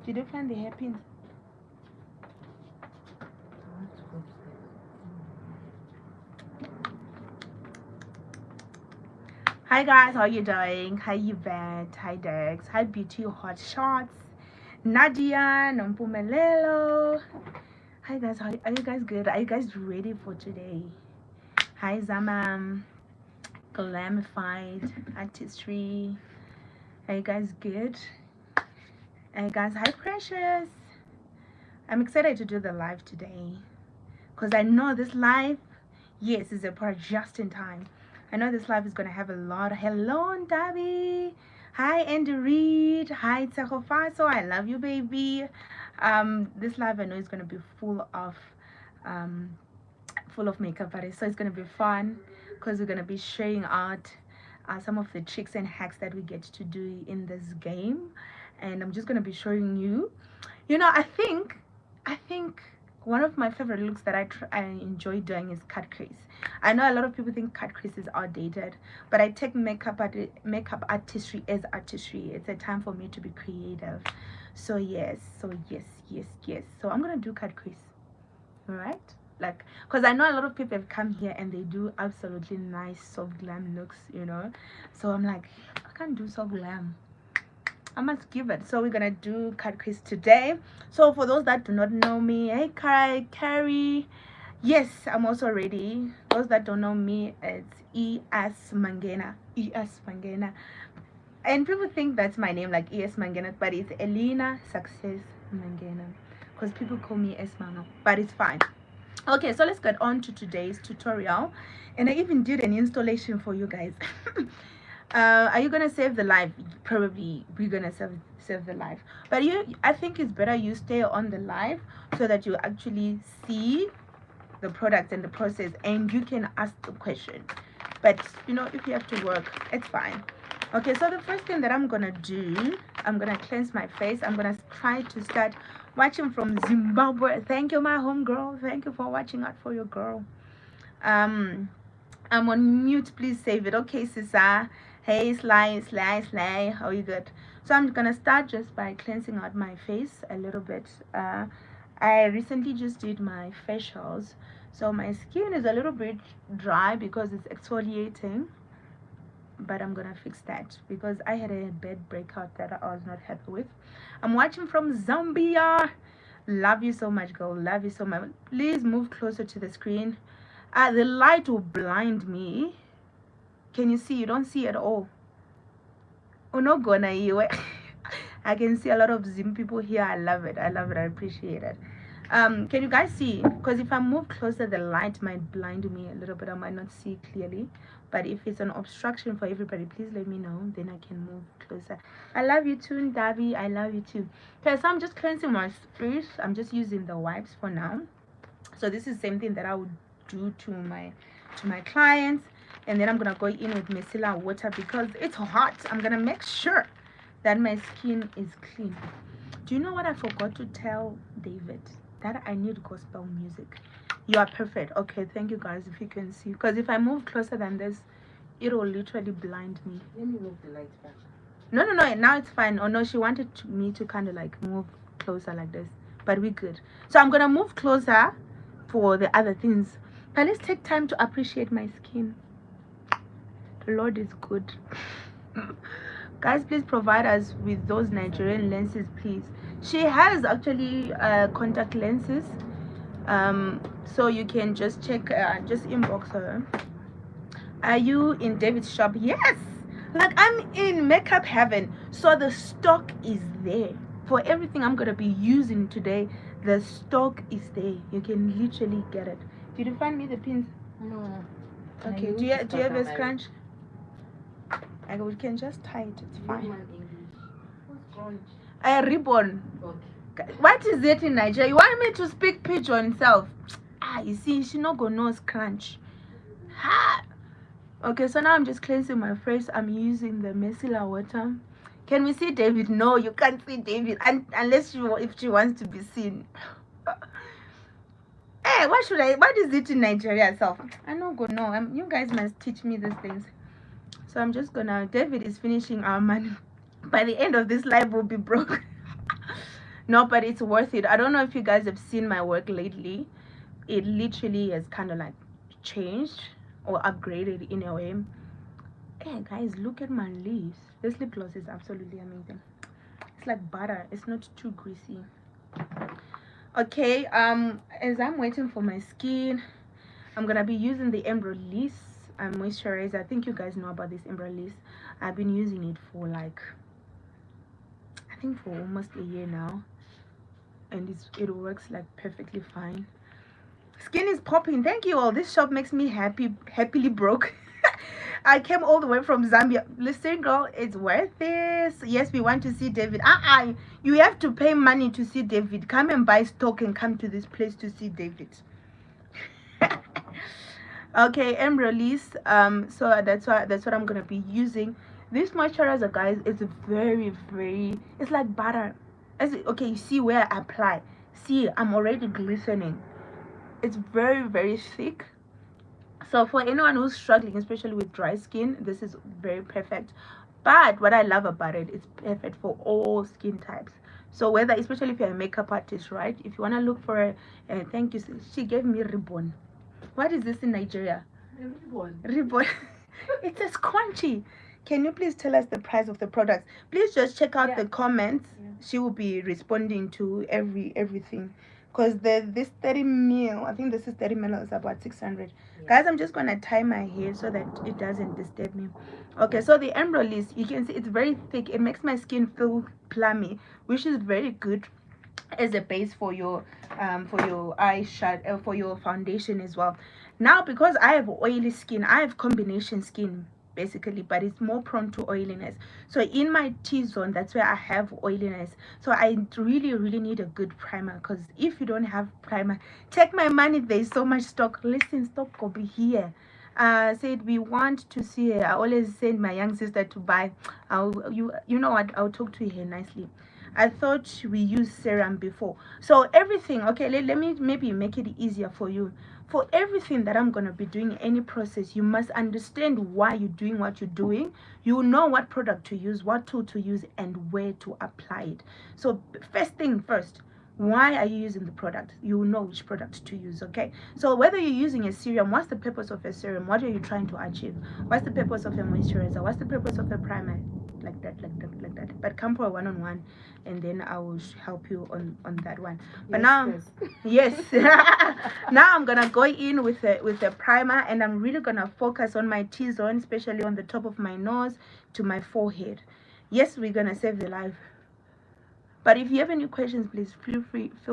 Did you find the hairpins? Hi guys, how you doing? Hi Yvette, hi Dex, hi Beauty Hot Shots, Nadia, Nompumelelo. Hi guys, are you guys good? Are you guys ready for today? Hi Zamam, Glamified Artistry. Are you guys good? Hey guys, hi Precious. I'm excited to do the live today because I know this live, yes, is a part just in time. I know this live is going to have a lot. Hello, Dabi. Hi, Andy Reid. Hi, Tsehofaso. I love you, baby. This live I know is going to be full of makeup artists, so it's going to be fun because we're going to be sharing out some of the tricks and hacks that we get to do in this game, and I'm just going to be showing you. You know, I think one of my favorite looks that I enjoy doing is cut crease. I know a lot of people think cut crease is outdated, but I take makeup artistry as artistry. It's a time for me to be creative. So yes. So I'm gonna do cut crease, all right? Like, because I know a lot of people have come here and they do absolutely nice soft glam looks, you know. So I'm like, I can't do soft glam. I must give it. So we're gonna do cut crease today. So for those that do not know me, hey Carrie, yes, I'm also ready. Those that don't know me, it's esmangena. And people think that's my name, like esmangena, but it's Elena Success Mangena, because people call me Esmanga, but it's fine. Okay, so let's get on to today's tutorial, and I even did an installation for you guys. Are you gonna save the live? Probably we're gonna save the live, but I think it's better you stay on the live so that you actually see the product and the process, and you can ask the question. But you know, if you have to work, it's fine. Okay, so the first thing that I'm gonna do, I'm gonna cleanse my face. I'm gonna try to start watching from Zimbabwe. Thank you, my home girl. Thank you for watching out for your girl. I'm on mute. Please save it. Okay, Sisa. Hey, Sly. How are you good? So I'm gonna start just by cleansing out my face a little bit. I recently just did my facials, so my skin is a little bit dry because it's exfoliating, but I'm gonna fix that because I had a bad breakout that I was not happy with. I'm watching from Zambia. Love you so much, girl. Love you so much. Please move closer to the screen. The light will blind me. Can you see? You don't see at all. Oh no, gonna you. I can see a lot of Zim people here. I love it. I appreciate it. Can you guys see? Because if I move closer, the light might blind me a little bit. I might not see clearly. But if it's an obstruction for everybody, please let me know. Then I can move closer. I love you too, Davi. I love you too. Okay, so I'm just cleansing my face. I'm just using the wipes for now. So this is the same thing that I would do to my clients. And then I'm gonna go in with micellar water because it's hot. I'm gonna make sure that my skin is clean. Do you know what I forgot to tell David? That I need gospel music. You are perfect. Okay, thank you guys. If you can see, because if I move closer than this, it will literally blind me. Let me move the light back. No, now it's fine. Oh no, she wanted me to kind of like move closer like this, but we're good. So I'm gonna move closer for the other things, but let's take time to appreciate my skin. The Lord is good. Guys, please provide us with those Nigerian lenses, please. She has actually contact lenses, so you can just check, just inbox her. Are you in David's shop? Yes, like I'm in makeup heaven, so the stock is there for everything I'm gonna be using today. The stock is there. You can literally get it. Did you find me the pins? No. Okay, do you have a scrunch? We can just tie it. It's fine. A ribbon. Okay. What is it in Nigeria? You want me to speak pidgin self? You see, she not gonna know scrunch. Ha. Okay, so now I'm just cleansing my face. I'm using the micellar water. Can we see David? No, you can't see David unless if she wants to be seen. Hey, what is it in Nigeria self? I don't go know. You guys must teach me these things. So I'm just gonna, David is finishing our money. By the end of this live, we'll be broke. No, but it's worth it. I don't know if you guys have seen my work lately. It literally has kind of like changed or upgraded in a way. Hey guys, look at my lips. This lip gloss is absolutely amazing. It's like butter. It's not too greasy. Okay, as I'm waiting for my skin, I'm gonna be using the Eyebrow moisturizer. I think you guys know about this Eyebrow. I've been using it for like, I think for almost a year now, and it works like perfectly fine. Skin is popping. Thank you all. This shop makes me happily broke. I came all the way from Zambia. Listen, girl, it's worth this. Yes, we want to see David. You have to pay money to see David. Come and buy stock and come to this place to see David. Okay, Eyebrow. So that's what I'm gonna be using. This moisturizer, guys, is very, very, it's like butter. Okay, you see where I apply. See, I'm already glistening. It's very, very thick. So for anyone who's struggling, especially with dry skin, this is very perfect. But what I love about it, it's perfect for all skin types. So whether, especially if you're a makeup artist, right? If you want to look for a thank you. She gave me ribbon. What is this in Nigeria? Ribbon. Ribbon. It's a scrunchie. Can you please tell us the price of the products? Please just check out the comments. She will be responding to everything. Because this 30 mil, I think this is 30 mil, is about 600. Guys, I'm just gonna tie my hair so that it doesn't disturb me. Okay, so the Eyebrow, you can see it's very thick. It makes my skin feel plummy, which is very good as a base for your eyeshadow, for your foundation as well. Now, because I have oily skin, I have combination skin basically, but it's more prone to oiliness. So in my T-zone, that's where I have oiliness. So I really need a good primer, because if you don't have primer, take my money, there's so much stock. Listen, stock will be here. Said we want to see her. I always send my young sister to buy. You know what, I'll talk to her nicely. I thought we used serum before. So everything, okay, let me maybe make it easier for you. For everything that I'm going to be doing, any process, you must understand why you're doing what you're doing. You will know what product to use, what tool to use, and where to apply it. So first thing first, why are you using the product? You will know which product to use, okay? So whether you're using a serum, what's the purpose of a serum? What are you trying to achieve? What's the purpose of a moisturizer? What's the purpose of a primer? Like that. But come for a one-on-one, and then I will help you on that one. But yes. Now I'm gonna go in with a primer, and I'm really gonna focus on my T-zone, especially on the top of my nose to my forehead. Yes, we're gonna save the life. But if you have any questions, please feel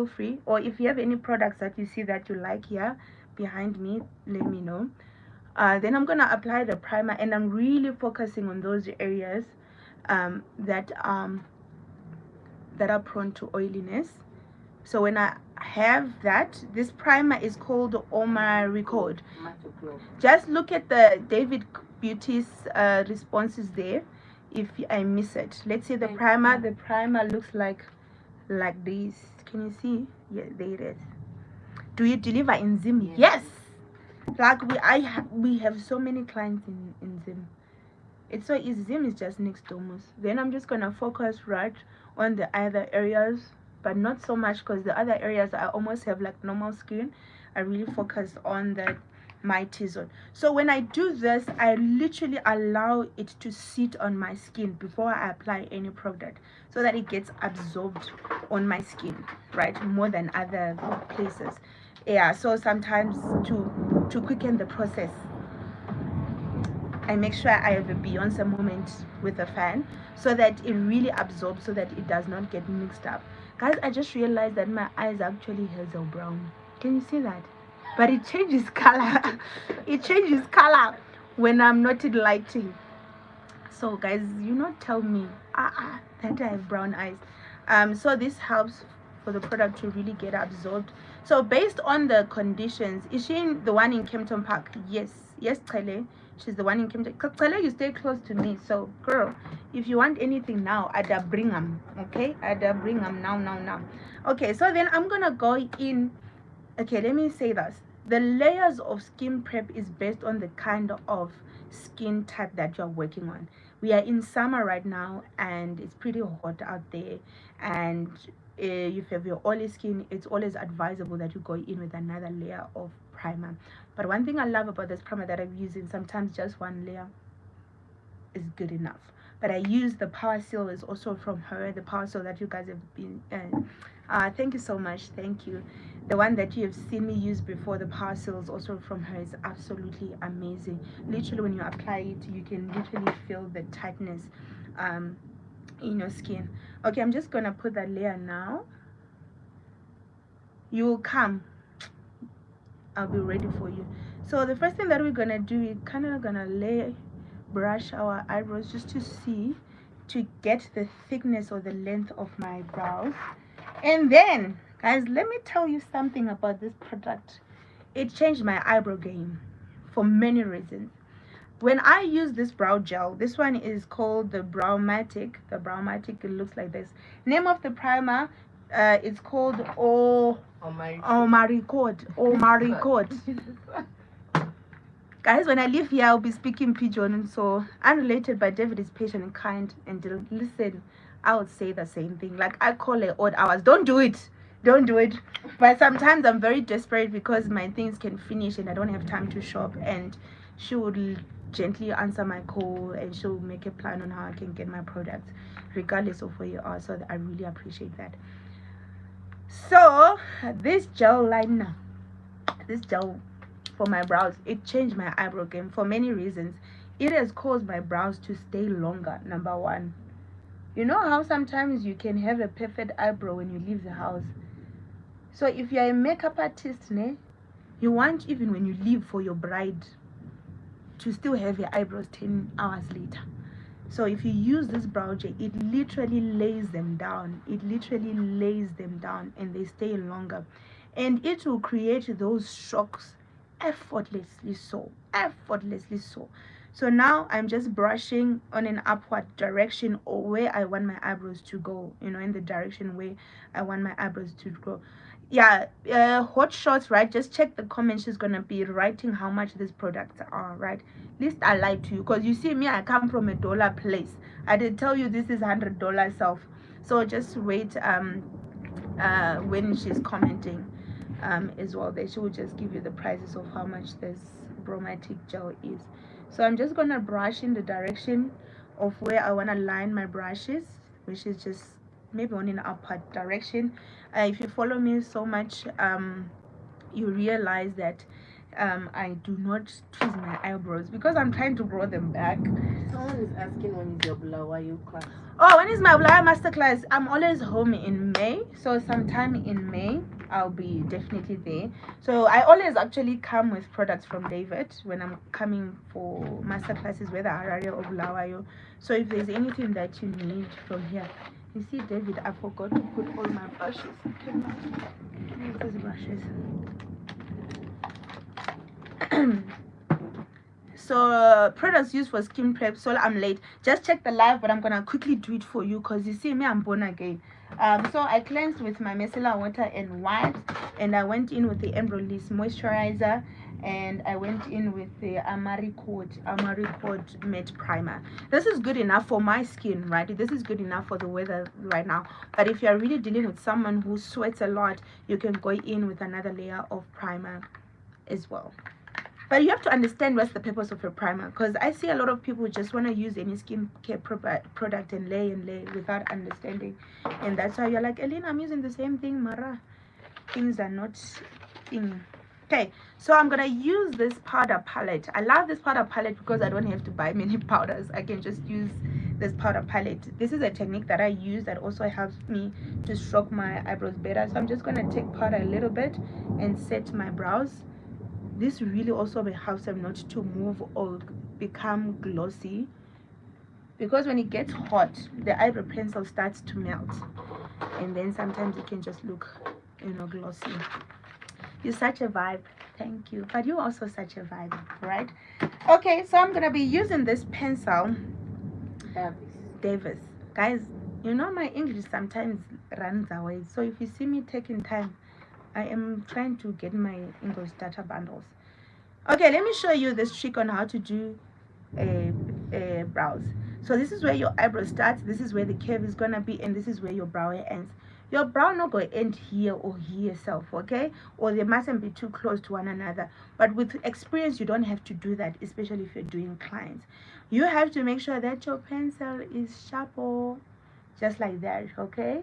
free. Or if you have any products that you see that you like here behind me, let me know. Then I'm gonna apply the primer, and I'm really focusing on those areas that are prone to oiliness. So when I have that, this primer is called Omar Record. Just look at the David Beauty's responses there if I miss it. Let's say the primer looks like this. Can you see? Yeah, there it is. Do you deliver in Zim? Yes. Like we have so many clients in Zim. It's so easy. Zim is just next to us. Then I'm just gonna focus right on the other areas, but not so much, because the other areas I almost have like normal skin. I really focus on my T-zone. So when I do this, I literally allow it to sit on my skin before I apply any product, so that it gets absorbed on my skin, right, more than other places. Yeah, so sometimes to quicken the process, I make sure I have a Beyonce moment with a fan, so that it really absorbs, so that it does not get mixed up. Guys, I just realized that my eyes actually hazel brown. Can you see that? But it changes color. It changes color when I'm not in lighting. So guys, you not tell me that I have brown eyes. So this helps for the product to really get absorbed. So based on the conditions, is she the one in Kempton Park? Yes, Kale. She's the one in Kempton. Kale, you stay close to me. So girl, if you want anything now, I'd bring them. Okay, I'd bring them now. Okay, so then I'm gonna go in. Okay, let me say this. The layers of skin prep is based on the kind of skin type that you're working on. We are in summer right now, and it's pretty hot out there, and if you have your oily skin, it's always advisable that you go in with another layer of primer. But one thing I love about this primer that I'm using, sometimes just one layer is good enough. But I use the power seal, is also from her, the power seal that you guys have been thank you so much, thank you. The one that you have seen me use before, the power seal, is also from her. Is absolutely amazing. Literally when you apply it, you can literally feel the tightness in your skin. Okay, I'm just gonna put that layer now. You will come, I'll be ready for you. So the first thing that we're gonna do, we're kind of gonna brush our eyebrows just to see, to get the thickness or the length of my brows. And then guys, let me tell you something about this product. It changed my eyebrow game for many reasons. When I use this brow gel, this one is called the Browmatic. The Browmatic, it looks like this. Name of the primer, it's called Oh Maricot. Guys, when I leave here, I'll be speaking Pidgin. So unrelated, but David is patient and kind and didn't listen. I would say the same thing. Like, I call it odd hours. Don't do it. Don't do it. But sometimes I'm very desperate because my things can finish and I don't have time to shop. And she would gently answer my call and she'll make a plan on how I can get my products, regardless of where you are. So I really appreciate that. So this gel liner, this gel for my brows, it changed my eyebrow game for many reasons. It has caused my brows to stay longer. Number one, you know how sometimes you can have a perfect eyebrow when you leave the house. So if you're a makeup artist, you want, even when you leave for your bride, to still have your eyebrows 10 hours later. So if you use this brow gel, it literally lays them down. It literally lays them down and they stay longer. And it will create those shocks effortlessly so. Effortlessly so. So now I'm just brushing on an upward direction, or where I want my eyebrows to go, in the direction where I want my eyebrows to go. Yeah, hot shots, right? Just check the comments. She's gonna be writing how much these products are, right? At least I lied to you, because you see me, I come from a dollar place. I did tell you this is $100 self. So just wait when she's commenting as well, that she will just give you the prices of how much this bromatic gel is. So I'm just gonna brush in the direction of where I want to line my brushes, which is just maybe on an upward direction. If you follow me so much, you realize that I do not twist my eyebrows because I'm trying to grow them back. Someone is asking when is your Bulawayo class? Oh, when is my Bulawayo masterclass? I'm always home in May, so sometime in May I'll be definitely there. So I always actually come with products from David when I'm coming for masterclasses, whether Harare or Bulawayo. So if there's anything that you need from here, you see, David, I forgot to put all my brushes. These brushes. So products used for skin prep. So I'm late. Just check the live, but I'm gonna quickly do it for you because you see me, I'm born again. So I cleansed with my micellar water and wipes, and I went in with the Eyebrow moisturizer, and I went in with the Amaricot matte primer. This is good enough for my skin, right? This is good enough for the weather right now. But if you're really dealing with someone who sweats a lot, you can go in with another layer of primer as well. But you have to understand what's the purpose of a primer, because I see a lot of people just want to use any skincare product and lay without understanding. And that's why you're like, Elena, I'm using the same thing, Mara. Things are not thing. Okay, so I'm going to use this powder palette. I love this powder palette because I don't have to buy many powders. I can just use this powder palette. This is a technique that I use that also helps me to stroke my eyebrows better. So I'm just going to take powder a little bit and set my brows. This really also helps them not to move or become glossy, because when it gets hot, the eyebrow pencil starts to melt, and then sometimes it can just look, glossy. You're such a vibe. Thank you. But you're also such a vibe, right? Okay, so I'm gonna be using this pencil, Davis. Guys, my English sometimes runs away. So if you see me taking time, I am trying to get my English data bundles. Okay, let me show you this trick on how to do a brows. So this is where your eyebrow starts, this is where the curve is gonna be, and this is where your brow ends. Your brow not going to end here or here self, okay? Or they mustn't be too close to one another. But with experience, you don't have to do that, especially if you're doing clients. You have to make sure that your pencil is sharp, or just like that, okay?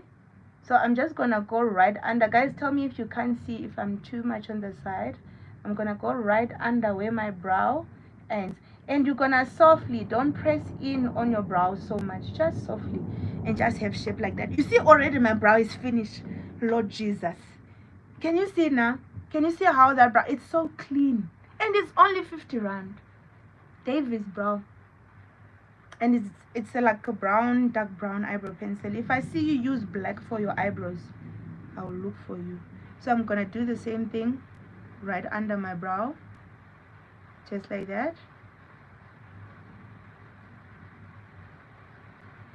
So I'm just gonna go right under. Guys, tell me if you can't see, if I'm too much on the side. I'm gonna go right under where my brow ends, and you're gonna softly, don't press in on your brow so much, just softly, and just have shape like that. You see already my brow is finished. Lord Jesus, can you see now? Can you see how that brow, it's so clean, and it's only 50 rand. Davis brow, and it's like a brown, dark brown eyebrow pencil. If I see you use black for your eyebrows, I'll look for you. So I'm gonna do the same thing right under my brow, just like that.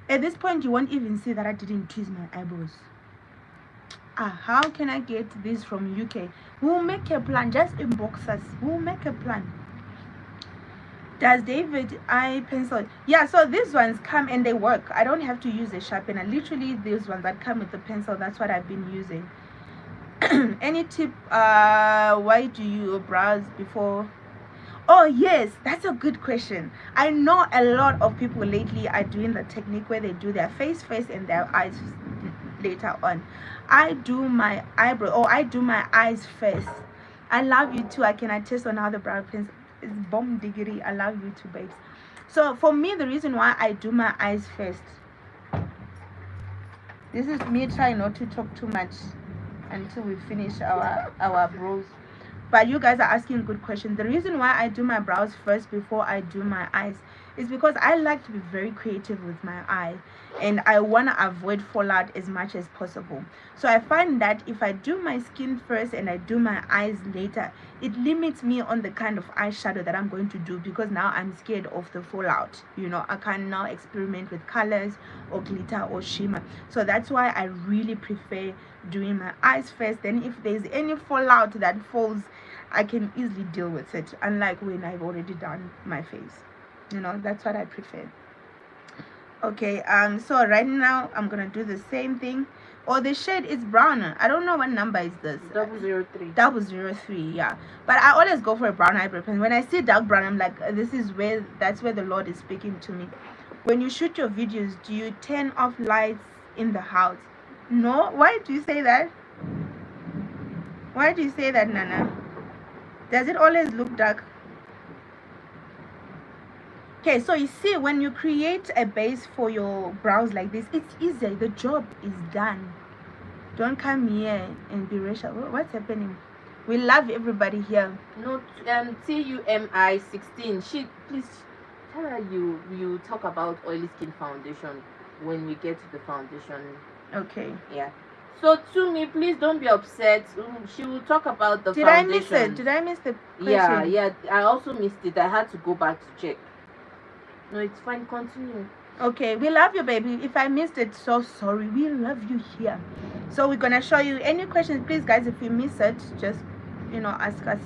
At this point, you won't even see that I didn't twist my eyebrows. How can I get this from UK? We'll make a plan. Just inbox us. We'll make a plan. Does David eye pencil? Yeah, so these ones come and they work. I don't have to use a sharpener. Literally, these ones that come with the pencil, that's what I've been using. Any tip? Why do you browse before? Oh yes, that's a good question. I know a lot of people lately are doing the technique where they do their face first and their eyes later on. I do my eyebrow, or I do my eyes first. I love you too. I can attest on how the brow pencil is bomb diggity. I love you too, babes. So for me, the reason why I do my eyes first, this is me trying not to talk too much until we finish our brows. But you guys are asking good questions. The reason why I do my brows first before I do my eyes is because I like to be very creative with my eye, and I want to avoid fallout as much as possible. So I find that if I do my skin first and I do my eyes later, it limits me on the kind of eyeshadow that I'm going to do, because now I'm scared of the fallout. You know, I can now experiment with colors or glitter or shimmer. So that's why I really prefer doing my eyes first. Then if there's any fallout that falls, I can easily deal with it, unlike when I've already done my face. You know, that's what I prefer. Okay, so right now I'm gonna do the same thing. Oh, the shade is brown. I don't know what number is this. 003. 003, yeah. But I always go for a brown eyebrow pen. When I see dark brown, I'm like, this is where, that's where the Lord is speaking to me. When you shoot your videos, do you turn off lights in the house? No. Why do you say that? Why do you say that, Nana? Does it always look dark? Okay, so you see, when you create a base for your brows like this, it's easy. The job is done. Don't come here and be racial. What's happening? We love everybody here. No, TUMI 16. She, please tell her you talk about oily skin foundation when we get to the foundation. Okay. Yeah. So to me, please don't be upset. She will talk about the foundation. Did I miss it? Did I miss the question? Yeah. I also missed it. I had to go back to check. No, it's fine. Continue. Okay, we love you, baby. If I missed it, so sorry. We love you here. So we're gonna show you any questions, please, guys. If you miss it, just ask us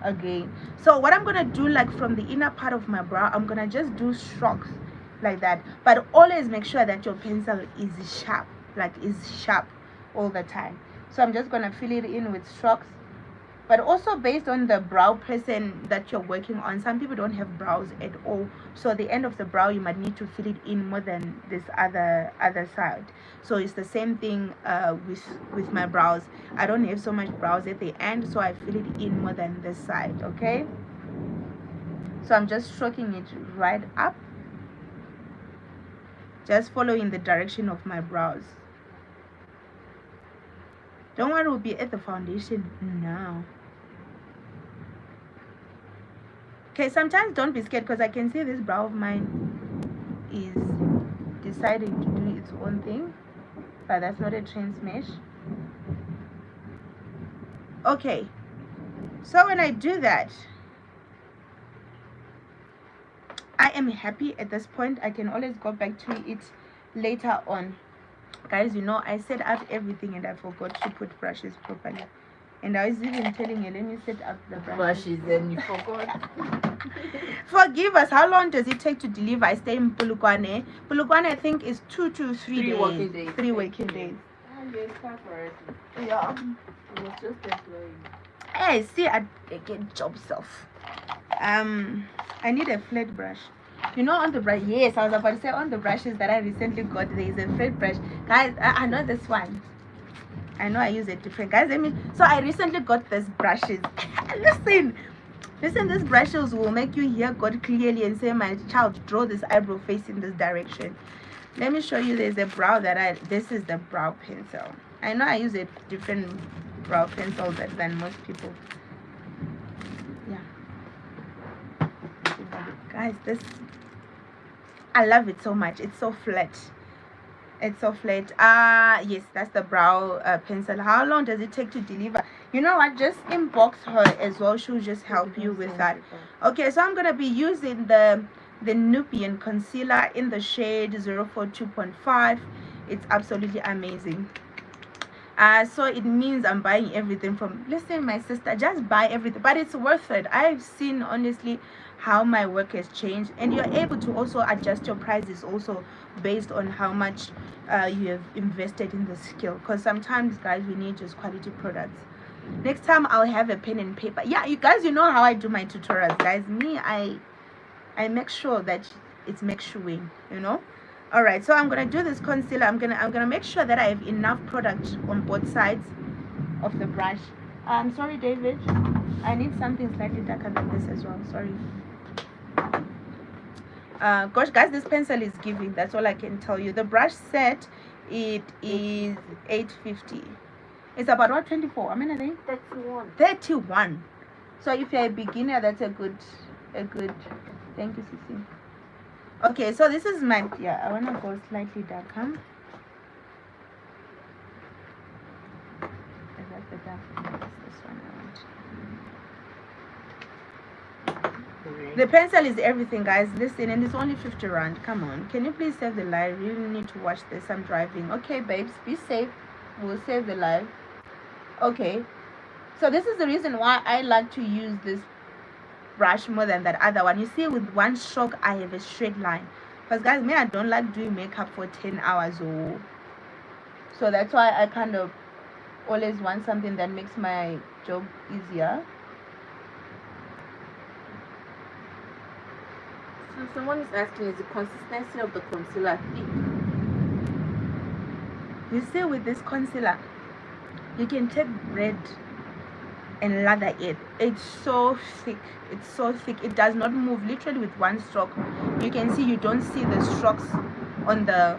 again. So what I'm gonna do, like from the inner part of my brow, I'm gonna just do strokes like that. But always make sure that your pencil is sharp, all the time. So I'm just gonna fill it in with strokes. But also based on the brow person that you're working on, some people don't have brows at all. So the end of the brow, you might need to fill it in more than this other side. So it's the same thing with my brows. I don't have so much brows at the end, so I fill it in more than this side, okay? So I'm just stroking it right up, just following the direction of my brows. Don't worry, we'll be at the foundation now. Okay, sometimes don't be scared, because I can see this brow of mine is deciding to do its own thing, but that's not a trans mesh. Okay, so when I do that, I am happy at this point. I can always go back to it later on. Guys, I set up everything and I forgot to put brushes properly. And I was even telling you, let me set up the brushes and you forgot. Forgive us. How long does it take to deliver? I stay in Polokwane. Polokwane, I think, is 2 to 3 days. 3 working days. 3 working days. you start already. Yeah. It was just employing. Hey, see, I get job self. I need a flat brush. You know, on the brush, yes, I was about to say on the brushes that I recently got, there is a flat brush. Guys, I know this one. I know I use it different. Guys, so I recently got these brushes. Listen, these brushes will make you hear God clearly and say, my child, draw this eyebrow face in this direction. Let me show you. There's a brow this is the brow pencil. I know I use a different brow pencil than most people. Yeah. Guys, I love it so much. It's so flat. It's so flat. Yes, that's the brow pencil. How long does it take to deliver? You know what, just inbox her as well. She'll just help you with that. Okay, so I'm gonna be using the Nubian concealer in the shade 042.5. It's absolutely amazing. So it means I'm buying everything from, listen, my sister, just buy everything, but it's worth it. I've seen honestly how my work has changed, and you're able to also adjust your prices also based on how much you have invested in the skill, because sometimes, guys, we need just quality products. Next time I'll have a pen and paper. Yeah, you guys, you know how I do my tutorials, guys. Me, I make sure that it's make sure, you know. All right, so I'm gonna do this concealer. I'm gonna make sure that I have enough product on both sides of the brush. I'm sorry, David, I need something slightly darker than this as well. Sorry. Gosh, guys, this pencil is giving. That's all I can tell you. The brush set, it is $8.50. It's about what, 24? I mean, I think 31. So if you're a beginner, that's a good. Thank you, Sissy. Okay, so this is my, yeah, I want to go slightly darker. That's the dark. That's this one I want. The pencil is everything, guys. Listen, and it's only 50 rand. Come on, can you please save the live? I really need to watch this. I'm driving. Okay, babes, be safe. We'll save the live. Okay, so this is the reason why I like to use this brush more than that other one. You see, with one stroke I have a straight line, because guys, me, I don't like doing makeup for 10 hours so that's why I kind of always want something that makes my job easier. So someone is asking, is the consistency of the concealer thick? You see, with this concealer you can take red and lather it. It's so thick. It does not move. Literally with one stroke you can see, you don't see the strokes on the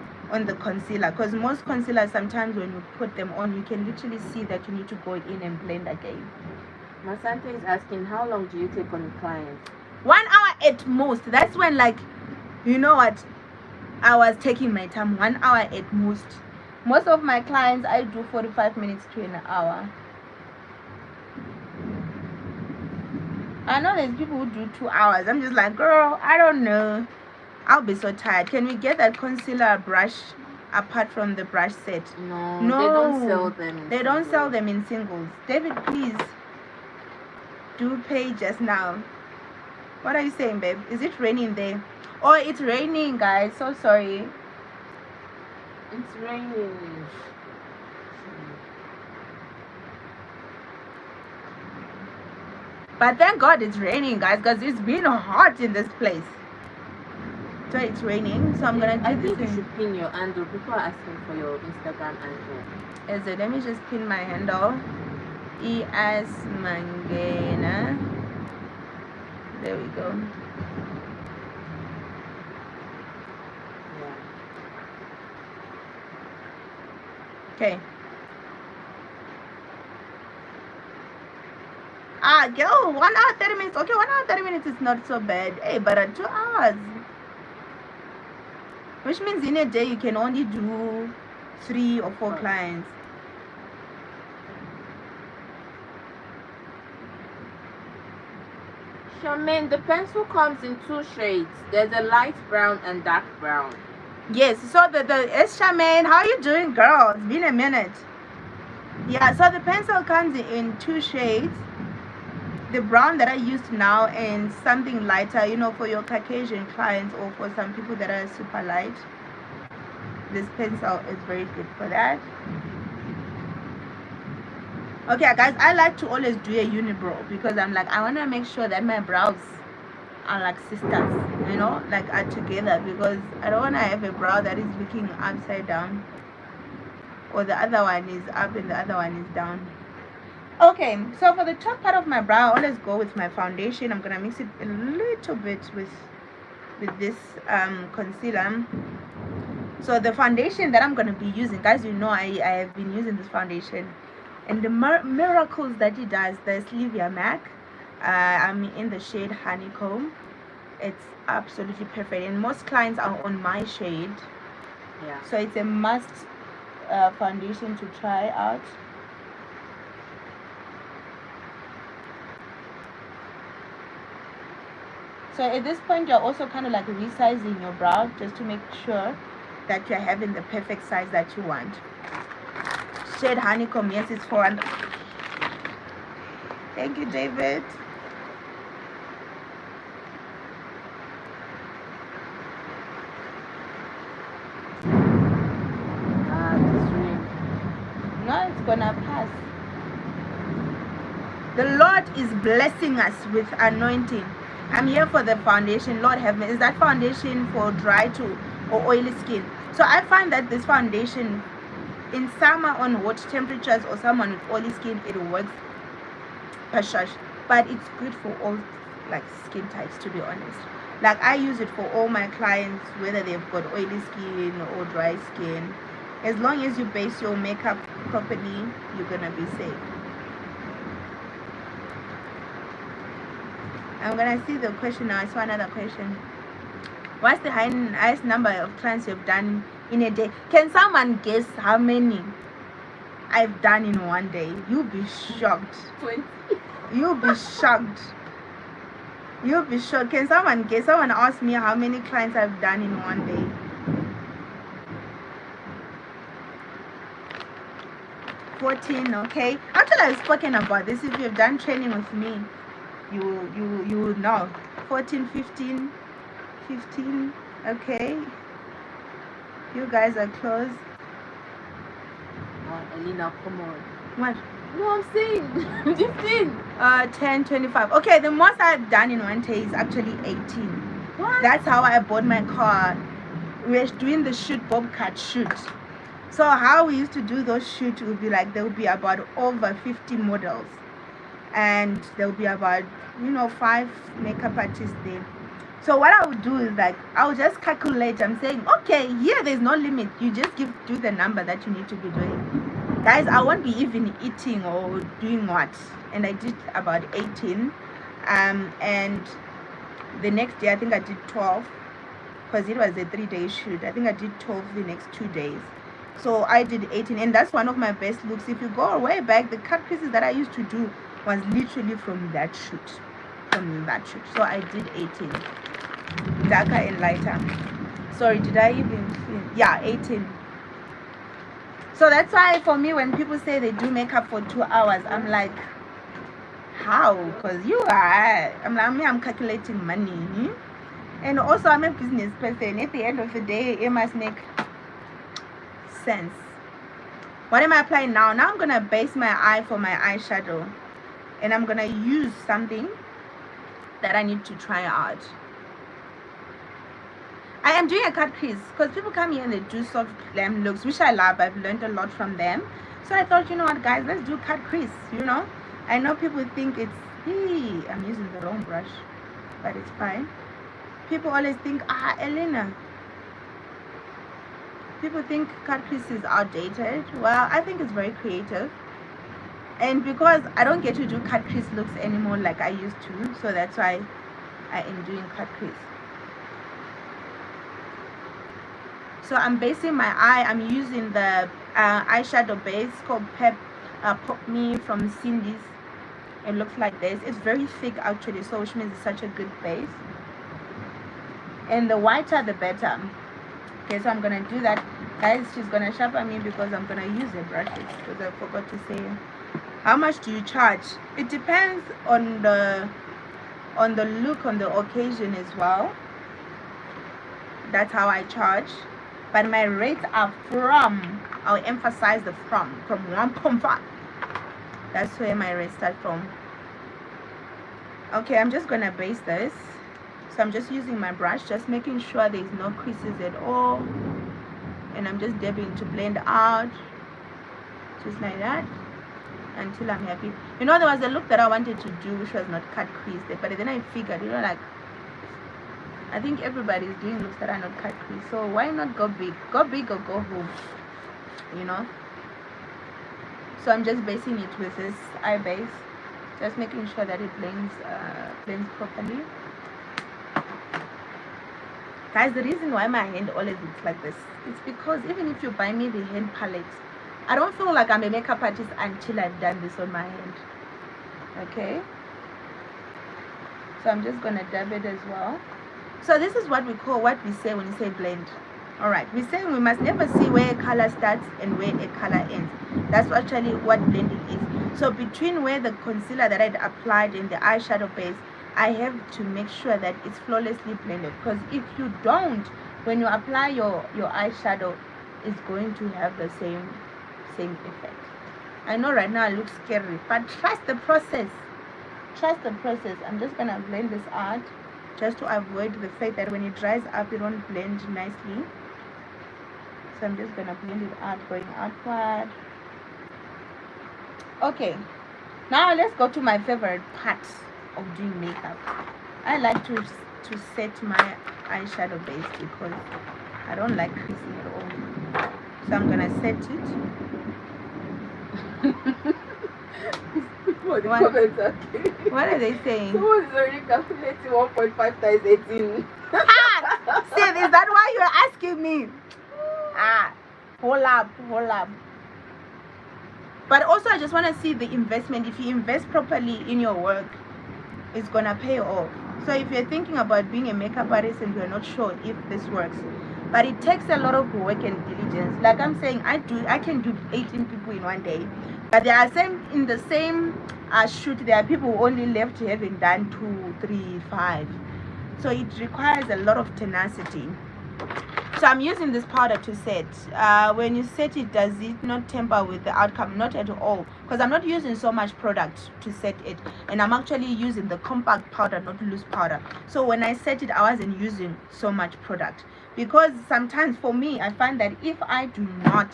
concealer, because most concealers, sometimes when you put them on, you can literally see that you need to go in and blend again. Masante is asking, how long do you take on clients? 1 hour at most. That's when, like, you know what, I was taking my time. 1 hour at most. Most of my clients I do 45 minutes to an hour. I know there's people who do 2 hours. I'm just like, girl, I don't know, I'll be so tired. Can we get that concealer brush apart from the brush set? No, they don't sell them. They don't sell them in singles. David, please do pay just now. What are you saying, babe? Is it raining there? Oh, it's raining, guys. So sorry. It's raining. But thank God it's raining, guys, because it's been hot in this place. So it's raining, so I'm gonna do I this think you thing. should pin your handle. People are asking for your Instagram handle. Is it? Let me just pin my handle. Esmangena. There we go. Yeah. Okay. Girl, 1 hour 30 minutes. Okay, 1 hour 30 minutes is not so bad. Hey, but 2 hours, which means in a day you can only do 3 or 4 clients. Charmaine, the pencil comes in 2 shades. There's a light brown and dark brown. Yes, so it's Charmaine. How you doing, girl? It's been a minute. Yeah, so the pencil comes in 2 shades. The brown that I used now and something lighter, you know, for your Caucasian clients or for some people that are super light. This pencil is very good for that. Okay guys, I like to always do a unibrow because I'm like, I want to make sure that my brows are like sisters, you know, like are together, because I don't want to have a brow that is looking upside down, or the other one is up and the other one is down. Okay, so for the top part of my brow, I always go with my foundation. I'm gonna mix it a little bit with this concealer. So the foundation that I'm gonna be using, guys, you know, I have been using this foundation, and the miracles that it does, the Slivia MAC. I'm in the shade Honeycomb. It's absolutely perfect, and most clients are on my shade. Yeah. So it's a must foundation to try out. So at this point, you're also kind of like resizing your brow just to make sure that you're having the perfect size that you want. Shade Honeycomb, yes, it's 400. Thank you, David. No, it's gonna pass. The Lord is blessing us with anointing. I'm here for the foundation. Lord have mercy. Is that foundation for dry to or oily skin? So I find that this foundation in summer on hot temperatures or someone with oily skin, it works pashash, but it's good for all like skin types, to be honest. Like I use it for all my clients, whether they've got oily skin or dry skin. As long as you base your makeup properly, you're gonna be safe. I'm gonna see the question now. I saw another question. What's the highest number of clients you've done in a day? Can someone guess how many I've done in one day? You'll be shocked. 20. You'll be shocked. You'll be shocked. Can someone guess? Someone asked me how many clients I've done in one day. Okay. Actually, I've spoken about this. If you've done training with me, you would know. 14, 15. Okay, you guys are close. Oh, Elena, come on. What? No, I'm saying 15. 10, 25. Okay, the most I've done in one day is actually 18. What? That's how I bought my car. We were doing the shoot, bobcat shoot. So how we used to do those shoots would be like, there would be about over 50 models, and there would be about 5 makeup artists there. So what I would do is like, I would just calculate. I'm saying, okay, here there's no limit. You just do the number that you need to be doing. Guys, I won't be even eating or doing what. And I did about 18. And the next day, I think I did 12. Because it was a 3-day shoot. I think I did 12 the next 2 days. So I did 18. And that's one of my best looks. If you go way back, the cut pieces that I used to do was literally from that shoot. So I did 18. Darker and lighter. Sorry, did I even? Yeah, 18. So that's why for me, when people say they do makeup for 2 hours, I'm like, how? Because I'm calculating money. And also, I'm a business person. At the end of the day, it must make sense. What am I applying now? Now I'm going to base my eye for my eyeshadow. And I'm going to use something that I need to try out. I am doing a cut crease because people come here and they do soft glam looks, which I love. I've learned a lot from them. So I thought, you know what, guys, let's do cut crease. I know people think it's, I'm using the wrong brush, but it's fine. People always think, Elena, people think cut crease is outdated. Well, I think it's very creative. And because I don't get to do cut crease looks anymore like I used to, so that's why I am doing cut crease. So I'm basing my eye. I'm using the eyeshadow base called Pop Me from Cindy's. It looks like this. It's very thick actually, so which means it's such a good base. And the whiter the better. Okay, so I'm gonna do that. Guys, she's gonna sharpen me because I'm gonna use the brushes, because I forgot to say. How much do you charge? It depends on the look, on the occasion as well. That's how I charge. But my rates are from, I'll emphasize the from 1.5 That's where my red starts from. Okay, I'm just gonna base this. So I'm just using my brush, just making sure there's no creases at all. And I'm just dabbing to blend out, just like that, until I'm happy. You know, there was a look that I wanted to do which was not cut crease, but then I figured, you know, like, I think everybody's doing looks that are not cut crease, so why not go big? Go big or go home, you know. So I'm just basing it with this eye base, just making sure that it blends properly. Guys, the reason why my hand always looks like this, it's because even if you buy me the hand palette, I don't feel like I'm a makeup artist until I've done this on my hand. Okay, so I'm just gonna dab it as well. So this is what we say when you say blend. All right, we say we must never see where a color starts and where a color ends. That's actually what blending is. So between where the concealer that I'd applied and the eyeshadow base, I have to make sure that it's flawlessly blended, because if you don't, when you apply your eyeshadow, it's going to have the same effect. I know right now it looks scary, but trust the process. Trust the process. I'm just gonna blend this out, just to avoid the fact that when it dries up, it won't blend nicely. So I'm just gonna blend it out, going outward. Okay, now let's go to my favorite part of doing makeup. I like to set my eyeshadow base because I don't like creasing at all. So I'm gonna set it. What are they saying? Someone is already calculating 1.5 times 18. See, is that why you're asking me? Hold up. But also, I just want to see the investment. If you invest properly in your work, it's gonna pay off. So if you're thinking about being a makeup artist and you're not sure if this works, but it takes a lot of work and diligence. Like I'm saying, I can do 18 people in one day, but there are in the same shoot, there are people who only left having done 2, 3, 5. So it requires a lot of tenacity. So I'm using this powder to set. When you set it, does it not tamper with the outcome? Not at all, because I'm not using so much product to set it, and I'm actually using the compact powder, not loose powder. So when I set it, I wasn't using so much product, because sometimes for me, I find that if I do not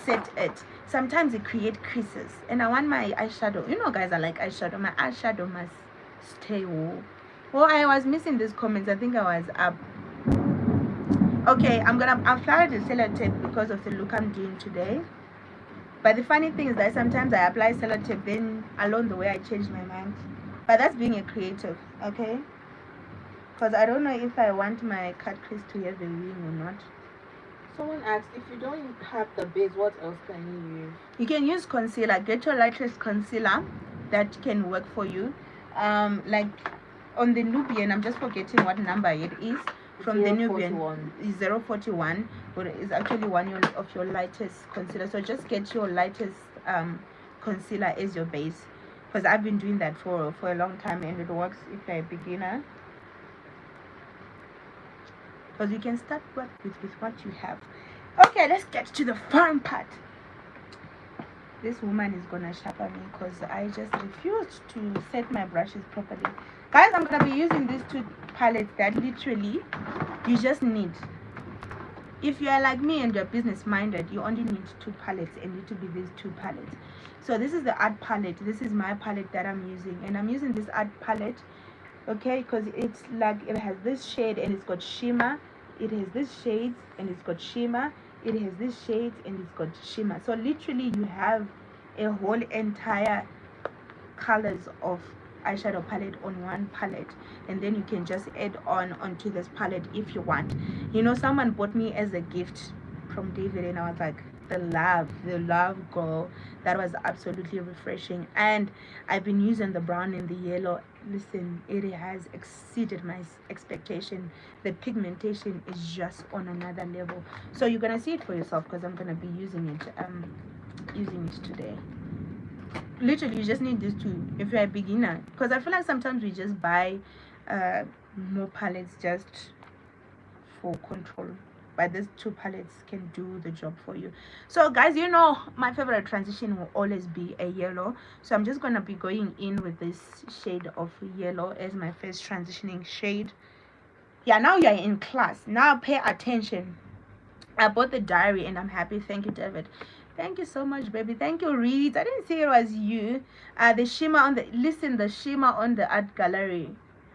set it, sometimes it creates creases, and I want my eyeshadow, you know guys, I like eyeshadow, my eyeshadow must stay whole. Well, I was missing these comments. I think I was up. Okay, I've applied the sellotape because of the look I'm doing today. But the funny thing is that sometimes I apply sellotape, then along the way I change my mind. But that's being a creative, okay? Because I don't know if I want my cut crease to have a wing or not. Someone asked, if you don't have the base, what else can you use? You can use concealer. Get your lightest concealer that can work for you. Like on the Nubian, I'm just forgetting what number it is. From the Nubian is 041, but it's actually one of your lightest concealer. So just get your lightest concealer as your base, because I've been doing that for a long time, and it works if you're a beginner, because you can start with what you have. Okay, let's get to the fun part. This woman is gonna sharpen me because I just refused to set my brushes properly. Guys, I'm gonna be using these two palettes that literally you just need. If you are like me and you're business minded, you only need 2 palettes, and it will be these 2 palettes. So this is the art palette. This is my palette that I'm using, and I'm using this art palette, okay, because it's like it has this shade and it's got shimmer. It has this shades and it's got shimmer. It has this shades and it's got shimmer. So literally you have a whole entire colors of eyeshadow palette on one palette, and then you can just add onto this palette if you want. You know, someone bought me as a gift from David, and I was like, the love girl. That was absolutely refreshing. And I've been using the brown and the yellow. Listen, it has exceeded my expectation. The pigmentation is just on another level. So you're gonna see it for yourself, because I'm gonna be using it today. Literally, you just need these 2 if you're a beginner, because I feel like sometimes we just buy more palettes just for control. but these two palettes can do the job for you. So guys, you know my favorite transition will always be a yellow, so I'm just gonna be going in with this shade of yellow as my first transitioning shade. Yeah, now you're in class. Now pay attention. I bought the diary and I'm happy. Thank you, David. Thank you so much, baby. Thank you, Reed. I didn't see it was you. The shimmer on the, listen, the shimmer on the art gallery,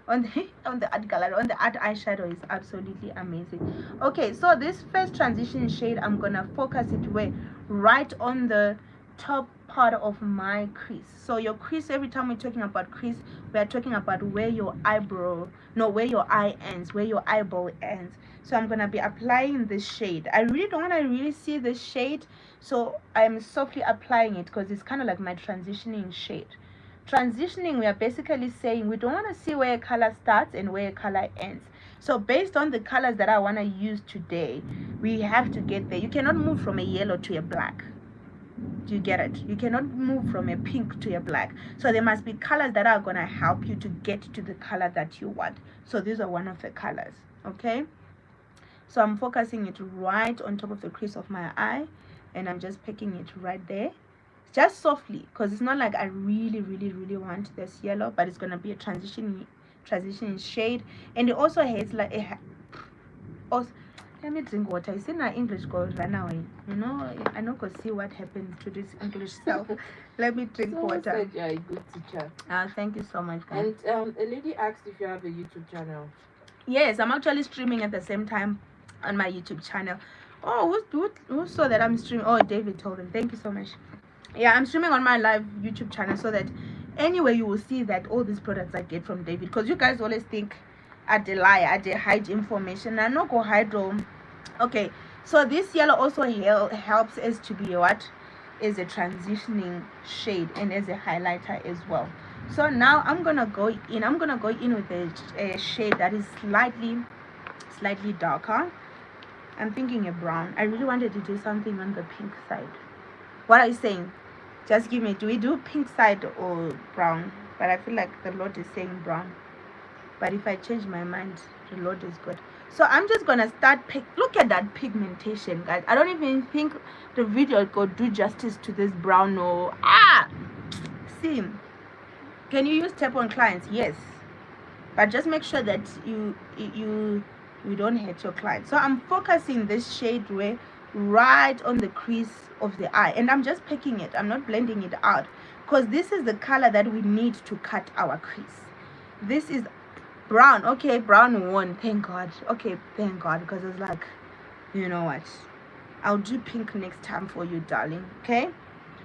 on the on the art gallery, on the art eyeshadow is absolutely amazing. Okay, so this first transition shade, I'm gonna focus it where, right on the top part of my crease. So your crease, every time we're talking about crease, we are talking about where your eyebrow, no, where your eye ends, where your eyeball ends. So I'm gonna be applying this shade. I really don't want to really see this shade, so I'm softly applying it because it's kind of like my transitioning shade. Transitioning, we are basically saying we don't want to see where a color starts and where a color ends. So based on the colors that I want to use today, we have to get there. You cannot move from a yellow to a black. Do you get it? You cannot move from a pink to a black. So there must be colors that are going to help you to get to the color that you want. So these are one of the colors. Okay, so I'm focusing it right on top of the crease of my eye, and I'm just picking it right there, just softly, because it's not like I really want this yellow, but it's going to be a transition shade. And it also has like a also, let me drink water. You see my English goes run away. You know, I know go see what happened to this English self. Let me drink water. Said you're a good teacher. Thank you so much, guys. And a lady asked if you have a YouTube channel. Yes, I'm actually streaming at the same time on my YouTube channel. Oh, who saw that I'm streaming? Oh, David told him. Thank you so much. Yeah, I'm streaming on my live YouTube channel, so that anyway you will see that all these products I get from David, because you guys always think I lie, I hide information. I no go hide them. Okay, so this yellow also helps as to be what is a transitioning shade and as a highlighter as well. So now I'm gonna go in with a shade that is slightly darker. I'm thinking a brown. I really wanted to do something on the pink side. What are you saying? Just give me, do we do pink side or brown? But I feel like the Lord is saying brown. But if I change my mind, the Lord is good. So I'm just gonna start look at that pigmentation, guys. I don't even think the video could do justice to this brown. No, see, can you use tap on clients? Yes, but just make sure that you don't hurt your client. So I'm focusing this shade right on the crease of the eye, and I'm just picking it. I'm not blending it out, because this is the color that we need to cut our crease. This is brown. Okay, brown won, thank God. Okay, thank God, because it's like, you know what, I'll do pink next time for you, darling. Okay,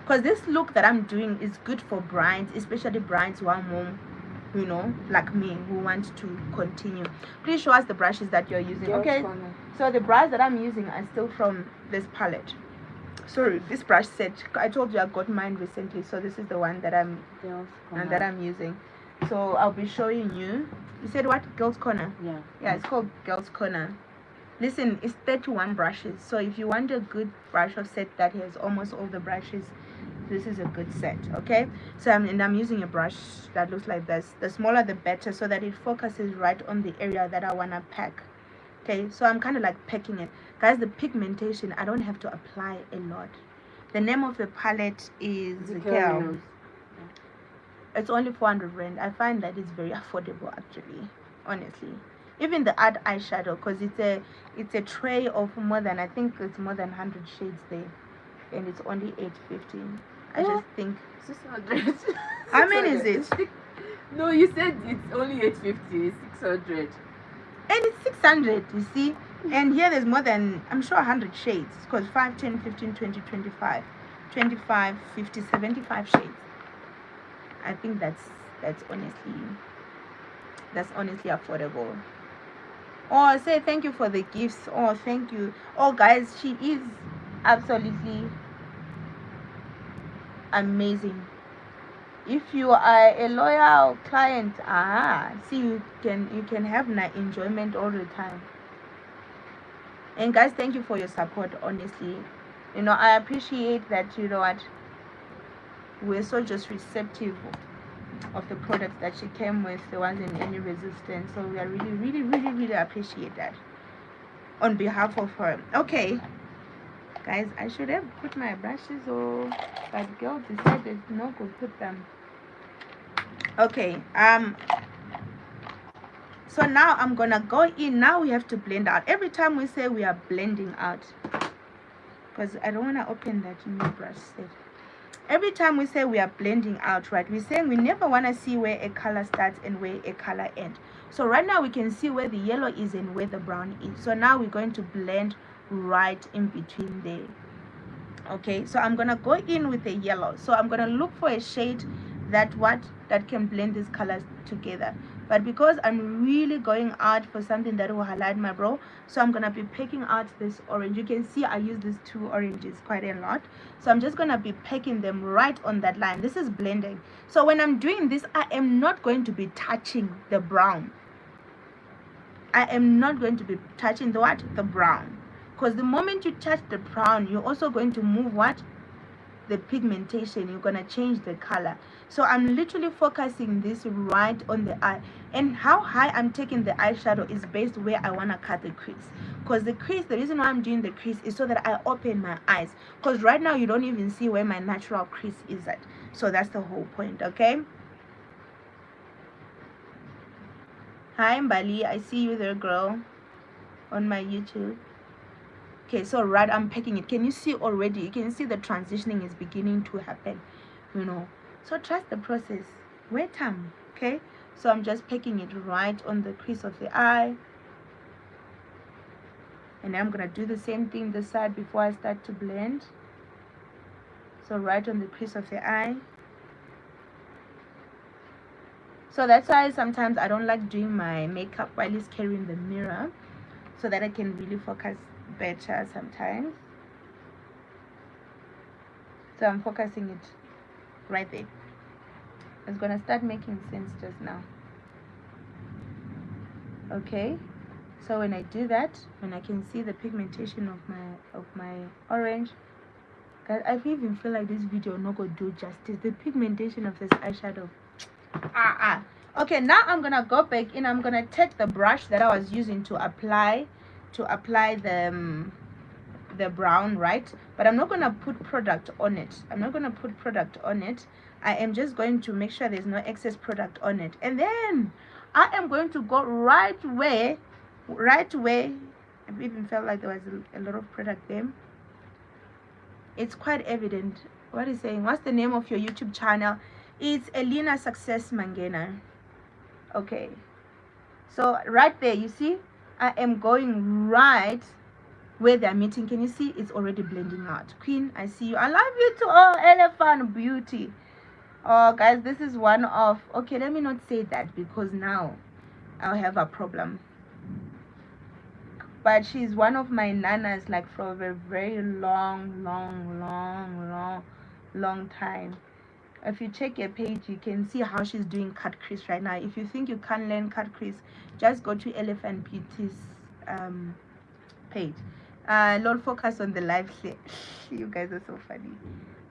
because this look that I'm doing is good for brides, especially brides who are more, you know, like me, who want to continue. Please show us the brushes that you're using. Okay, so the brushes that I'm using are still from this palette. Sorry, this brush set, I told you I got mine recently, so this is the one that I'm using. So I'll be showing you. You said what? Girls Corner? Yeah, it's called Girls Corner. Listen, it's 31 brushes. So if you want a good brush of set that has almost all the brushes, this is a good set. Okay, so I'm using a brush that looks like this. The smaller the better, so that it focuses right on the area that I want to pack. Okay, so I'm kind of like packing it. Guys, the pigmentation, I don't have to apply a lot. The name of the palette is Girl. It's only 400 rand. I find that it's very affordable, actually, honestly. Even the art eyeshadow, because it's a tray of more than, I think it's more than 100 shades there, and it's only 850. I just think 600. How many is it? No, you said it's only 850. 600. And it's 600, you see. And here there's more than, I'm sure, 100 shades, because 5, 10, 15, 20, 25, 25, 50, 75 shades. I think that's honestly affordable. Oh, say thank you for the gifts. Oh, thank you. Oh, guys, she is absolutely amazing. If you are a loyal client, see, you can have enjoyment all the time. And guys, thank you for your support. Honestly, you know, I appreciate that. You know what, we're so just receptive of the products that she came with. There wasn't any resistance, so we are really appreciate that. on behalf of her. Okay, guys, I should have put my brushes, or but girl decided not to put them. Okay, so now I'm gonna go in. Now we have to blend out. Every time we say we are blending out, because I don't want to open that new brush set. Every time we say we are blending out, right, we're saying we never want to see where a color starts and where a color ends. So right now we can see where the yellow is and where the brown is. So now we're going to blend right in between there. Okay, so I'm gonna go in with the yellow. So I'm gonna look for a shade that can blend these colors together. But because I'm really going out for something that will highlight my brow, so I'm gonna be picking out this orange. You can see I use these two oranges quite a lot. So I'm just gonna be picking them right on that line. This is blending. So when I'm doing this, I am not going to be touching the brown. I am not going to be touching the brown. Because the moment you touch the brown, you're also going to move the pigmentation. You're going to change the color. So I'm literally focusing this right on the eye. And how high I'm taking the eyeshadow is based where I want to cut the crease. Because the reason why I'm doing the crease is so that I open my eyes. Because right now you don't even see where my natural crease is at. So that's the whole point, okay? Hi Mbali, I see you there, girl, on my YouTube. Okay, so right, I'm packing it. Can you see already? You can see the transitioning is beginning to happen, you know. So trust the process. Wait time, okay? So I'm just packing it right on the crease of the eye. And I'm going to do the same thing this side before I start to blend. So right on the crease of the eye. So that's why sometimes I don't like doing my makeup while it's carrying the mirror, so that I can really focus better sometimes. So I'm focusing it right there. It's gonna start making sense just now. Okay, so when I do that, when I can see the pigmentation of my orange, guys, I even feel like this video not gonna do justice. The pigmentation of this eyeshadow. Okay, now I'm gonna go back in. I'm gonna take the brush that I was using to apply the brown, right? But I'm not gonna put product on it. I am just going to make sure there's no excess product on it, and then I am going to go right where I even felt like there was a lot of product there. It's quite evident. What is saying? What's the name of your YouTube channel? It's Elena Success Mangena. Okay, so right there, you see I am going right where they're meeting. Can you see it's already blending out? Queen, I see you. I love you too. Oh, elephant beauty. Oh guys, this is one of, okay, let me not say that because now I'll have a problem. But she's one of my nanas, like for a very long time. If you check your page, you can see how she's doing cut crease right now. If you think you can't learn cut crease, just go to Elephant Beauty's page. Lord, focus on the live here. You guys are so funny.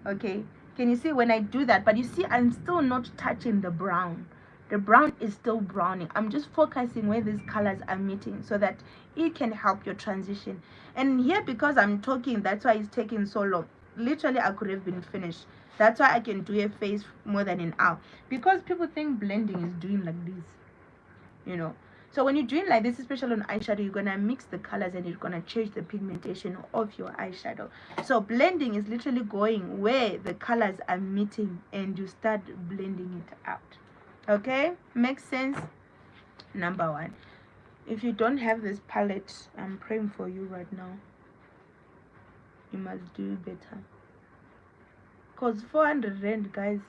Okay, can you see when I do that? But you see I'm still not touching the brown. The brown is still browning. I'm just focusing where these colors are meeting so that it can help your transition. And here, because I'm talking, that's why it's taking so long. Literally I could have been finished. That's why I can do a face more than an hour, because people think blending is doing like this, you know. So when you're doing like this, especially on eyeshadow, you're gonna mix the colors and you're gonna change the pigmentation of your eyeshadow. So blending is literally going where the colors are meeting and you start blending it out. Okay, makes sense? Number one, if you don't have this palette, I'm praying for you right now. You must do better, because 400 rand, guys.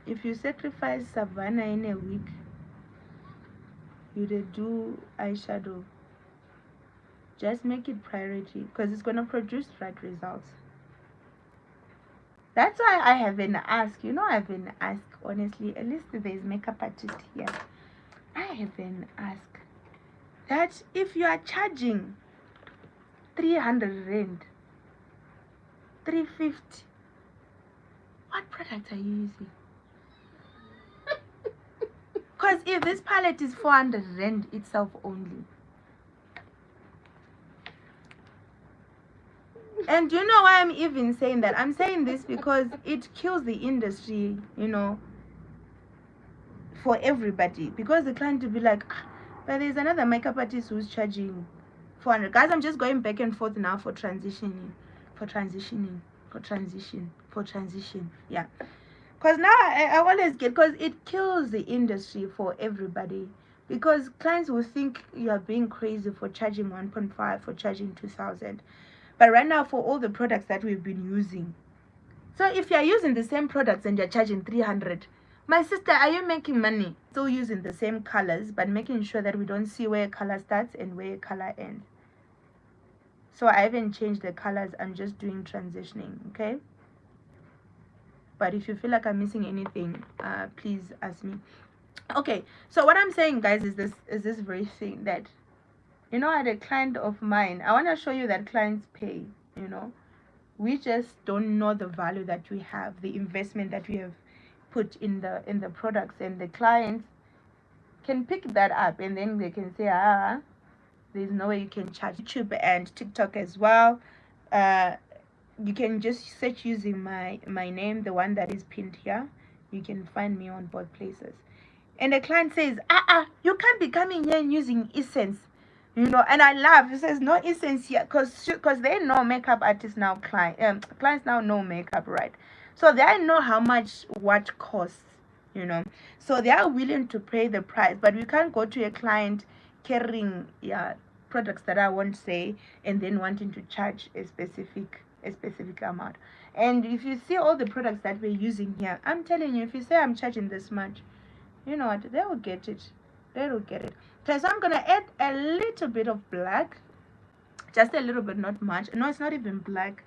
If you sacrifice Savannah in a week, you do eyeshadow. Just make it priority, because it's gonna produce right results. That's why I haven't asked. You know, I haven't asked, honestly. At least there's makeup artist here. I haven't asked that if you are charging 300 rand, 350, what product are you using? Because if this palette is 400 rand itself only. And you know why I'm even saying that? I'm saying this because it kills the industry, you know, for everybody. Because the client will be like, "Ah, but there's another makeup artist who's charging 400. Guys, I'm just going back and forth now for transition. Yeah. Because now I always get, because it kills the industry for everybody. Because clients will think you are being crazy for charging 1.5, for charging 2,000. But right now, for all the products that we've been using, so if you're using the same products and you're charging 300, my sister, are you making money? Still using the same colors, but making sure that we don't see where a color starts and where a color ends. So I haven't changed the colors, I'm just doing transitioning, okay? But if you feel like I'm missing anything, please ask me. Okay, so what I'm saying, guys, is this very thing that, you know, at a client of mine, I want to show you that clients pay, you know. We just don't know the value that we have, the investment that we have put in the products, and the clients can pick that up and then they can say, there's no way you can charge. YouTube and TikTok as well. You can just search using my name, the one that is pinned here. You can find me on both places. And the client says, you can't be coming here and using essence, you know. And I laugh. It says no essence here, because they know makeup artists now. Clients now know makeup, right? So they know how much what costs, you know. So they are willing to pay the price. But we can't go to a client carrying products that I won't say, and then wanting to charge a specific amount. And if you see all the products that we're using here, I'm telling you, if you say I'm charging this much, you know what, they will get it. They will get it. Okay, so I'm gonna add a little bit of black, just a little bit, not much. No, it's not even black,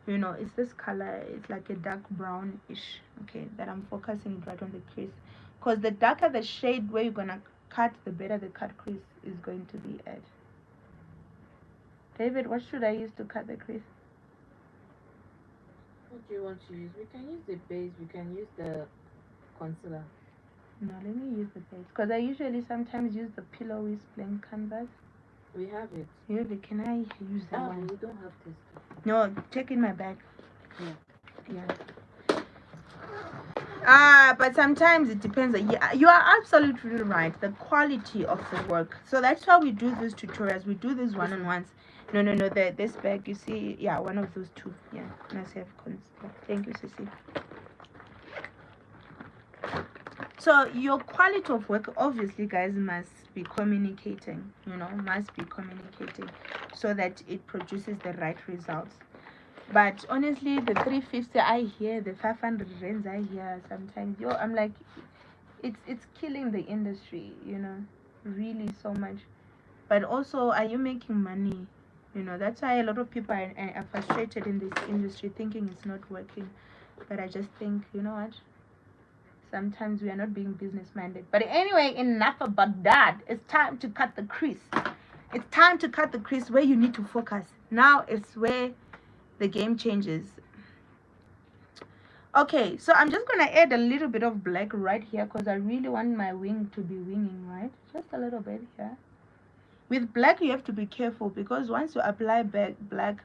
you know, it's this color. It's like a dark brownish, okay, that I'm focusing right on the crease, because the darker the shade where you're gonna cut, the better the cut crease is going to be at. David, what should I use to cut the crease? What do you want to use? We can use the base, we can use the concealer. No, let me use the base, because I usually sometimes use the pillowy blank canvas. We have it. You have it. Can I use that one? We don't have this. No, check in my bag. Yeah. But sometimes it depends. Yeah, you are absolutely right. The quality of the work. So that's why we do these tutorials. We do these one-on-ones. No. This bag, you see, yeah, one of those two. Yeah, must have concealer. Thank you, Sissy. So your quality of work, obviously, guys, must be communicating, you know, so that it produces the right results. But honestly, the 350 I hear, the 500 rands I hear sometimes, I'm like, it's killing the industry, you know, really so much. But also, are you making money? You know, that's why a lot of people are frustrated in this industry, thinking it's not working. But I just think, you know what? Sometimes we are not being business-minded. But anyway, enough about that. It's time to cut the crease. It's time to cut the crease where you need to focus. Now it's where the game changes. Okay, so I'm just going to add a little bit of black right here, because I really want my wing to be winging, right? Just a little bit here. With black, you have to be careful, because once you apply black,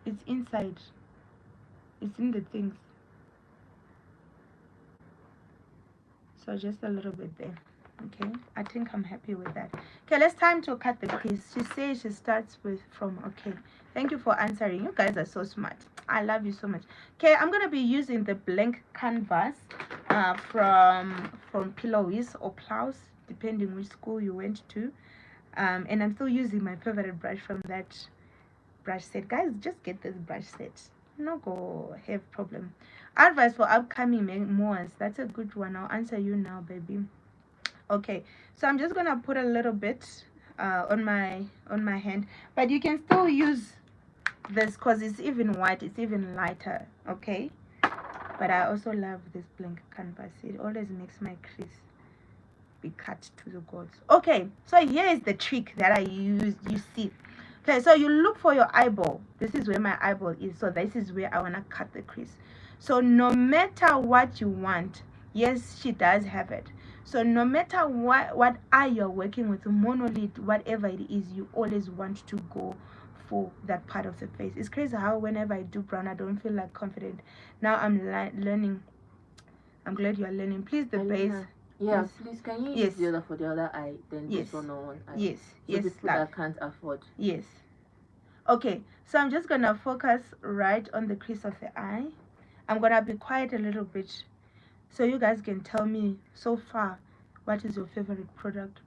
it's inside. It's in the things. So just a little bit there. Okay, I think I'm happy with that. Okay, let's time to cut the crease. She says she starts from okay. Thank you for answering. You guys are so smart. I love you so much. Okay, I'm gonna be using the blank canvas from Pillowies or Plows, depending which school you went to. And I'm still using my favorite brush from that brush set. Guys, just get this brush set. No go have problem. Advice for upcoming memoirs. That's a good one. I'll answer you now, baby. Okay, so I'm just gonna put a little bit on my hand, but you can still use this because it's even white, it's even lighter. Okay, but I also love this blank canvas. It always makes my crease be cut to the gods. Okay, so here is the trick that I use. You see, okay, so you look for your eyeball. This is where my eyeball is, so this is where I want to cut the crease. So no matter what you want, yes, she does have it. So no matter what eye you're working with, monolith, whatever it is, you always want to go for that part of the face. It's crazy how whenever I do brown, I don't feel like confident. Now I'm learning. I'm glad you are learning. Please, the base. Yeah, Yes. please, can you Yes. use the other for the other eye, then Yes. this one on one eye? Yes. So Yes. people that can't afford. Yes. Okay, so I'm just gonna focus right on the crease of the eye. I'm gonna be quiet a little bit so you guys can tell me so far what is your favorite product,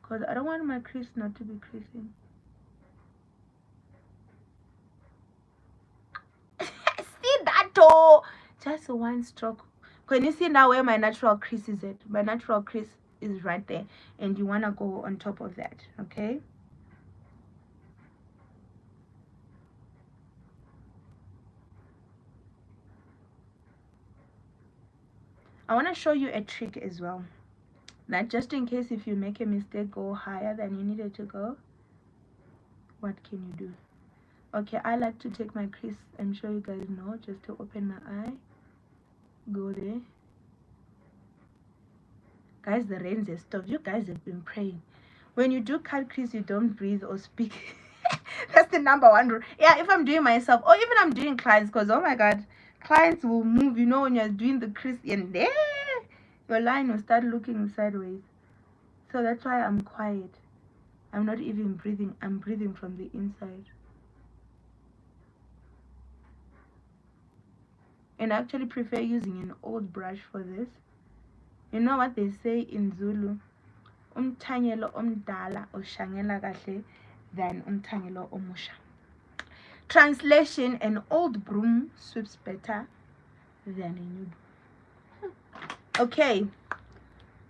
because I don't want my crease not to be creasing. See that? Oh, just one stroke. Can you see now where my natural crease is at? My natural crease is right there, and you want to go on top of that. Okay, I want to show you a trick as well, that just in case if you make a mistake, go higher than you needed to go, what can you do? Okay, I like to take my crease, I'm sure you guys know, just to open my eye, go there. Guys, the rains has stopped. You guys have been praying. When you do cut crease, you don't breathe or speak. That's the number one rule. Yeah, if I'm doing myself, or even I'm doing clients, because oh my god, clients will move, you know, when you're doing the crease, and there your line will start looking sideways. So that's why I'm quiet. I'm not even breathing. I'm breathing from the inside. And I actually prefer using an old brush for this. You know what they say in Zulu? Umthanyelo omdala ushangela kahle than umthanyelo omusha. Translation: an old broom sweeps better than a new broom. Okay,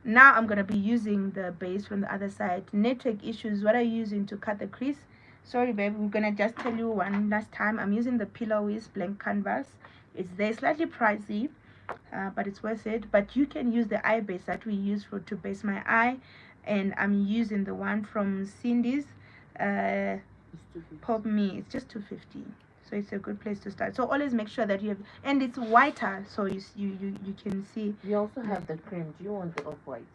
now I'm gonna be using the base from the other side. Network issues. What are you using to cut the crease? Sorry babe, we're gonna just tell you one last time. I'm using the Pillowiz blank canvas. It's there, slightly pricey, but it's worth it. But you can use the eye base that we use to base my eye, and I'm using the one from Cindy's Pop Me. It's just $2.50, so it's a good place to start. So always make sure that you have, and it's whiter, so you can see. You also have the cream. Do you want the off-white?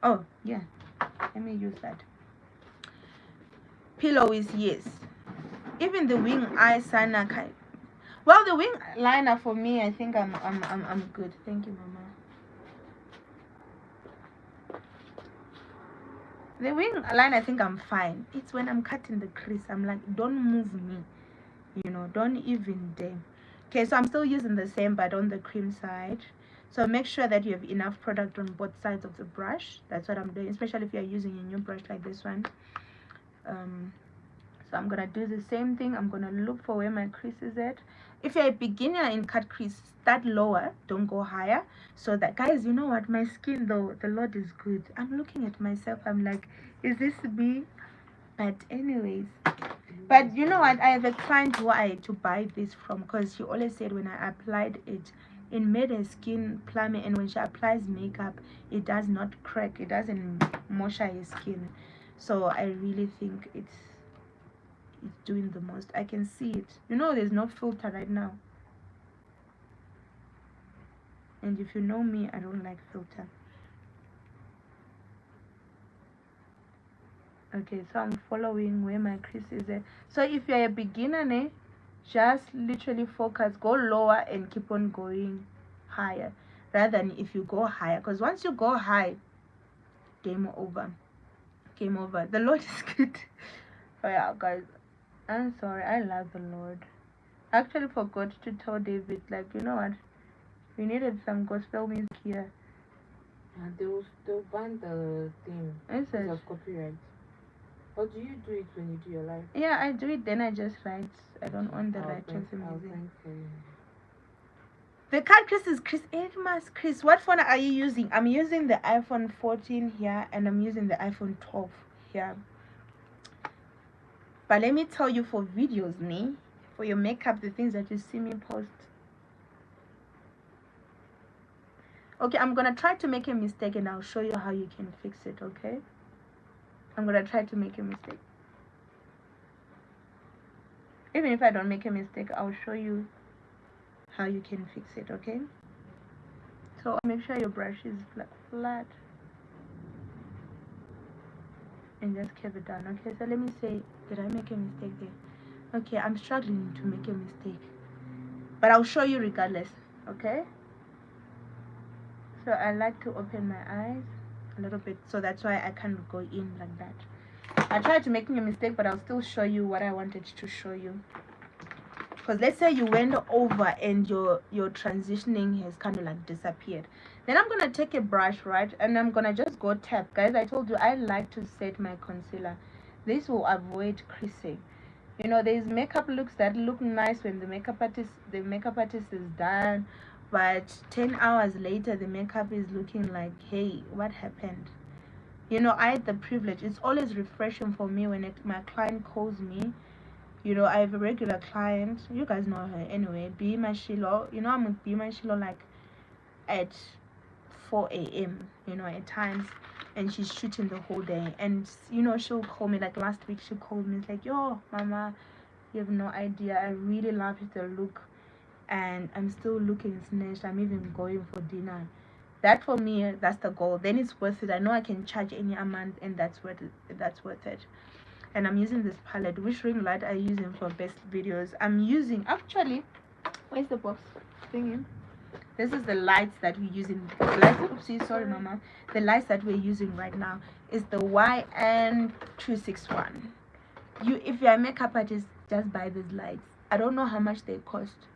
Oh yeah, let me use that. Pillowiz, yes. Even the wing eye liner kind. Well, the wing liner for me, I think I'm good. Thank you, Mama. The wing line, I think I'm fine. It's when I'm cutting the crease, I'm like, don't move me, you know, don't even dare. Okay, so I'm still using the same, but on the cream side. So make sure that you have enough product on both sides of the brush. That's what I'm doing, especially if you're using a new brush like this one. So I'm gonna do the same thing. I'm gonna look for where my crease is at. If you're a beginner in cut crease, start lower, don't go higher. So that, guys, you know what, my skin though, the Lord is good. I'm looking at myself, I'm like, is this me? But anyways, but you know what, I have a client who I had to buy this from, because she always said when I applied it, it made her skin plummy, and when she applies makeup, it does not crack, it doesn't moisture her skin. So I really think it's doing the most. I can see it. You know, there's no filter right now, and if you know me, I don't like filter. Okay, so I'm following where my crease is at. So if you're a beginner, just literally focus, go lower and keep on going higher, rather than if you go higher, because once you go high, game over. Game over. The Lord is good. Oh yeah, guys, I'm sorry, I love the Lord. I actually forgot to tell David, like, you know what, we needed some gospel music here. And they'll ban the theme because of copyright. Or do you do it when you do your live? Yeah, I do it, then I just write. I don't own the right to the I'll music. thank for you. The card Chris is Chris Edmas. Chris, what phone are you using? I'm using the iPhone 14 here, and I'm using the iPhone 12 here. But let me tell you, for videos, for your makeup, the things that you see me post. Okay, I'm gonna try to make a mistake, and I'll show you how you can fix it. Okay, I'm gonna try to make a mistake. Even if I don't make a mistake, I'll show you how you can fix it. Okay, so make sure your brush is flat. flat and just curve it down. Okay, so let me say, did I make a mistake there? Okay, I'm struggling to make a mistake, but I'll show you regardless. Okay, so I like to open my eyes a little bit, so that's why I can't go in like that. I tried to making a mistake, but I'll still show you what I wanted to show you. Because let's say you went over and your transitioning has kind of like disappeared, then I'm gonna take a brush, right, and I'm gonna just go tap. Guys, I told you I like to set my concealer. This will avoid creasing. You know, there's makeup looks that look nice when the makeup artist is done, but 10 hours later the makeup is looking like, hey, what happened? You know, I had the privilege. It's always refreshing for me when my client calls me. You know, I have a regular client. You guys know her anyway. B Mashilo. You know, I'm with B Mashilo like at 4 a.m. You know, at times, and she's shooting the whole day. And you know, she'll call me. Like last week, she called me. It's like, yo, Mama, you have no idea. I really love the look, and I'm still looking snatched. I'm even going for dinner. That for me, that's the goal. Then it's worth it. I know I can charge any amount, and that's worth it. That's worth it. And I'm using this palette. Which ring light are you using for best videos? I'm using, actually, where's the box thingy? This is the lights that we're using. Oopsie, sorry mama. The lights that we're using right now is the YN261. If you're a makeup artist, just buy these lights. I don't know how much they cost.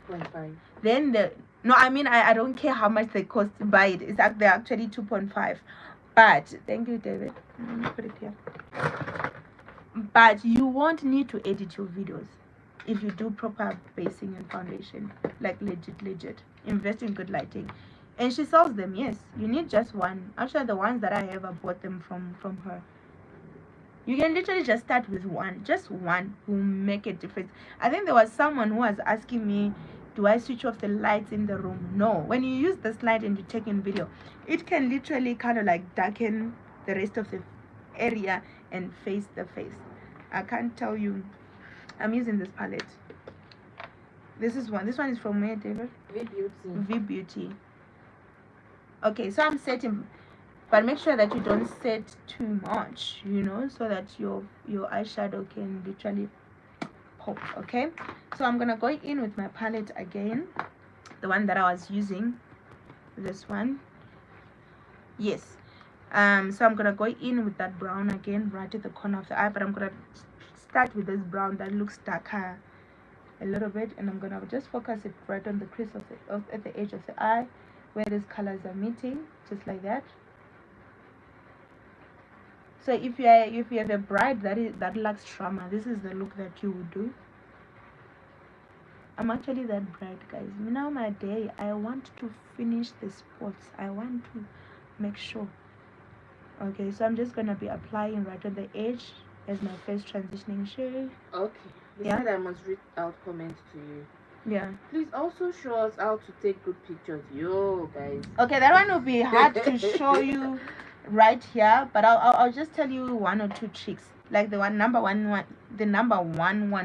2.5. Then no, I mean, I don't care how much they cost to buy it. They're actually 2.5. But thank you, David. Let me put it here. But you won't need to edit your videos if you do proper basing and foundation, like legit. Invest in good lighting. And she sells them. Yes, you need just one. Actually, the ones that I have, I bought them from her. You can literally just start with one. Just one will make a difference. I think there was someone who was asking me, do I switch off the lights in the room? No. When you use this light and you take in video, it can literally kind of like darken the rest of the area and face the face. I can't tell you. I'm using this palette. This one is from where, David? V Beauty. Okay, so I'm setting, but make sure that you don't set too much, you know, so that your eyeshadow can literally pop. Okay, so I'm gonna go in with my palette again, the one that I was using, this one. Yes. So I'm gonna go in with that brown again, right at the corner of the eye, but I'm gonna start with this brown that looks darker a little bit, and I'm gonna just focus it right on the crease at the edge of the eye, where these colors are meeting, just like that. So if you have a bride that lacks trauma, this is the look that you would do. I'm actually that bride, guys. Now my day, I want to finish the spots. I want to make sure. Okay, so I'm just gonna be applying right on the edge as my first transitioning shade. Okay. They said I must read out comments to you. Yeah. Please also show us how to take good pictures, yo guys. Okay, that one will be hard to show you right here, but I'll just tell you one or two tricks. Like the number one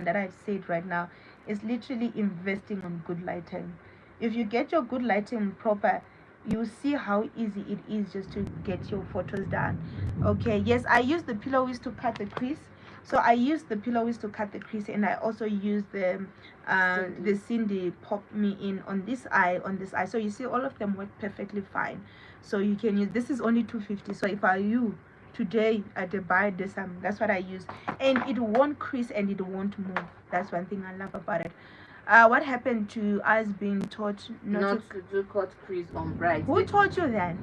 that I've said right now is literally investing on good lighting. If you get your good lighting proper, you see how easy it is just to get your photos done. Okay, yes, I use the pillow whisk to cut the crease. So I use the pillow whisk to cut the crease, and I also use the Cindy Pop Me In on this eye, So you see all of them work perfectly fine. So you can use, this is only 250. So if I you today at the buy this, that's what I use, and it won't crease and it won't move. That's one thing I love about it. What happened to us being taught not to do cut crease on brides? Who taught you that?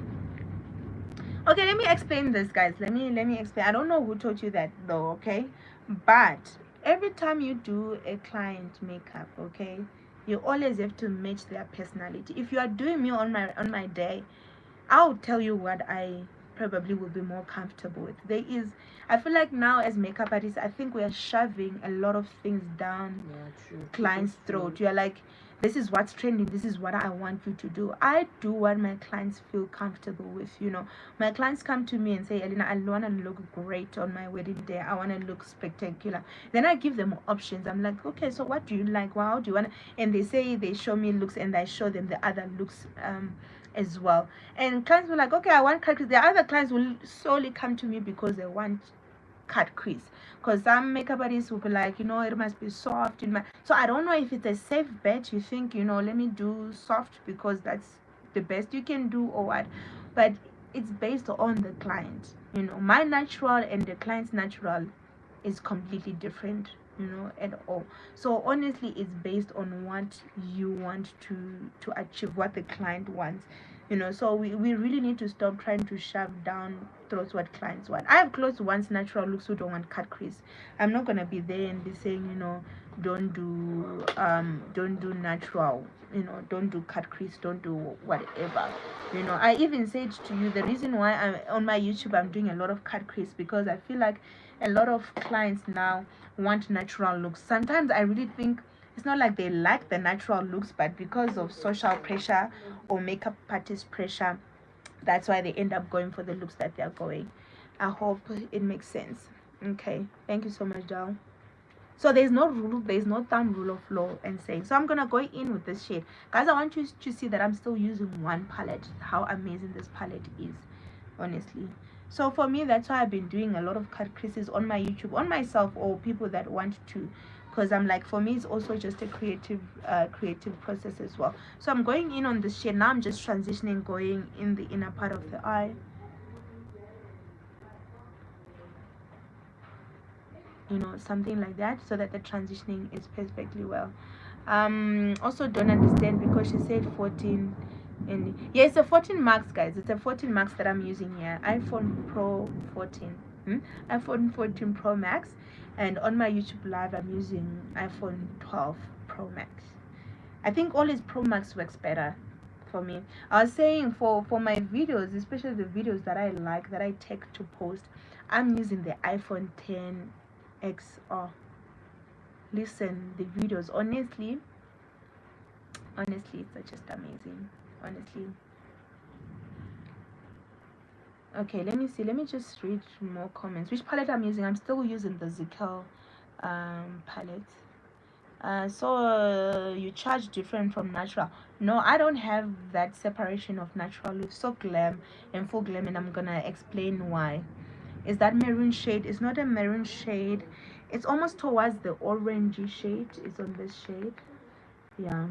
Okay, let me explain this, guys. Let me explain. I don't know who taught you that though, okay? But every time you do a client makeup, okay, you always have to match their personality. If you are doing me on my day, I'll tell you what I probably will be more comfortable with. I feel like now as makeup artists, I think we are shoving a lot of things down clients' throat. You're like, this is what's trending, this is what I want you to do. I do what my clients feel comfortable with. You know, my clients come to me and say, Elena, I want to look great on my wedding day, I want to look spectacular. Then I give them options. I'm like, okay, so what do you like? Well, how do you want to? And they show me looks, and I show them the other looks as well. And clients were like, okay, I want cut crease. The other clients will solely come to me because they want cut crease, because some makeup artists will be like, you know, it must be soft in my, so I don't know if it's a safe bet. You think, you know, let me do soft because that's the best you can do or what, but it's based on the client. You know, my natural and the client's natural is completely different, you know, at all. So honestly, it's based on what you want to achieve, what the client wants, you know. So we really need to stop trying to shove down throats what clients want. I have close ones natural looks who don't want cut crease. I'm not gonna be there and be saying, you know, don't do natural, you know, don't do cut crease, don't do whatever. You know, I even said to you, the reason why I'm on my YouTube I'm doing a lot of cut crease, because I feel like a lot of clients now want natural looks. Sometimes I really think it's not like they like the natural looks, but because of social pressure or makeup artist pressure, that's why they end up going for the looks that they're going. I hope it makes sense. Okay, thank you so much, Dal. So there's no rule, there's no thumb rule of law and saying. So I'm gonna go in with this shade, guys. I want you to see that I'm still using one palette. How amazing this palette is, honestly. So for me, that's why I've been doing a lot of cut creases on my YouTube, on myself, or people that want to, because I'm like, for me it's also just a creative process as well. So I'm going in on this shade now. I'm just transitioning, going in the inner part of the eye, you know, something like that, so that the transitioning is perfectly well. Also don't understand because she said 14, and yeah, it's a 14 max, guys. It's a 14 max that I'm using here. iPhone Pro 14, iPhone 14 Pro Max. And on my YouTube live I'm using iPhone 12 Pro Max. I think always Pro Max works better for me. I was saying for my videos, especially the videos that I like, that I take to post, I'm using the iPhone 10 XR. Listen, the videos, honestly, it's just amazing, honestly. Okay, let me see, let me just read more comments. Which palette I'm using? I'm still using the Zikel palette. So you charge different from natural? No, I don't have that separation of natural with so glam and full glam, and I'm gonna explain why. Is that maroon shade? It's not a maroon shade, it's almost towards the orangey shade. It's on this shade. Yeah,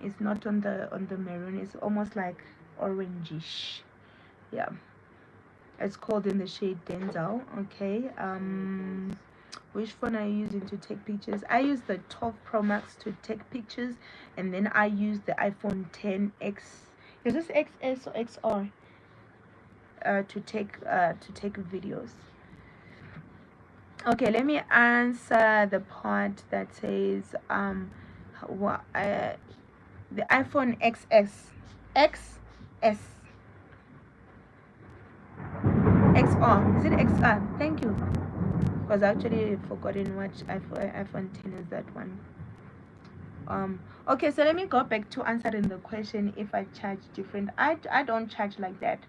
it's not on the maroon, it's almost like orangish. Yeah, it's called in the shade Denzel. Okay, which phone are you using to take pictures? I use the 12 Pro Max to take pictures, and then I use the iPhone 10X. Is this XS or XR? To take videos. Okay, let me answer the part that says what the iPhone XS XR. Is it XR? Thank you. Because I actually forgotten what iPhone 10 is, that one. Okay, so let me go back to answering the question if I charge different. I don't charge like that,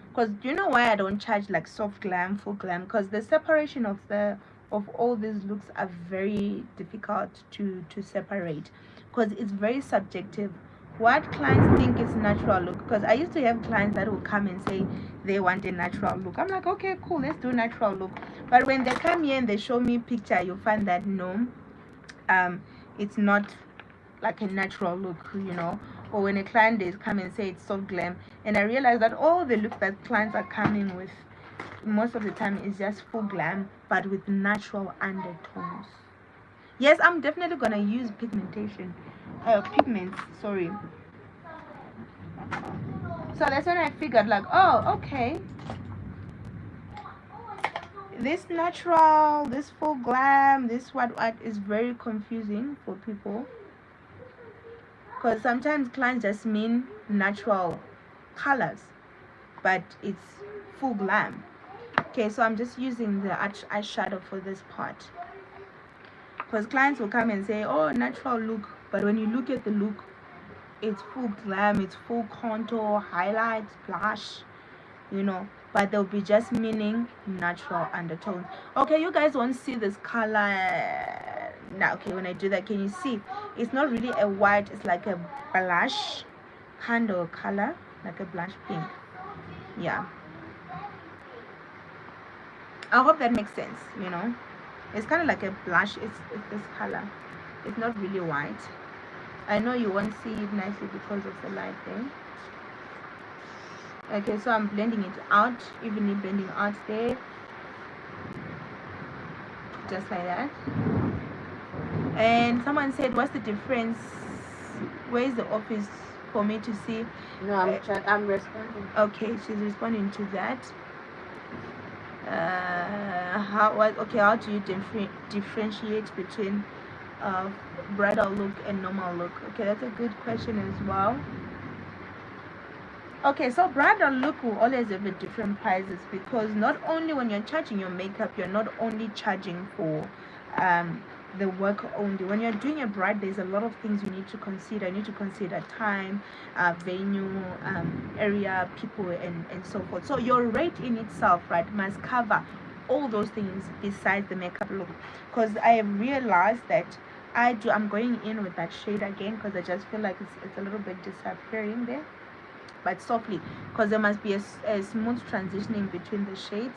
because do you know why I don't charge like soft glam, full glam? Because the separation of all these looks are very difficult to separate, because it's very subjective what clients think is natural look. Because I used to have clients that will come and say they want a natural look. I'm like, okay, cool, let's do natural look. But when they come here and they show me picture, you find that no, it's not like a natural look, you know. Or when a client is come and say it's soft glam, and I realize that all the looks that clients are coming with most of the time is just full glam but with natural undertones. Yes, I'm definitely gonna use pigments, sorry. So that's when I figured like, oh, okay, this natural, this full glam, this what is very confusing for people, because sometimes clients just mean natural colors but it's full glam. Okay, so I'm just using the eyeshadow for this part, because clients will come and say, oh, natural look, but when you look at the look, it's full glam, it's full contour, highlights, blush, you know, but they'll be just meaning natural undertones. Okay, you guys won't see this color now. Okay, when I do that, can you see it's not really a white, it's like a blush kind of color. like a blush pink. Yeah, I hope that makes sense. It's kind of like a blush. It's this color. It's not really white. I know you won't see it nicely because of the light there. Okay, so I'm blending it out, evenly blending out there, just like that. And someone said, what's the difference? Where is the office for me to see? No, I'm responding. Okay, she's responding to that. How do you differentiate between bridal look and normal look? Okay, that's a good question as well. Okay, so bridal look will always have a different prices, because not only when you're charging your makeup, you're not only charging for the work only. When you're doing a bride, there's a lot of things you need to consider. You need to consider time, venue, area, people, and so forth. So your rate in itself, right, must cover all those things besides the makeup look. Because I have realized that I'm going in with that shade again, because I just feel like it's a little bit disappearing there, but softly, because there must be a smooth transitioning between the shades.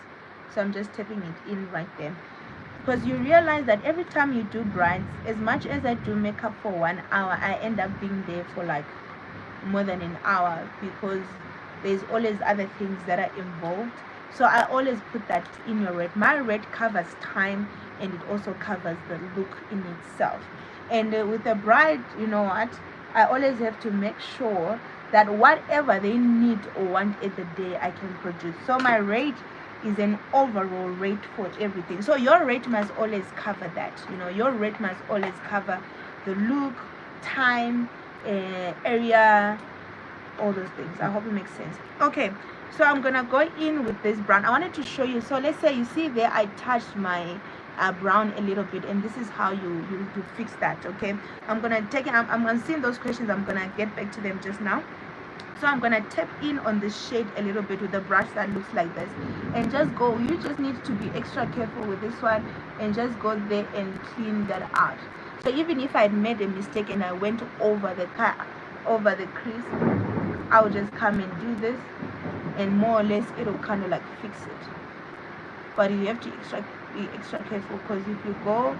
So I'm just tapping it in right there, because you realize that every time you do brides, as much as I do makeup for 1 hour, I end up being there for like more than an hour, because there's always other things that are involved. So I always put that in your rate. My rate covers time, and it also covers the look in itself. And with a bride, you know what, I always have to make sure that whatever they need or want at the day, I can produce. So my rate is an overall rate for everything. So your rate must always cover that. Your rate must always cover the look, time, area, all those things. I hope it makes sense. Okay, so I'm gonna go in with this brown. I wanted to show you. So let's say you see there, I touched my brown a little bit, and this is how you fix that. Okay, I'm gonna take it. I'm gonna see those questions. I'm gonna get back to them just now. So I'm gonna tap in on this shade a little bit with a brush that looks like this, and just go. You just need to be extra careful with this one, and just go there and clean that out. So even if I made a mistake and I went over the crease, I will just come and do this, and more or less it'll kind of like fix it. But you have to be extra careful, because if you go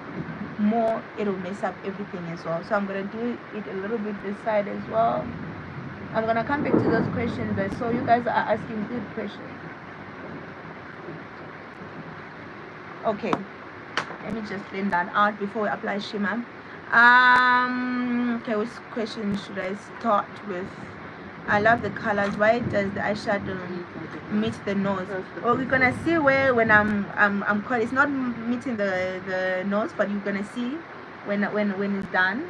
more, it'll mess up everything as well. So I'm gonna do it a little bit this side as well. I'm gonna come back to those questions. I saw you guys are asking good questions. Okay, let me just blend that out before we apply shimmer. Okay, which question should I start with? I love the colors. Why does the eyeshadow meet the nose? Well, we're gonna see where when I'm it's not meeting the nose, but you're gonna see when it's done.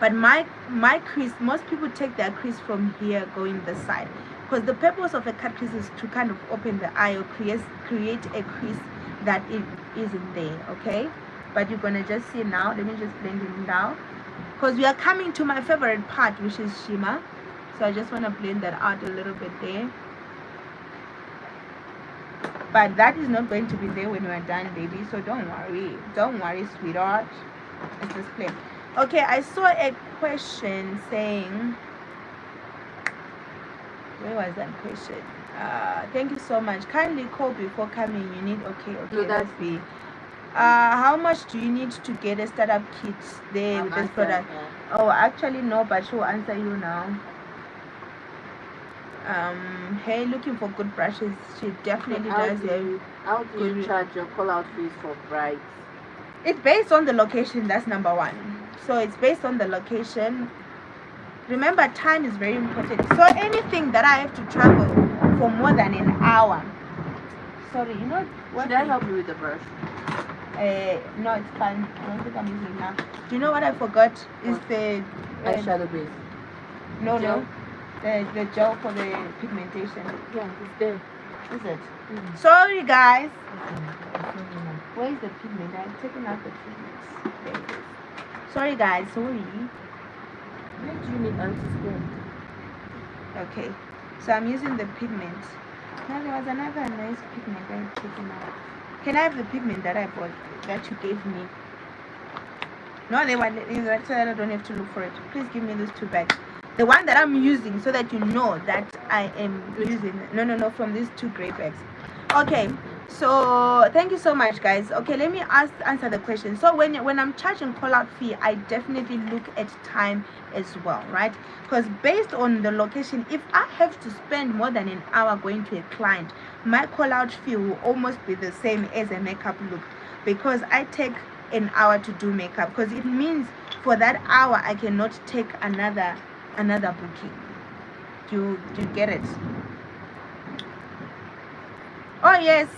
But my crease, most people take their crease from here going the side, because the purpose of a cut crease is to kind of open the eye or create a crease that it isn't there. Okay, but you're gonna just see now. Let me just blend it now, because we are coming to my favorite part, which is shimmer. So I just want to blend that out a little bit there, but that is not going to be there when we're done, baby. So don't worry, sweetheart. It's just plain. Okay, I saw a question saying, where was that question? Thank you so much. Kindly call before coming. You need No, that's be. How much do you need to get a startup kit there with this product? Oh, actually no, but she'll answer you now. Hey, looking for good brushes. She definitely does have. How do you charge your call out fees for brides? It's based on the location. That's number one. So it's based on the location. Remember, time is very important. So anything that I have to travel for more than an hour. Sorry, you know what? Should I help you with the brush? No, it's fine. I don't think I'm using enough. Do you know what I forgot? Is the eyeshadow base. No, the gel for the pigmentation. Yeah, it's there. Is it? Mm-hmm. Sorry, guys. Where is the pigment? I'm taking out the pigment. There it is. Sorry, guys. Sorry. Why do you need anti-spray? Okay, so I'm using the pigment. Now there was another nice pigment I've taken out. Can I have the pigment that I bought, that you gave me? No, they want it. So I don't have to look for it. Please give me those two bags. the one that I'm using, so that you know that I am using. No, from these two gray bags. Okay, so thank you so much, guys. Okay, let me answer the question. So when I'm charging call out fee, I definitely look at time as well, right? Because based on the location, if I have to spend more than an hour going to a client, my call out fee will almost be the same as a makeup look, because I take an hour to do makeup, because it means for that hour I cannot take another booking. Do you get it? Oh yes.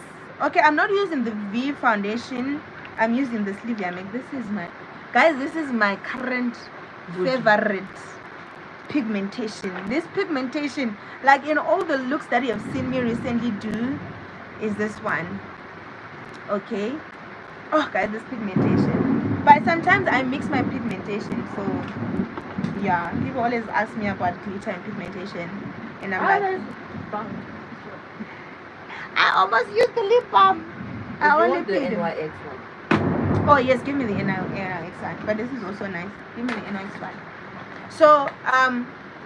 Okay, I'm not using the V foundation, I'm using the Slivia Make. This is my current favorite pigmentation. This pigmentation, like in all the looks that you have seen me recently do, is this one. Okay. Oh guys, this pigmentation. But sometimes I mix my pigmentation, so yeah, people always ask me about glitter and pigmentation, and I'm like, I almost used the lip balm. I only the NYX one. Oh yes, give me the NYX one. But this is also nice. Give me the NYX one. So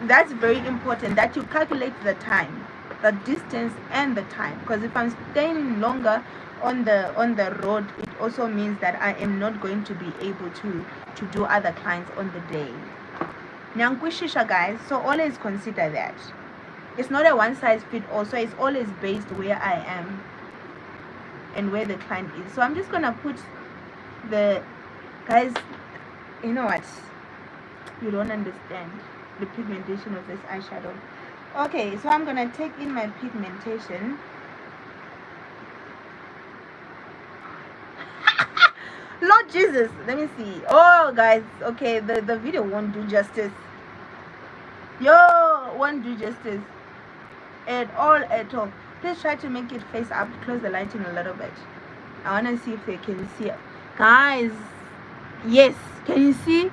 that's very important that you calculate the time, the distance, and the time. Because if I'm staying longer on the road, it also means that I am not going to be able to do other clients on the day. Nyankwishisha, guys. So always consider that. It's not a one size fit all, so it's always based where I am and where the client is. So I'm just gonna put the, guys, you know what, you don't understand the pigmentation of this eyeshadow. Okay, so I'm gonna take in my pigmentation. Lord Jesus, let me see. Oh guys, okay, the video won't do justice. Won't do justice at all. Please try to make it face up, close the lighting a little bit. I want to see if they can see it. Guys, yes, can you see?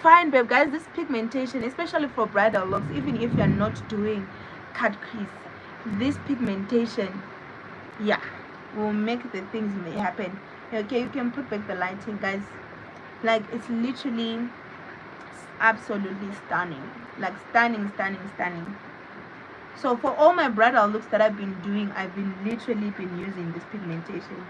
Fine, babe. Guys, this pigmentation, especially for bridal looks, even if you're not doing cut crease, this pigmentation, yeah, will make the things may happen. Okay, you can put back the lighting, guys. Like, it's literally absolutely stunning. Like, stunning. So for all my bridal looks that I've been doing, I've literally been using this pigmentation.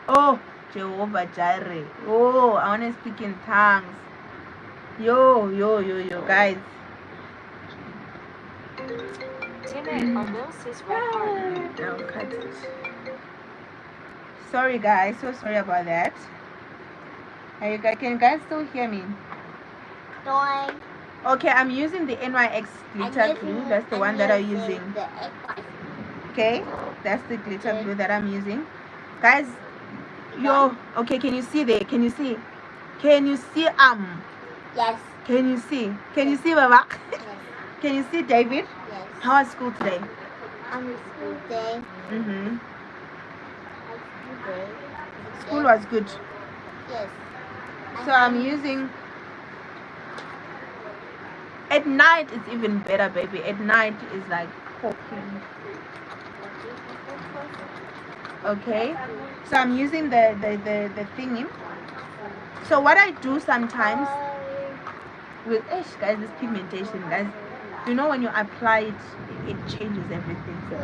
Oh, Jehovah Jireh. Oh, I want to speak in tongues. Yo, guys. I'll cut it. Sorry, guys. So sorry about that. Can you guys still hear me? Doing. Okay, I'm using the NYX glitter glue. That's the one that I'm using. Okay, that's the glitter glue that I'm using. Guys, okay, can you see there? Can you see? Yes. Can you see, Baba? Yes. Can you see, David? Yes. How was school today? School day. School was good. Yes. So I'm using. At night it's even better, baby. At night is like poking. Okay, so I'm using the thingy. So what I do sometimes with guys, this pigmentation, guys, you know, when you apply it, it changes everything. So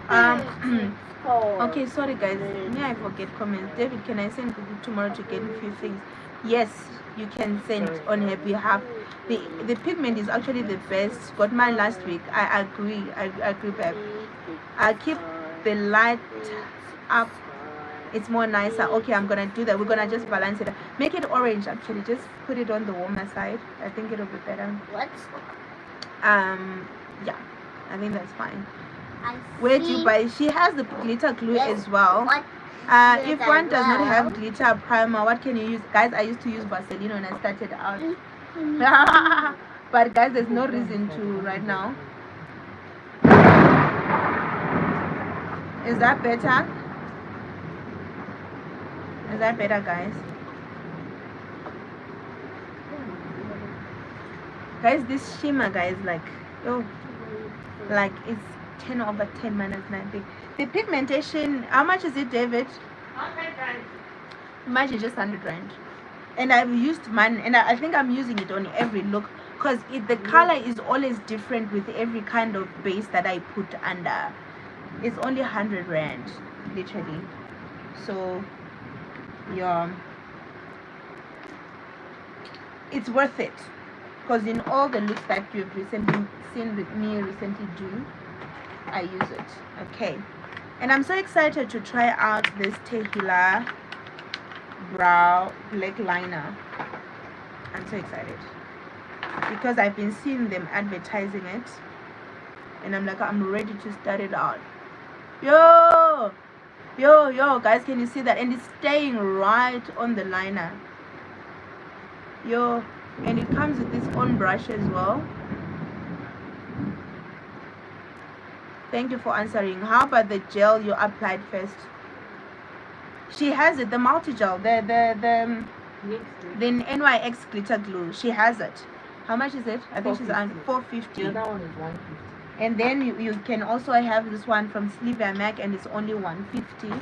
honestly, okay, sorry guys, may I forget comments. David, can I send you tomorrow to get a few things? Yes, you can send on her behalf. The pigment is actually the best. Got mine last week. I agree, babe. I keep the light up, it's more nicer. Okay, I'm gonna do that. We're gonna just balance it, make it orange. Actually, just put it on the warmer side. I think it'll be better. What? Yeah, I think that's fine. Where do you buy? She has the glitter glue as well. If one does not have glitter primer, what can you use? Guys, I used to use Vaseline when I started out. But guys, there's no reason to right now. Is that better? Is that better, guys? Guys, this shimmer, guys, like it's 10 over 10 minus 90. The pigmentation, how much is it, David? Imagine just 100 rand. And I've used mine, and I think I'm using it on every look, because the color is always different with every kind of base that I put under. It's only 100 rand, literally. So yeah, it's worth it, because in all the looks that you've recently seen with me recently do, I use it. Okay, and I'm so excited to try out this Tehila brow black liner. I'm so excited because I've been seeing them advertising it, and I'm like, I'm ready to start it out. Yo, guys, can you see that? And it's staying right on the liner. Yo, and it comes with its own brush as well. Thank you for answering. How about the gel you applied first? She has it, the multi gel, the NYX glitter glue. She has it. How much is it? I think she's on 450. The other one is 150. And then you can also have this one from Slivia Mac, and it's only 150.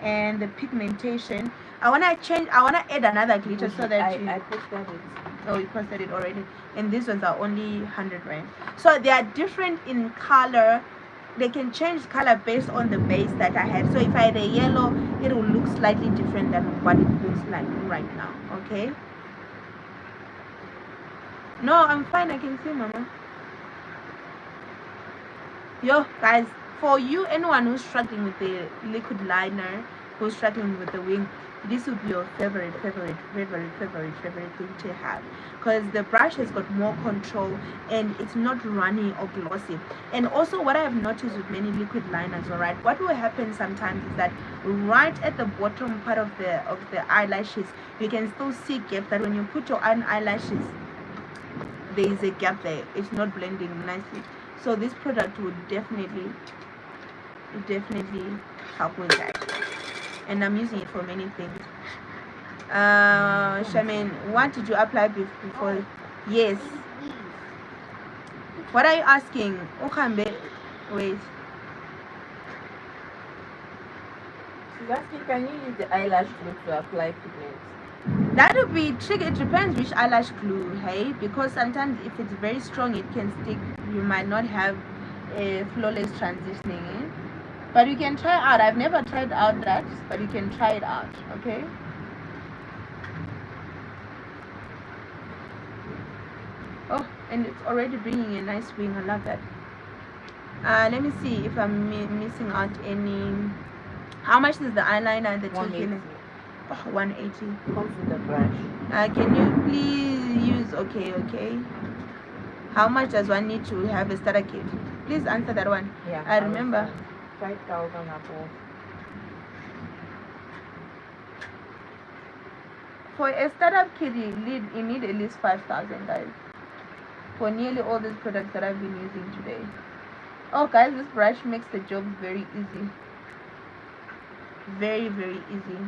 And the pigmentation, I wanna add another glitter so that I posted it. Oh, you posted it already. And these ones are only 100 rand. So they are different in color. They can change color based on the base that I had. So if I had a yellow, it will look slightly different than what it looks like right now. Okay? No, I'm fine. I can see, Mama. Yo, guys, for you, anyone who's struggling with the liquid liner, who's struggling with the wing, this would be your favorite thing to have, because the brush has got more control and it's not runny or glossy. And also, what I have noticed with many liquid liners, all right, what will happen sometimes is that right at the bottom part of the eyelashes, you can still see gap, that when you put your own eyelashes, there is a gap there. It's not blending nicely. So this product would definitely help with that, and I'm using it for many things. Shaman, what did you apply before? Yes. What are you asking? Okambe, wait. She's asking, can you use the eyelash glue to apply pigment? That would be tricky. It depends which eyelash glue, hey? Because sometimes if it's very strong, it can stick. You might not have a flawless transitioning in. But you can try out. I've never tried out that, but you can try it out, okay? Oh, and it's already bringing a nice wing. I love that. Let me see if I'm missing out any. How much is the eyeliner that you're feeling? 180. Comes with the brush. Can you please use okay? How much does one need to have a starter kit? Please answer that one. Yeah, I remember 5,000 above. for a startup kit you need at least 5,000, guys, for nearly all these products that I've been using today. Oh guys, this brush makes the job very easy, very easy.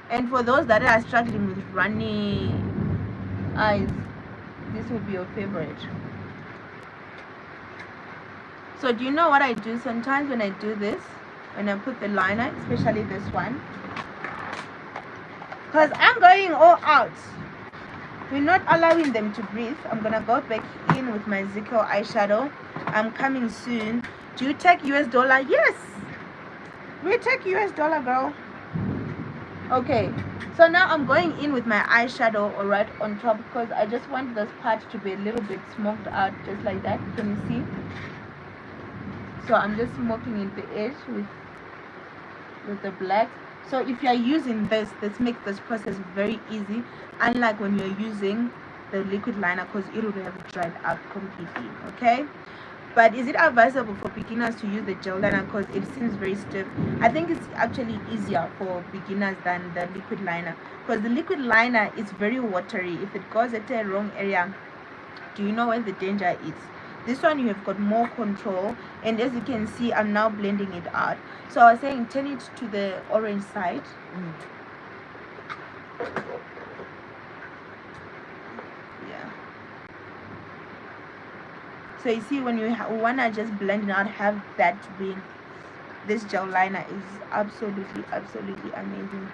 And for those that are struggling with runny eyes, this will be your favorite. So do you know what I do sometimes when I do this, when I put the liner, especially this one, because I'm going all out, we're not allowing them to breathe. I'm gonna go back in with my Zico eyeshadow. I'm coming soon. Do you take US dollar? Yes, we take US dollar, girl. Okay, so now I'm going in with my eyeshadow right on top, because I just want this part to be a little bit smoked out, just like that. Can you see? So I'm just smoking in the edge with the black. So if you're using this makes this process very easy, unlike when you're using the liquid liner, because it would have dried out completely. Okay, but is it advisable for beginners to use the gel liner because it seems very stiff? I think it's actually easier for beginners than the liquid liner, because the liquid liner is very watery. If it goes at a wrong area, do you know where the danger is? This one you have got more control, and as you can see, I'm now blending it out. So I was saying turn it to the orange side. Yeah. So you see, when you wanna just blend it out, have that being this gel liner is absolutely amazing.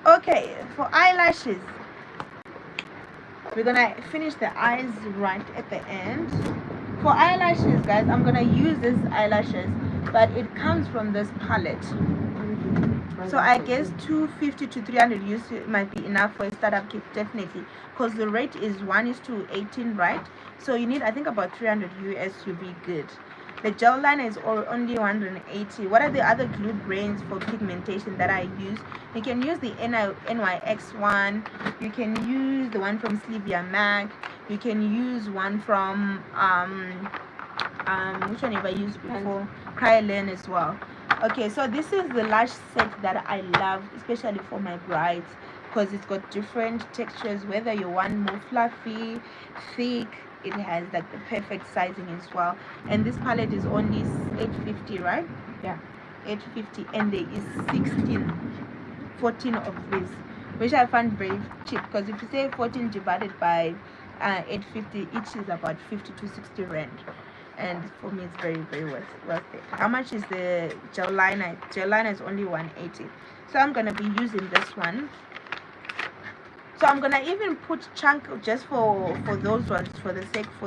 Okay, for eyelashes, we're gonna finish the eyes right at the end. For eyelashes, guys, I'm gonna use this eyelashes, but it comes from this palette. So I guess 250 to 300 might be enough for a startup kit, definitely, because the rate is 1:18, right? So you need, I think, about 300 US to be good. The gel liner is only 180. What are the other glue brands for pigmentation that I use? You can use the NYX one. You can use the one from Slivia Mac. You can use one from which one have I used before? Kryolan as well. Okay, so this is the lash set that I love, especially for my brides, because it's got different textures, whether you want more fluffy, thick. It has like the perfect sizing as well. And this palette is only 850, right? Yeah, 850, and there is 14 of these, which I find very cheap, because if you say 14 divided by 850, each is about 50 to 60 rand. And for me, it's very worth it. How much is the gel liner? Gel liner is only 180. So I'm gonna be using this one. So I'm gonna even put chunk just for those ones, for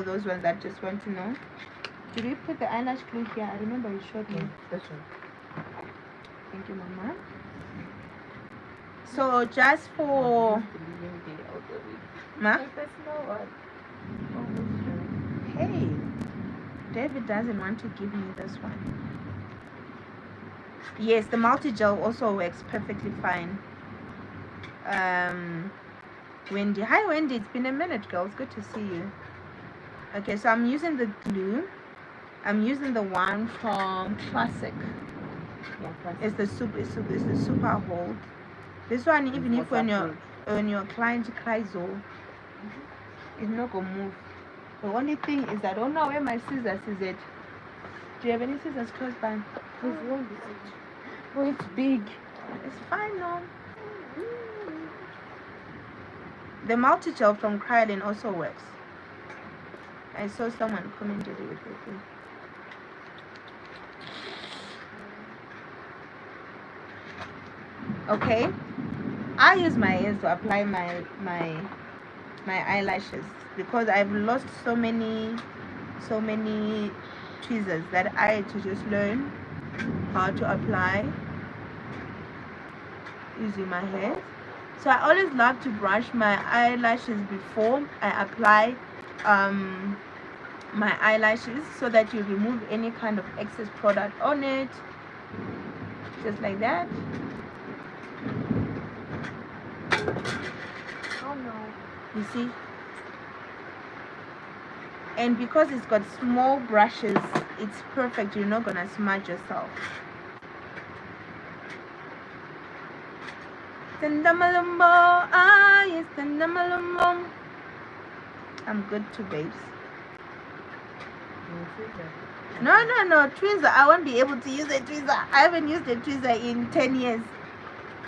those ones that just want to know. Did we put the eyelash glue here? I remember you showed me. that's right. Thank you, Mama. So just for Ma? Hey, David doesn't want to give me this one. Yes, the multi-gel also works perfectly fine. Wendy. Hi, Wendy. It's been a minute, girls. Good to see you. Okay, so I'm using the glue. I'm using the one from Classic. Yeah, that's It's the super hold. This one, even if when your client cries, it's not gonna move. The only thing is I don't know where my scissors is it. Do you have any scissors close by? Oh, it's big. It's fine now. The multi-gel from Kryolan also works. I saw someone commented it with me. Okay, I use my hands to apply my eyelashes, because I've lost so many tweezers that I had to just learn how to apply using my hands. So I always love to brush my eyelashes before I apply my eyelashes, so that you remove any kind of excess product on it, just like that. Oh no. You see? And because it's got small brushes, it's perfect. You're not gonna smudge yourself. I'm good too, babes. No, tweezer. I won't be able to use a tweezer. I haven't used a tweezer in 10 years.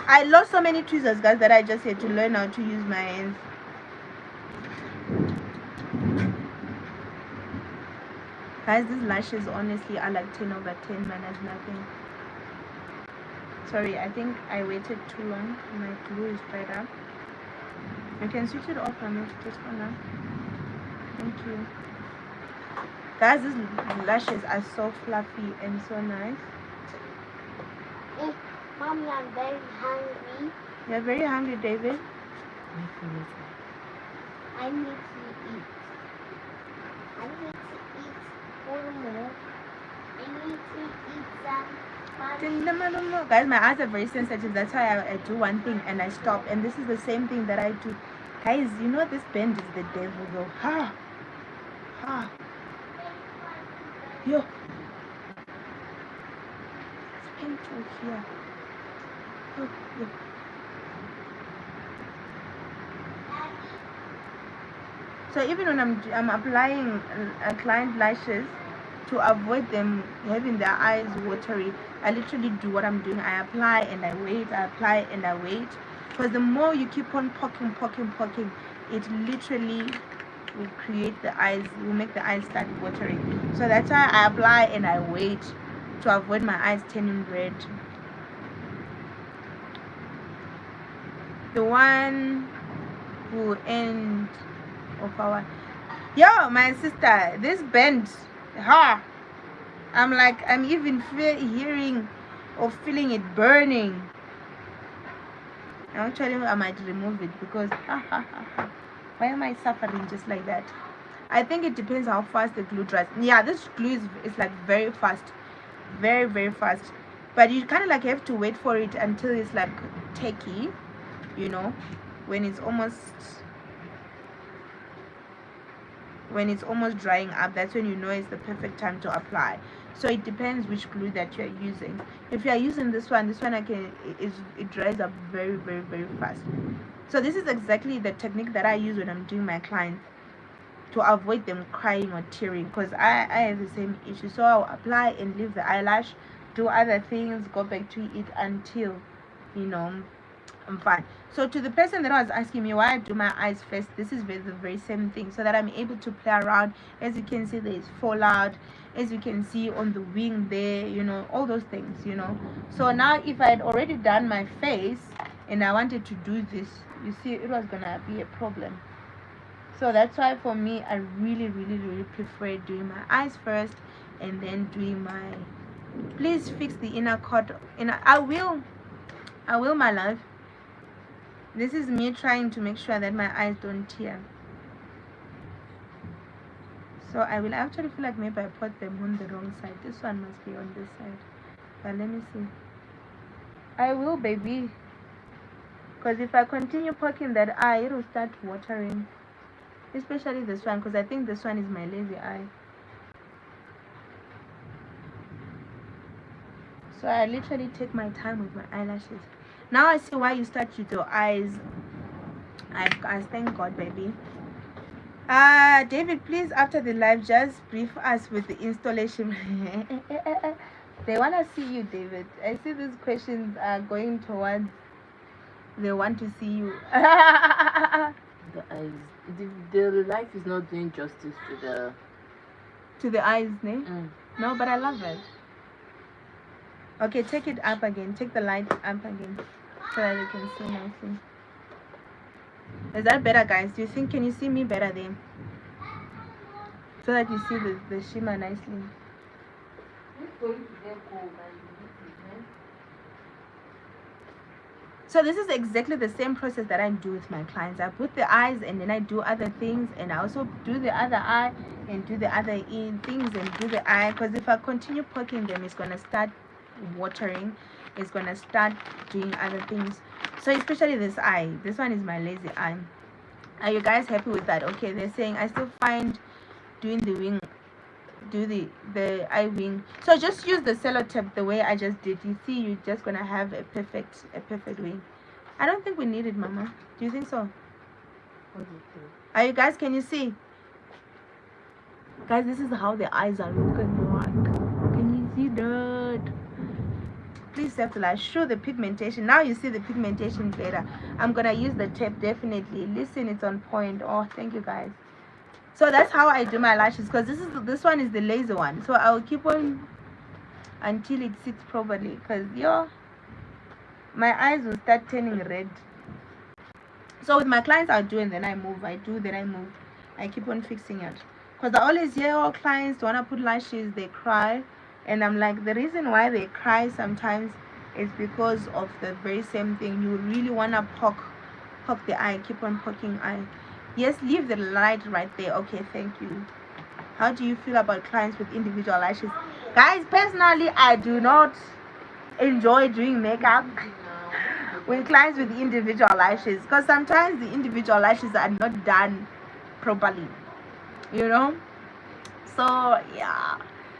I lost so many tweezers, guys, that I just had to learn how to use my hands. Guys, these lashes honestly are like 10 over 10, man. That's nothing. Sorry, I think I waited too long. My glue is dried up. You can switch it off on it just for now. Thank you. Guys, these lashes are so fluffy and so nice. Mommy, I'm very hungry. You're very hungry, David? I need to eat. I need to eat more. I need to eat some. Guys, my eyes are very sensitive. That's why I do one thing and I stop. And this is the same thing that I do. Guys, you know this bend is the devil though. Ha. Yo. It's painful here. Yo. So even when I'm applying client lashes, to avoid them having their eyes watery, I literally do what I'm doing. I apply and I wait, I apply and I wait. Because the more you keep on poking, it literally will create the eyes, will make the eyes start watering. So that's why I apply and I wait to avoid my eyes turning red. The one who end of our yo, my sister, this bend, I'm like, I'm even hearing or feeling it burning. Actually, I might remove it because why am I suffering just like that? I think it depends how fast the glue dries. Yeah, this glue is like very fast, very, very fast. But you kind of like have to wait for it until it's like tacky, you know, when it's almost drying up. That's when you know it's the perfect time to apply. So it depends which glue that you're using. If you're using this one it dries up very, very, very fast. So this is exactly the technique that I use when I'm doing my clients, to avoid them crying or tearing, because I have the same issue. So I'll apply and leave the eyelash, do other things, go back to it until, you know, I'm fine. So to the person that was asking me why I do my eyes first, this is the very same thing, so that I'm able to play around. As you can see, there is fallout, as you can see on the wing there, you know, all those things, you know. So now if I had already done my face and I wanted to do this, you see, it was gonna be a problem. So that's why for me, I really, really, really prefer doing my eyes first and then doing my, please fix the inner cord. I will, my love. This is me trying to make sure that my eyes don't tear. So I will actually feel like maybe I put them on the wrong side. This one must be on this side. But let me see. I will, baby. Because if I continue poking that eye, it will start watering. Especially this one, because I think this one is my lazy eye. So I literally take my time with my eyelashes. Now I see why you start with your eyes. I thank God, baby. David, please, after the live, just brief us with the installation. They want to see you, David. I see these questions are going towards, they want to see you. The eyes. The life is not doing justice to the eyes, ne? Mm. No, but I love it. Okay, take it up again. Take the light up again, so that you can see nicely. Is that better, guys? Do you think, can you see me better then? So that you see the shimmer nicely. So this is exactly the same process that I do with my clients. I put the eyes and then I do other things, and I also do the other eye and do the other things and do the eye, because if I continue poking them, it's gonna start watering, it's gonna start doing other things. So especially this eye, this one is my lazy eye. Are you guys happy with that? Okay, they're saying I still find doing the wing, do the eye wing. So just use the sellotape the way I just did. You see, you're just gonna have a perfect wing. I don't think we need it, Mama. Do you think so? Are you guys, can you see? Guys, this is how the eyes are looking like. Can you see that? Please have to like show the pigmentation. Now you see the pigmentation better. I'm gonna use the tape, definitely. Listen, it's on point. Oh, thank you, guys. So that's how I do my lashes, because this one is the lazy one. So I'll keep on until it sits properly, because my eyes will start turning red. So with my clients, I'll do and then I move. I do, then I move. I keep on fixing it, because I always hear all clients want to put lashes, they cry. And I'm like, the reason why they cry sometimes is because of the very same thing. You really want to poke the eye, keep on poking eye. Yes, leave the light right there. Okay, thank you. How do you feel about clients with individual lashes? Guys, personally, I do not enjoy doing makeup with clients with individual lashes, because sometimes the individual lashes are not done properly, you know. So yeah,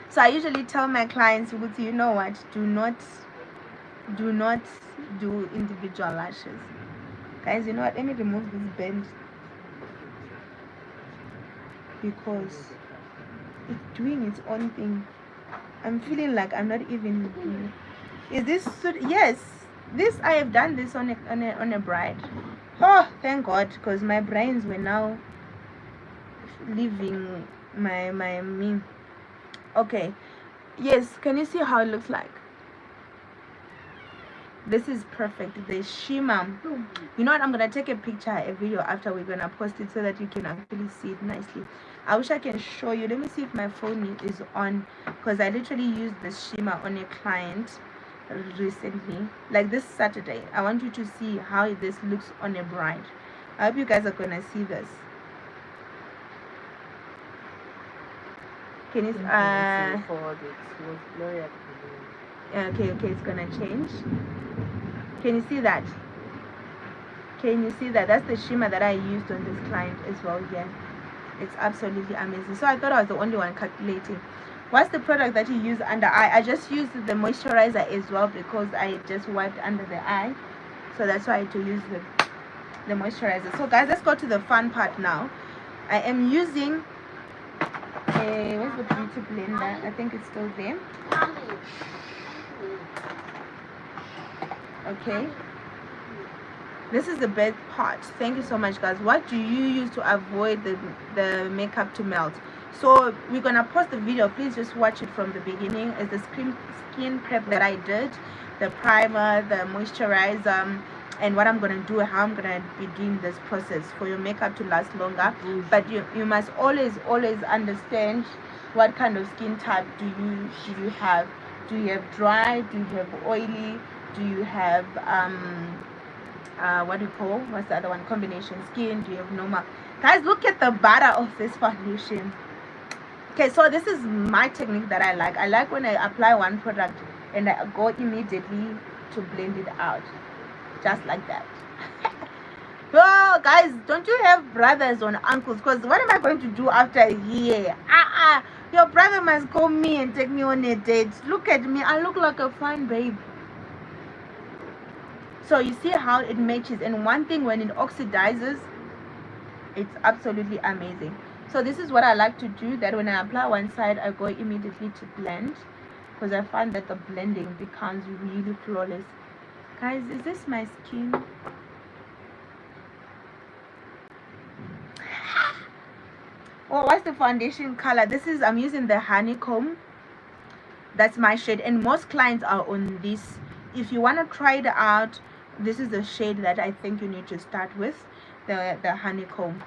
so I usually tell my clients, you know what, do not do individual lashes. Guys, you know what, let me remove this bend, because it's doing its own thing. I'm feeling like I'm not even doing it. Is this yes, this I have done this on a bride. Oh, thank God, because my brains were now leaving my me. Okay, Yes, can you see how it looks like? This is perfect. The shimmer. You know what? I'm gonna take a picture, a video after we're gonna post it so that you can actually see it nicely. I wish I can show you. Let me see if my phone is on, because I literally used the shimmer on a client recently, like this Saturday. I want you to see how this looks on a bride. I hope you guys are gonna see this. Can you Forward it. It was blurry at the beginning. okay, it's gonna change. Can you see that? Can you see that? That's the shimmer that I used on this client as well here. It's absolutely amazing. So I thought I was the only one calculating. What's the product that you use under eye? I just used the moisturizer as well because I just wiped under the eye. So that's why I had to use the moisturizer. So guys, let's go to the fun part now. I am using where's the beauty blender? I think it's still there. Okay, this is the best part. Thank you so much, guys. What do you use to avoid the makeup to melt? So we're gonna post the video. Please just watch it from the beginning. It's the skin prep that I did, the primer, the moisturizer, and what I'm gonna do, how I'm gonna be doing this process for your makeup to last longer. But you must always understand what kind of skin type do you have. Do you have dry? Do you have oily? Do you have what do you call, what's the other one, combination skin? Do you have normal? Guys, look at the butter of this foundation. Okay, so this is my technique that I like when I apply one product and I go immediately to blend it out, just like that. Oh guys, don't you have brothers or uncles? Because what am I going to do after here? Your brother must call me and take me on a date. Look at me, I look like a fine babe. So you see how it matches, and one thing, when it oxidizes, it's absolutely amazing. So this is what I like to do, that when I apply one side, I go immediately to blend, because I find that the blending becomes really flawless. Guys, is this my skin? Oh, what's the foundation color? This is, I'm using the honeycomb. That's my shade, and most clients are on this. If you want to try it out, this is the shade that I think you need to start with, the honeycomb.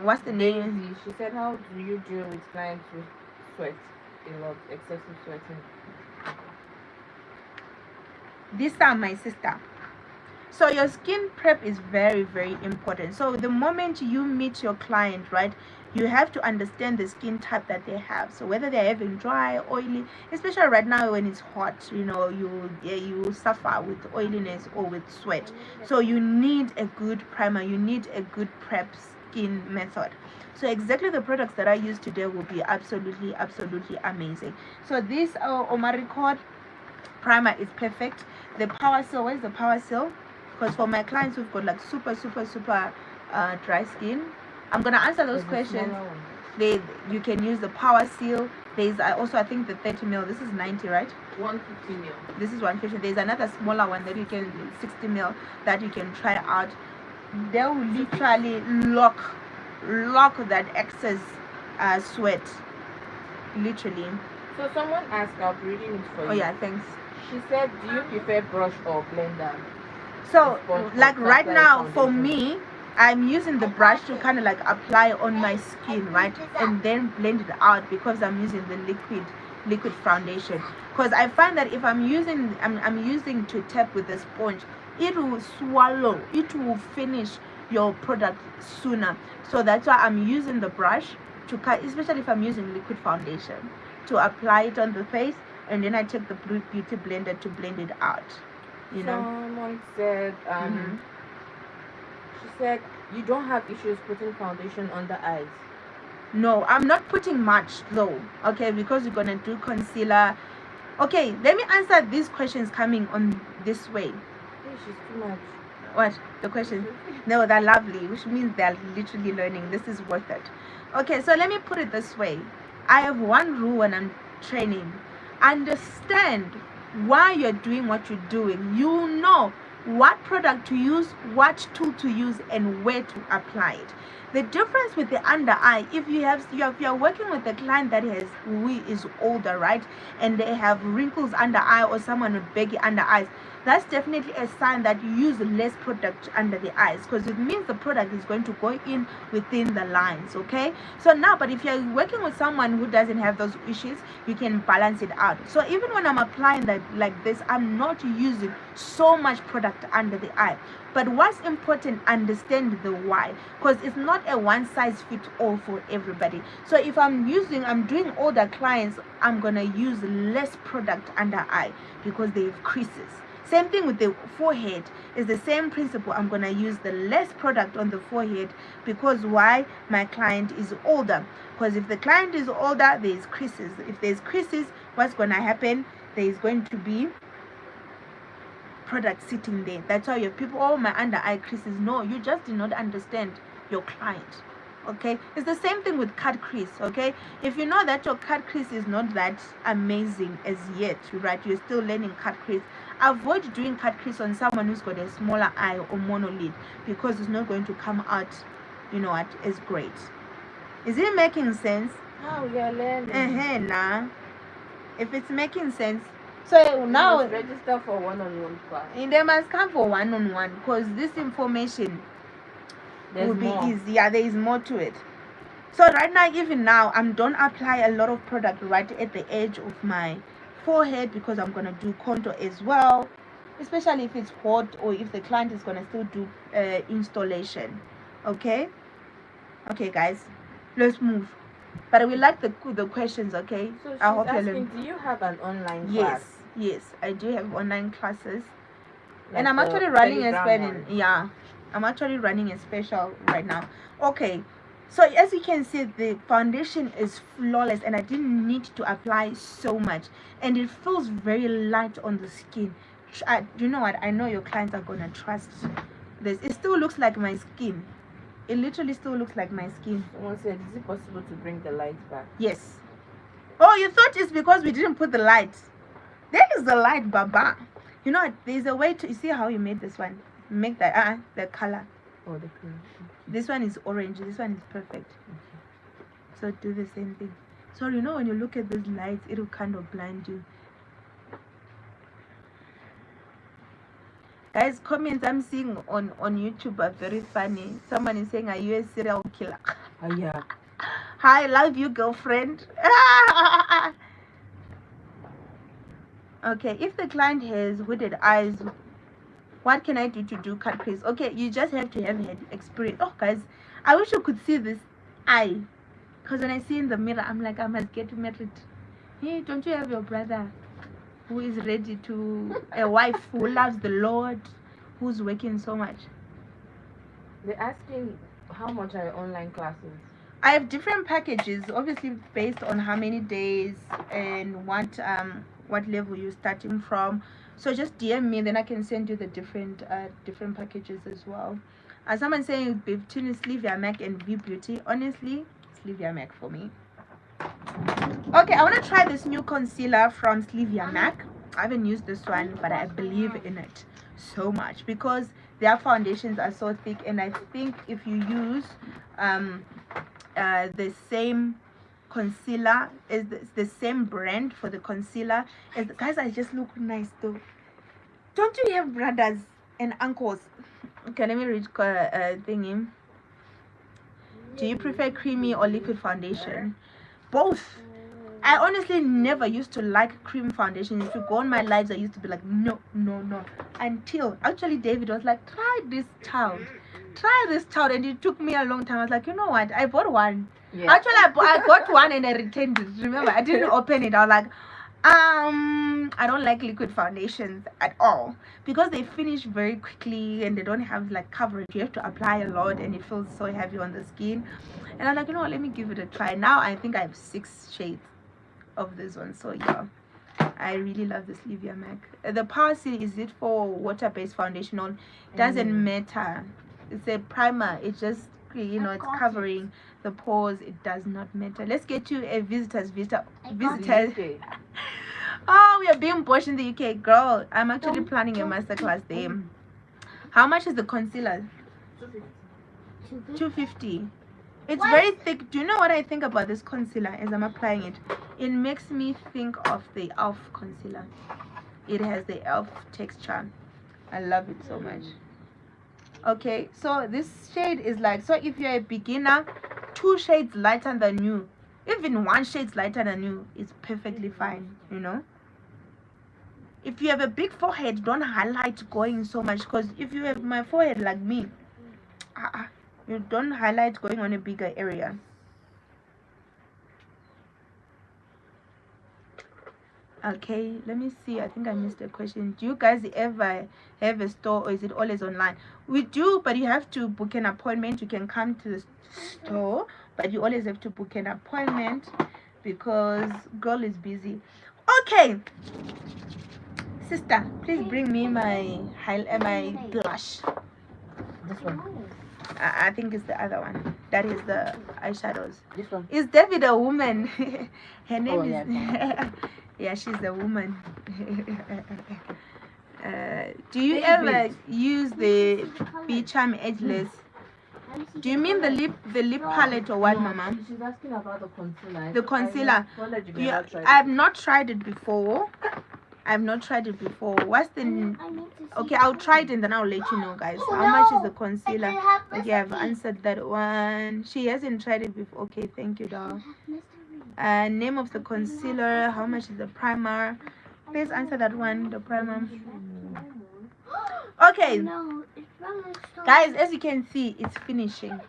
What's the name? She said, how do you deal with clients with sweat a lot, excessive sweating? This time, my sister. So your skin prep is very important. So the moment you meet your client, right, you have to understand the skin type that they have. So whether they're having dry, oily, especially right now when it's hot, you know, you suffer with oiliness or with sweat. So you need a good primer, you need a good prep skin method. So exactly the products that I use today will be absolutely amazing. So this Omaricord primer is perfect. The Power Seal, where's the Power Seal? Because for my clients who've got like super dry skin, I'm gonna answer those questions. You can use the Power Seal. There's also, I think, the 30 ml. This is 90, right? 150 ml. This is 150. There's another smaller one that you can, 60 ml, that you can try out. They will literally lock that excess sweat, literally. So someone asked, I'll be reading it for you. Oh yeah, thanks. She said, do you prefer brush or blender? So like right now for me, I'm using the brush to kind of like apply on my skin, right, and then blend it out, because I'm using the liquid foundation. Because I find that if I'm using to tap with the sponge, it will swallow, it will finish your product sooner. So that's why I'm using the brush to cut, especially if I'm using liquid foundation, to apply it on the face, and then I take the beauty blender to blend it out. You know, someone said, she said, you don't have issues putting foundation on the eyes. No, I'm not putting much though, okay, because you're gonna do concealer. Okay, let me answer these questions coming on this way. Hey, she's too much. What? The question? No, they're lovely, which means they're literally learning. This is worth it. Okay, so let me put it this way. I have one rule when I'm training. Understand why you're doing what you're doing. You know what product to use, what tool to use, and where to apply it. The difference with the under eye, if you're working with a client that who is older, right, and they have wrinkles under eye or someone with baggy under eyes, that's definitely a sign that you use less product under the eyes, because it means the product is going to go in within the lines. Okay, so now, but if you're working with someone who doesn't have those issues, you can balance it out. So even when I'm applying that like this, I'm not using so much product under the eye. But what's important, understand the why, because it's not a one size fits all for everybody. So if I'm doing older clients, I'm gonna use less product under eye because they have creases. Same thing with the forehead, is the same principle. I'm gonna use the less product on the forehead because why? My client is older. Because if the client is older, there's creases. If there's creases, what's gonna happen? There's going to be product sitting there. That's why you have people, oh, my under eye creases. No, you just did not understand your client. Okay, it's the same thing with cut crease. Okay, if you know that your cut crease is not that amazing as yet, right, you're still learning cut crease, avoid doing cut crease on someone who's got a smaller eye or monolid, because it's not going to come out, you know what, as great. Is it making sense? Oh, we are learning. Nah, if it's making sense. So now register for one-on-one class. And they must come for one-on-one, because this information will be easy. Yeah, there is more to it. So right now, even now, don't apply a lot of product right at the edge of my forehead, because I'm gonna do contour as well, especially if it's hot or if the client is gonna still do installation. Okay, guys, let's move. But we like the questions. Okay, so she's I hope asking, do you have an online class? Yes, I do have online classes, and I'm actually running a special. Yeah, I'm actually running a special right now. Okay, so as you can see, the foundation is flawless, and I didn't need to apply so much, and it feels very light on the skin. You know what? I know your clients are gonna trust this. It still looks like my skin. It literally still looks like my skin. Someone said, is it possible to bring the light back? Yes. Oh, you thought it's because we didn't put the light? There is the light, Baba. You know what? There's a way to, you see how you made this one? Make that, the color. Oh, the color. This one is orange. This one is perfect. So do the same thing. So you know when you look at these lights, it will kind of blind you. Guys, comments I'm seeing on YouTube are very funny. Someone is saying, are you a serial killer? Yeah. Hi, love you, girlfriend. Okay, if the client has hooded eyes, what can I do to do cut crease? Okay, you just have to have had experience. Oh, guys, I wish you could see this eye. Because when I see in the mirror, I'm like, I must get married. Hey, don't you have your brother who is ready to, a wife who loves the Lord, who's working so much? They're asking, how much are your online classes? I have different packages, obviously based on how many days and what level you're starting from. So just DM me, then I can send you the different packages as well. Someone saying between Slivia Mac and V Beauty, honestly, Slivia Mac for me. Okay, I want to try this new concealer from Slivia Mac. I haven't used this one, but I believe in it so much because their foundations are so thick, and I think if you use the same concealer, is the same brand for the concealer, as guys, I just look nice though. Don't you have brothers and uncles? Okay, let me read thingy. Do you prefer creamy or liquid foundation? Both. I honestly never used to like cream foundation. If you go on my lives, I used to be like, no. Until actually David was like, try this child, and it took me a long time. I was like, you know what? I bought one. Yeah. Actually, I got one and I returned it. Remember, I didn't open it. I was like, I don't like liquid foundations at all because they finish very quickly and they don't have like coverage. You have to apply a lot and it feels so heavy on the skin. And I'm like, you know what, let me give it a try. Now I think I have 6 shades of this one. So yeah, I really love this Slivia Mac. The Power Seal, is it for water-based foundation on? Doesn't matter. It's a primer. It's just, you know, it's covering the pores. It does not matter. Let's get to a visitors. Oh, we are being pushed in the UK, girl. I'm actually planning a masterclass there. How much is the concealer? 250. 250. It's What? very thick. Do you know what I think about this concealer as I'm applying it? It makes me think of the e.l.f. concealer. It has the e.l.f. texture. I love it so much. Okay, so this shade is like, so if you're a beginner, 2 shades lighter than you, even 1 shade lighter than you, is perfectly fine, you know. If you have a big forehead, don't highlight going so much, because if you have my forehead like me, you don't highlight going on a bigger area. Okay, let me see. I think I missed a question. Do you guys ever have a store, or is it always online? We do, but you have to book an appointment. You can come to the store, but you always have to book an appointment because girl is busy. Okay, sister, please bring me my my blush. This one. I think it's the other one. That is the eyeshadows. This one. Is David a woman? Her name Oh, is. yeah. Yeah, she's a woman. Do you David. ever use the B-Charm Edgeless? Do you mean the lip palette or what, No, Mama? She's asking about the concealer. The concealer. Yeah, Yeah, I've not tried it before. I've not tried it before. What's the? Okay, I'll try it and then I'll let you know, guys. How much is the concealer? Okay, I've answered that one. She hasn't tried it before. Okay, thank you, doll. Name of the concealer. How much is the primer? Please answer that one. The primer. Okay, guys, as you can see, it's finishing.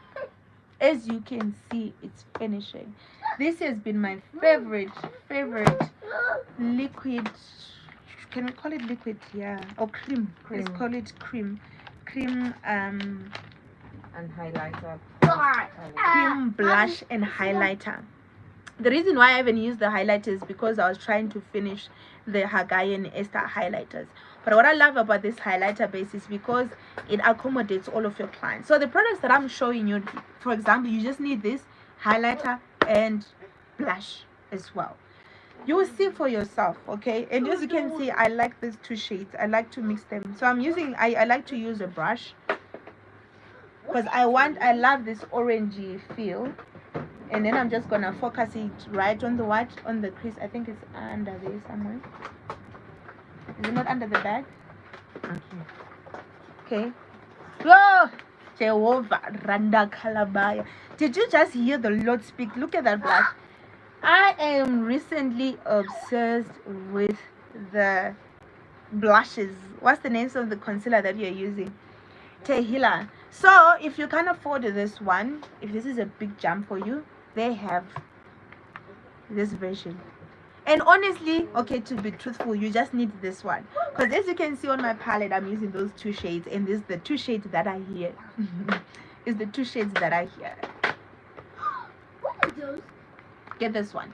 As you can see, it's finishing. This has been my favorite liquid. Can we call it liquid? Yeah, or cream. Let's call it cream. And highlighter. Cream blush and highlighter. The reason why I haven't used the highlighter is because I was trying to finish the Hagai and Esther highlighters. But what I love about this highlighter base is because it accommodates all of your clients. So the products that I'm showing you, for example, you just need this highlighter and blush as well. You will see for yourself, okay? And as you can see, I like these 2 shades. I like to mix them. So I'm using, I like to use a brush because I love this orangey feel. And then I'm just gonna focus it right on the what? On the crease. I think it's under there somewhere. Is it not under the bag? Okay. Whoa! Jehovah Randa Kalabaya. Did you just hear the Lord speak? Look at that blush. I am recently obsessed with the blushes. What's the name of the concealer that you're using? Tehila. So if you can't afford this one, if this is a big jump for you, they have this version. And honestly, okay, to be truthful, you just need this one, because as you can see on my palette, I'm using those 2 shades, and this is the 2 shades that I hear. It's the 2 shades that I hear. What are those? Get this one.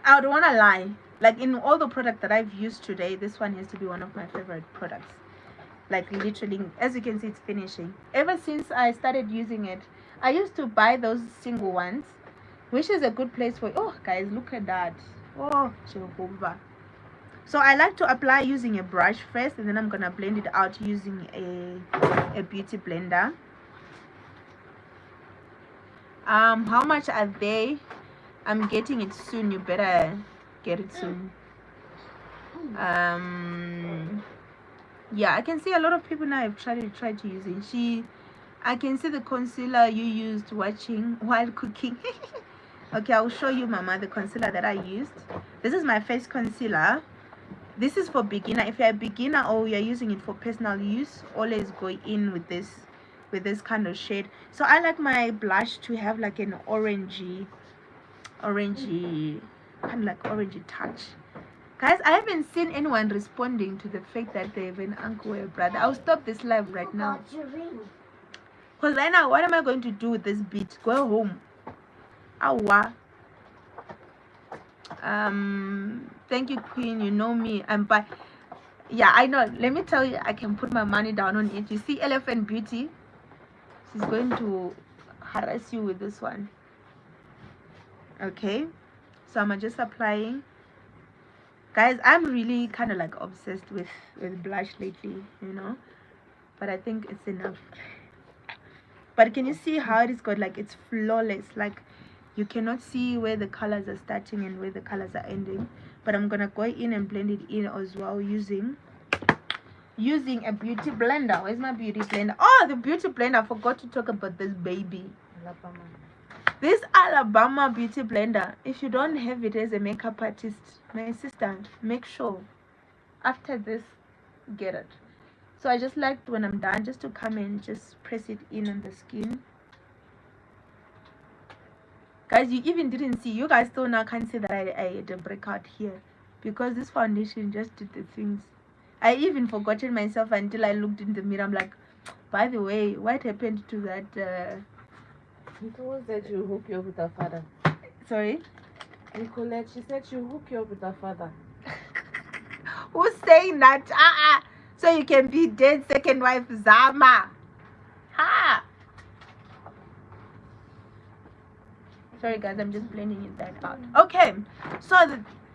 I don't want to lie, like in all the products that I've used today, this one has to be one of my favorite products. Like literally, as you can see, it's finishing. Ever since I started using it, I used to buy those single ones, which is a good place for. Oh guys, look at that. Oh Jehovah. So I like to apply using a brush first, and then I'm gonna blend it out using a beauty blender. How much are they? I'm getting it soon. You better get it soon. Yeah, I can see a lot of people now have tried to use it. I can see the concealer you used watching while cooking. Okay, I'll show you, Mama, the concealer that I used. This is my face concealer. This is for beginner. If you're a beginner or you're using it for personal use, always go in with this kind of shade. So I like my blush to have like an orangey kind of like orangey touch. Guys, I haven't seen anyone responding to the fact that they have an uncle or a brother. I'll stop this live right now. Because right now, what am I going to do with this beat? Go home. Awa. Thank you, Queen. You know me. But yeah, I know. Let me tell you, I can put my money down on it. You see Elephant Beauty? She's going to harass you with this one. Okay. So I'm just applying. Guys, I'm really kind of like obsessed with blush lately, you know, but I think it's enough. But can you see how it is got like it's flawless, like you cannot see where the colors are starting and where the colors are ending. But I'm gonna go in and blend it in as well using a beauty blender. Where's my beauty blender? Oh, the beauty blender. I forgot to talk about this baby. This Alabama beauty blender. If you don't have it as a makeup artist, my sister, make sure after this get it. So I just liked when I'm done just to come and just press it in on the skin. Guys, you even didn't see. You guys still now can't see that I had a breakout here because this foundation just did the things. I even forgotten myself until I looked in the mirror. I'm like, by the way, what happened to that? You told us that you hook you up with her father. Sorry? Nicolette, she said she'll hook you up with her father. Who's saying that? So you can be dead second wife Zama. Ha! Sorry guys, I'm just blending that out. Okay, so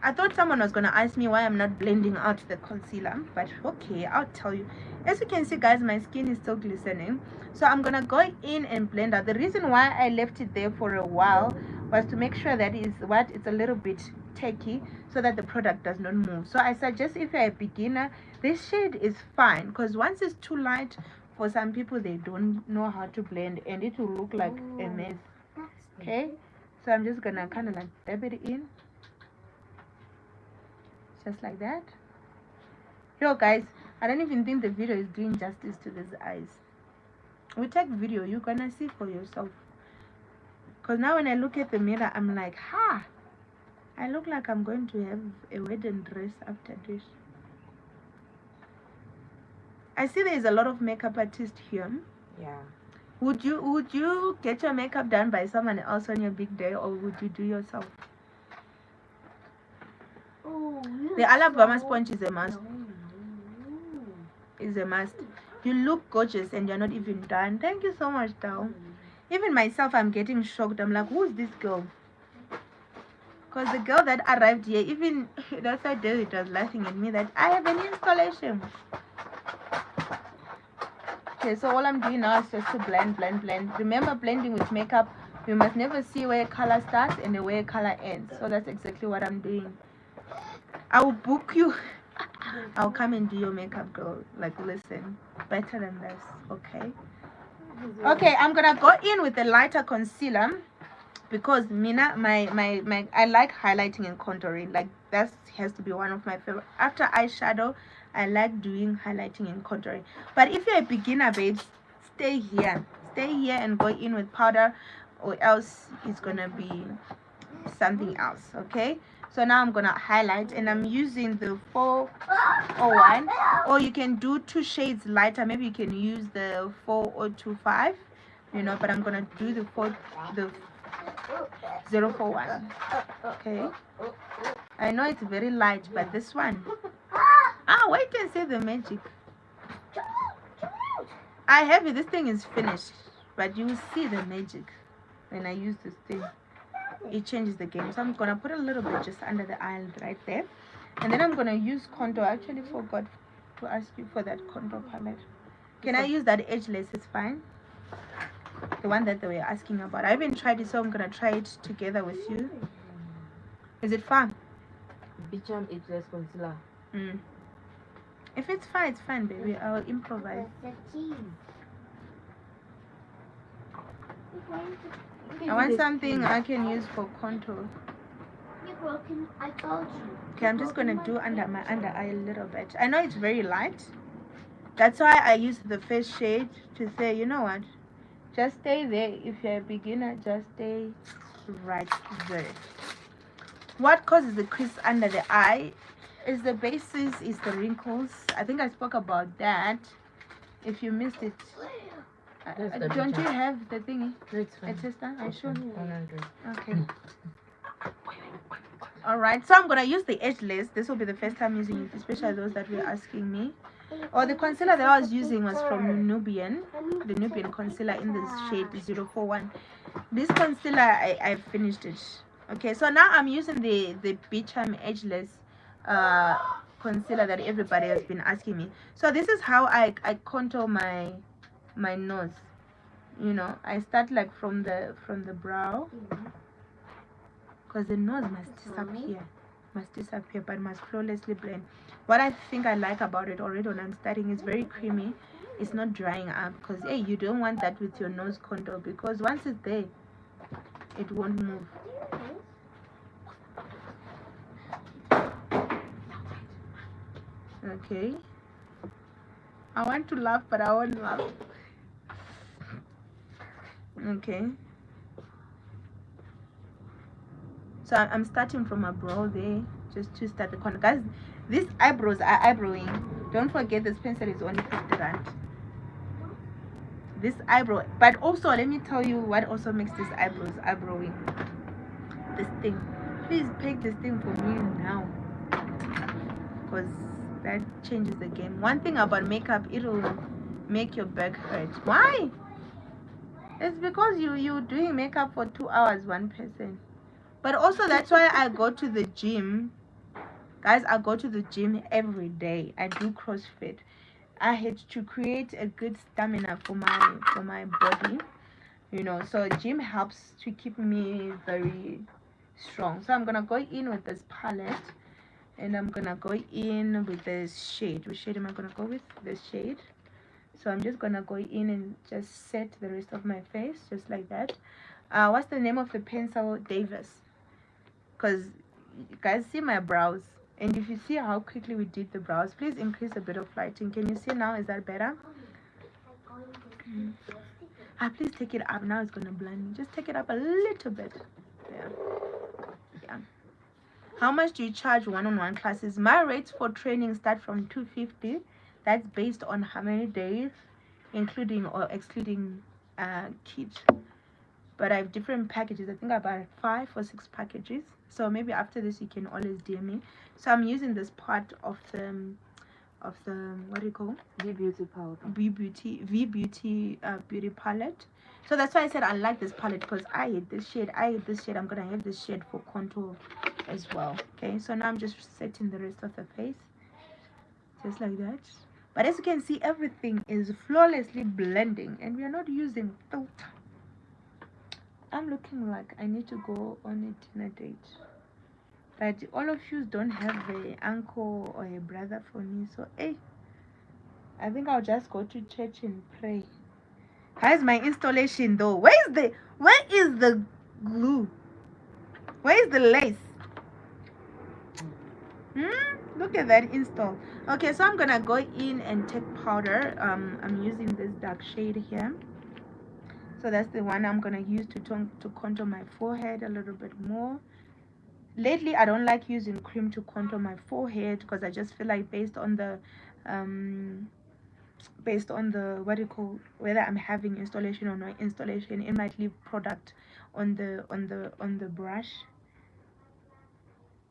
I thought someone was gonna ask me why I'm not blending out the concealer, but okay, I'll tell you. As you can see guys, my skin is still glistening, so I'm gonna go in and blend out. The reason why I left it there for a while was to make sure that it's a little bit tacky so that the product does not move. So I suggest if you're a beginner, this shade is fine, because once it's too light for some people, they don't know how to blend and it will look like a mess. Okay, so I'm just gonna kind of like dab it in just like that. Yo guys, I don't even think the video is doing justice to these eyes. We take video, you're gonna see for yourself, because now when I look at the mirror, I'm like, ha, I look like I'm going to have a wedding dress after this. I see there is a lot of makeup artists here. Yeah. Would you get your makeup done by someone else on your big day, or would you do yourself? The Alabama sponge is a must. Is a must. You look gorgeous and you're not even done. Thank you so much, Tao. Even myself, I'm getting shocked. I'm like, who's this girl? Because the girl that arrived here, even that's why David was laughing at me that I have an installation. Okay, so all I'm doing now is just to blend. Remember, blending with makeup, you must never see where color starts and where color ends. So that's exactly what I'm doing. I will book you. I'll come and do your makeup, girl. Like, listen, better than this, okay? Okay, I'm gonna go in with a lighter concealer because Mina, I like highlighting and contouring. Like, that has to be one of my favorite. After eyeshadow, I like doing highlighting and contouring. But if you're a beginner, babes, stay here and go in with powder, or else it's gonna be something else. Okay, so now I'm gonna highlight, and I'm using the 401, or you can do 2 shades lighter. Maybe you can use the 4025, you know, but I'm gonna do the 041. Okay, I know it's very light, but this one, wait and see the magic. I have it. This thing is finished, but you will see the magic when I use this thing. It changes the game. So I'm gonna put a little bit just under the eye right there, and then I'm gonna use contour. I actually forgot to ask you for that contour palette. Can I use that edgeless? It's fine, the one that they were asking about. I haven't tried it, so I'm gonna try it together with you. Is it fun? Bicham Ageless Concealer. If it's fine, it's fine, baby. I'll improvise. I want something I can use for contour. I told you. Okay, I'm just gonna do under my under eye a little bit. I know it's very light. That's why I use the first shade to say, you know what? Just stay there. If you're a beginner, just stay right there. What causes the crease under the eye is the basis, is the wrinkles. I think I spoke about that. If you missed it, don't you have the thingy? It's fine. A tester? I sure. 100. Okay. Alright, so I'm gonna use the edgeless. This will be the first time using it, especially those that were asking me. Or the concealer that I was using was from Nubian, the Nubian concealer in this shade 041. This concealer, I finished it. Okay, so now I'm using the Bicham edgeless concealer that everybody has been asking me. So this is how I contour my nose. You know, I start like from the brow, because the nose must disappear, but must flawlessly blend. What I think I like about it already when I'm starting is very creamy. It's not drying up, because hey, you don't want that with your nose contour, because once it's there, it won't move. Okay, I want to laugh, but I won't laugh. Okay, so I'm starting from my brow there, just to start the corner. Guys, these eyebrows are eyebrowing. Don't forget this pencil is only 50 rand. This eyebrow, but also let me tell you what also makes these eyebrows eyebrowing. This thing. Please pick this thing for me now, because that changes the game. One thing about makeup, it'll make your back hurt. Why? It's because you're doing makeup for 2 hours, one person. But also that's why I go to the gym. Guys, I go to the gym every day. I do CrossFit. I had to create a good stamina for my body, you know. So gym helps to keep me very strong. So I'm gonna go in with this palette, and I'm gonna go in with this shade. Which shade am I gonna go with? This shade. So I'm just gonna go in and just set the rest of my face just like that. What's the name of the pencil? Davis. Because you guys see my brows, and if you see how quickly we did the brows, please increase a bit of lighting. Can you see now? Is that better? Please take it up. Now it's gonna blind me. Just take it up a little bit. Yeah. How much do you charge one-on-one classes? My rates for training start from 250. That's based on how many days, including or excluding kids. But I have different packages. I think I bought 5 or 6 packages. So maybe after this you can always DM me. So I'm using this part of the what do you call? V-Beauty powder. V-Beauty beauty palette. So that's why I said I like this palette, because I hate this shade. I'm gonna have this shade for contour as well. Okay, so now I'm just setting the rest of the face just like that. But as you can see, everything is flawlessly blending, and we are not using filter. I'm looking like I need to go on a dinner date, but all of you don't have a uncle or a brother for me, so hey, I think I'll just go to church and pray. How's my installation though? Where is the glue? Where is the lace? Look at that install. Okay, so I'm gonna go in and take powder. I'm using this dark shade here. So that's the one I'm gonna use to contour my forehead a little bit more. Lately, I don't like using cream to contour my forehead, because I just feel like based on the what do you call, whether I'm having installation or no installation, it might leave product on the brush.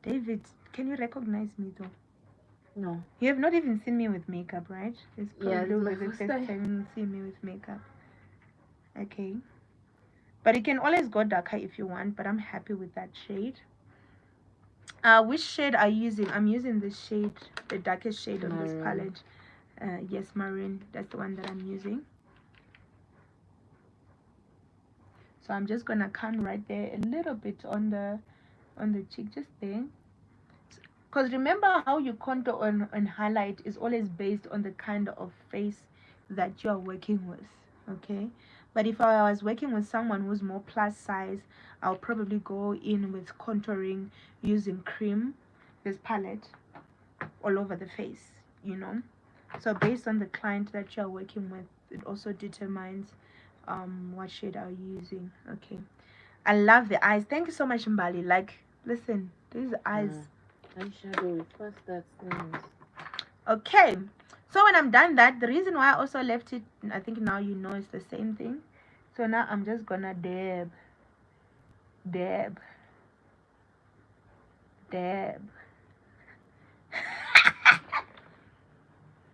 David, can you recognize me though? No. You have not even seen me with makeup, right? It's probably my the first first time. time you see me with makeup. Okay, but you can always go darker if you want, but I'm happy with that shade. Which shade are you using? I'm using this shade, the darkest shade on this palette. Yes, maroon. That's the one that I'm using. So I'm just gonna come right there a little bit on the cheek, just there. Because remember how you contour and highlight is always based on the kind of face that you are working with. Okay, but if I was working with someone who's more plus size, I'll probably go in with contouring using cream, this palette, all over the face, you know. So based on the client that you're working with, it also determines what shade are you using. Okay, I love the eyes. Thank you so much, Mbali. Like, listen, these eyes. Eyeshadow, first that's nice. Okay, so when I'm done that, the reason why I also left it, I think now you know it's the same thing. So now I'm just gonna dab.